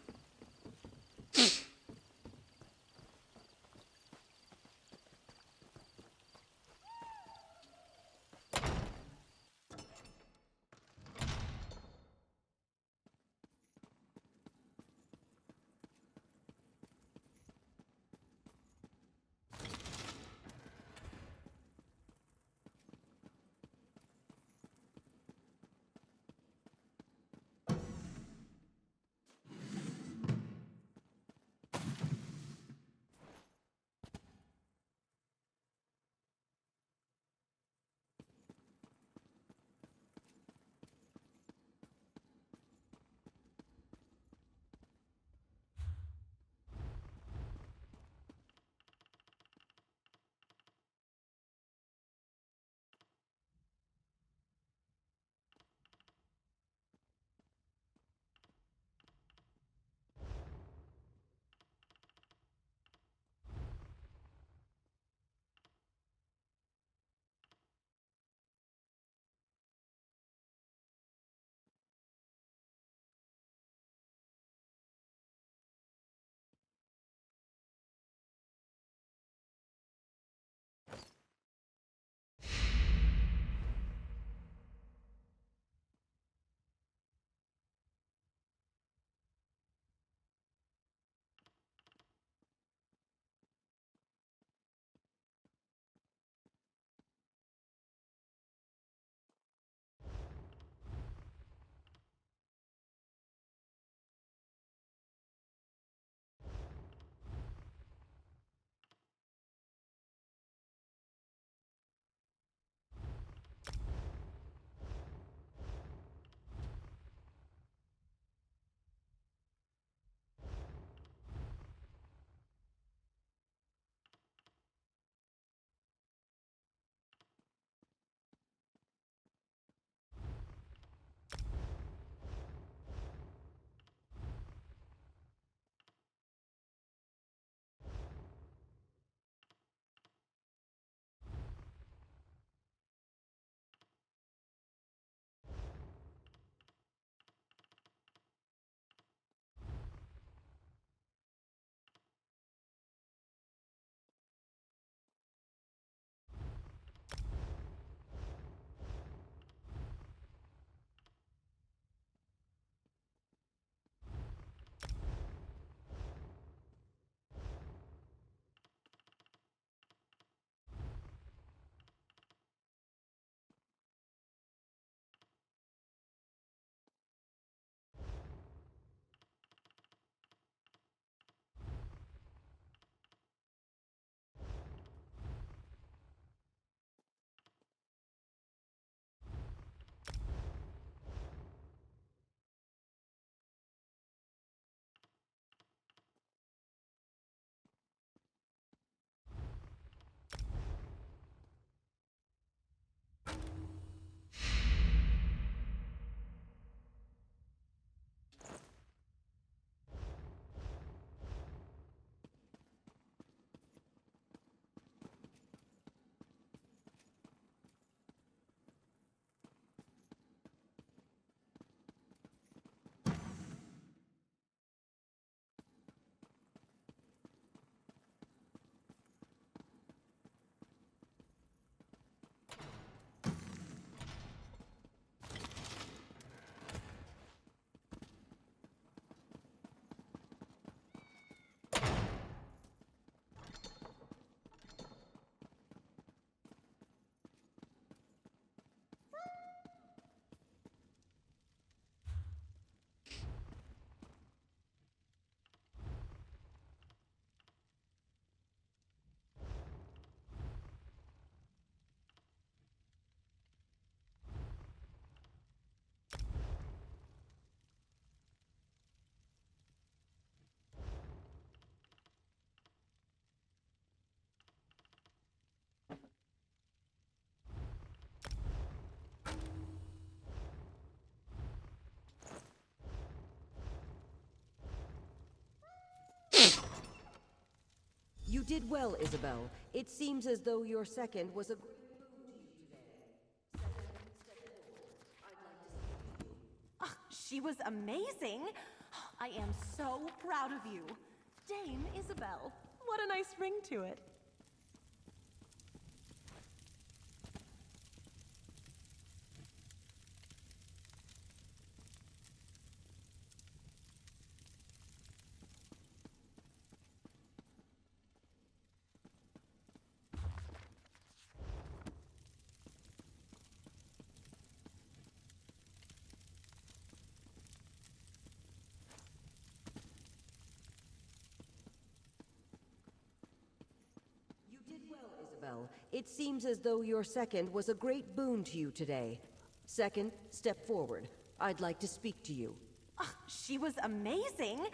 did well, Isabel. It seems as though your second was a... She was amazing. I am so proud of you. Dame Isabel. What a nice ring to it. Isabel, it seems as though your second was a great boon to you today. Second, step forward. I'd like to speak to you. She was amazing.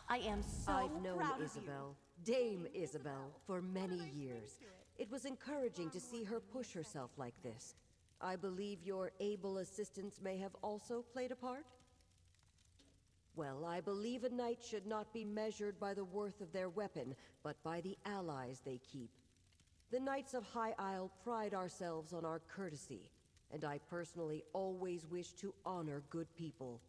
I am so I've known proud Isabel, Dame Isabel, for many years. It was encouraging to see her push herself like this. I believe your able assistants may have also played a part? Well, I believe a knight should not be measured by the worth of their weapon, but by the allies they keep. The Knights of High Isle pride ourselves on our courtesy, and I personally always wish to honor good people.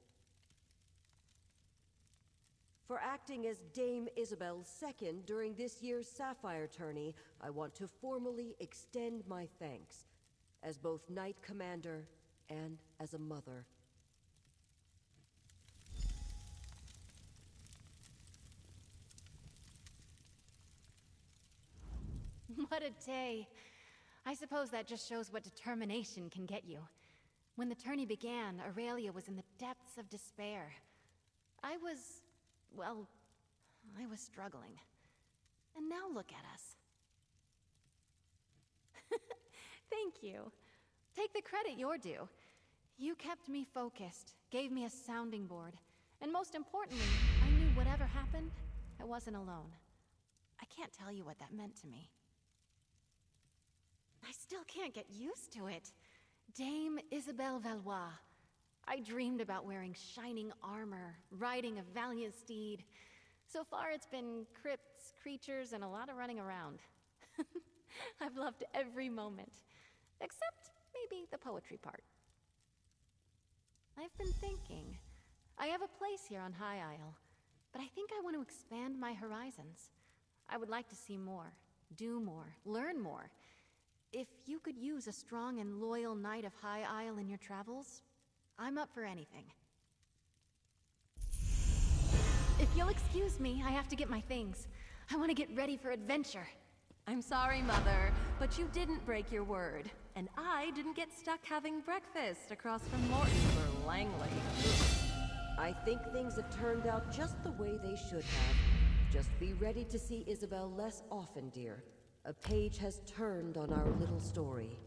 For acting as Dame Isabel's second during this year's Sapphire tourney, I want to formally extend my thanks, as both Knight Commander and as a mother. What a day. I suppose that just shows what determination can get you. When the tourney began, Aurelia was in the depths of despair. I was struggling. And now look at us. Thank you. Take the credit you're due. You kept me focused, gave me a sounding board, and most importantly, I knew whatever happened, I wasn't alone. I can't tell you what that meant to me. I still can't get used to it. Dame Isabelle Valois. I dreamed about wearing shining armor, riding a valiant steed. So far it's been crypts, creatures, and a lot of running around. I've loved every moment. Except maybe the poetry part. I've been thinking. I have a place here on High Isle, but I think I want to expand my horizons. I would like to see more, do more, learn more. If you could use a strong and loyal Knight of High Isle in your travels, I'm up for anything. If you'll excuse me, I have to get my things. I want to get ready for adventure. I'm sorry, Mother, but you didn't break your word. And I didn't get stuck having breakfast across from Morton's or Langley. I think things have turned out just the way they should have. Just be ready to see Isabel less often, dear. A page has turned on our little story.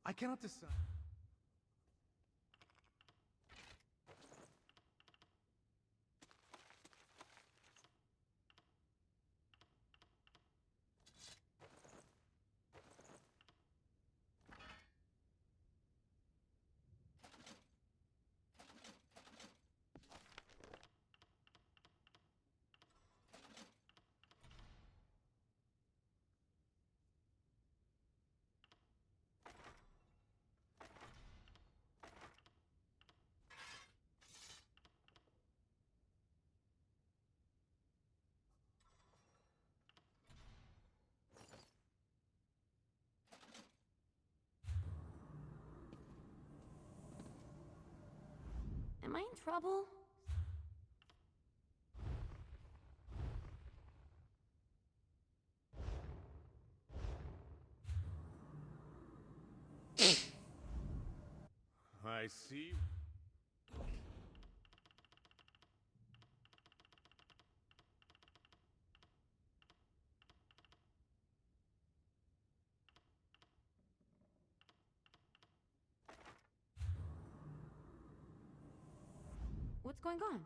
I cannot decide. trouble? I see. What's going on?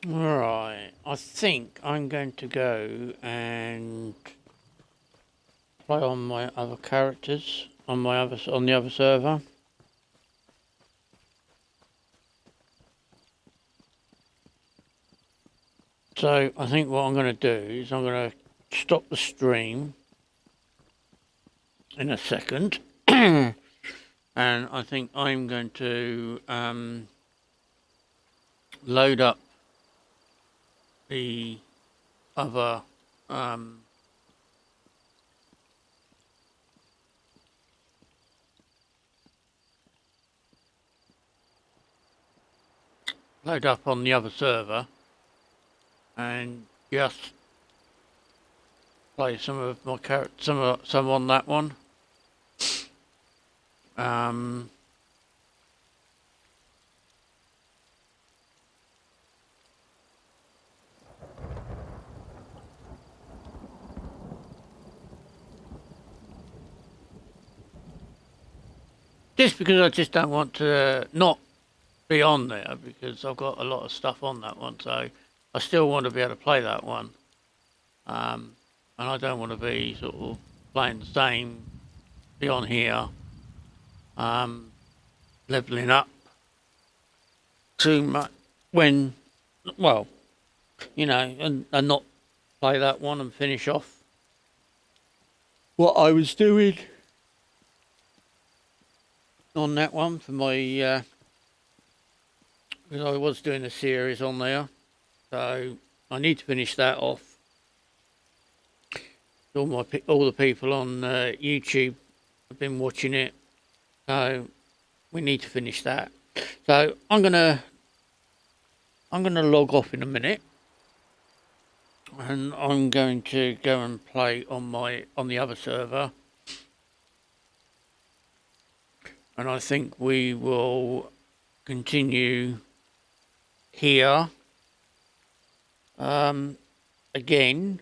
Alright, I think I'm going to go and play on my other characters on the other server. So I think what I'm going to do is I'm going to stop the stream in a second, and I think I'm going to load up the other load up on the other server and just play some of my characters, some on that one. Just because I just don't want to not be on there, because I've got a lot of stuff on that one, so I still want to be able to play that one. And I don't want to be sort of playing the same, be on here, leveling up too much when, well, you know, and not play that one and finish off what I was doing on that one for my, because I was doing a series on there, so I need to finish that off. All the people on YouTube have been watching it, so we need to finish that. So I'm gonna log off in a minute, and I'm going to go and play on the other server, and I think we will continue here again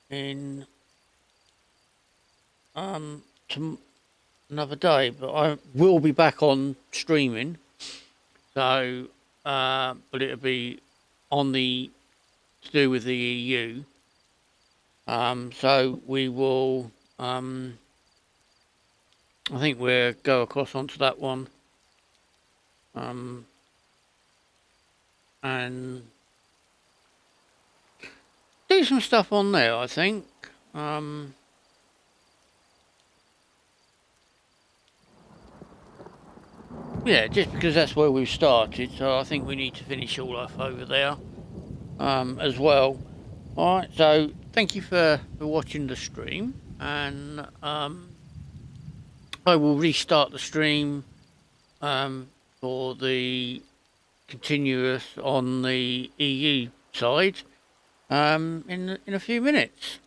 in another day, but I will be back on streaming, so but it'll be on to do with the EU, so we will I think we'll go across onto that one and do some stuff on there, I think. Yeah, just because that's where we've started, so I think we need to finish all off over there as well. Alright, so thank you for watching the stream, and I I will restart the stream for the continuous on the EU side in a few minutes.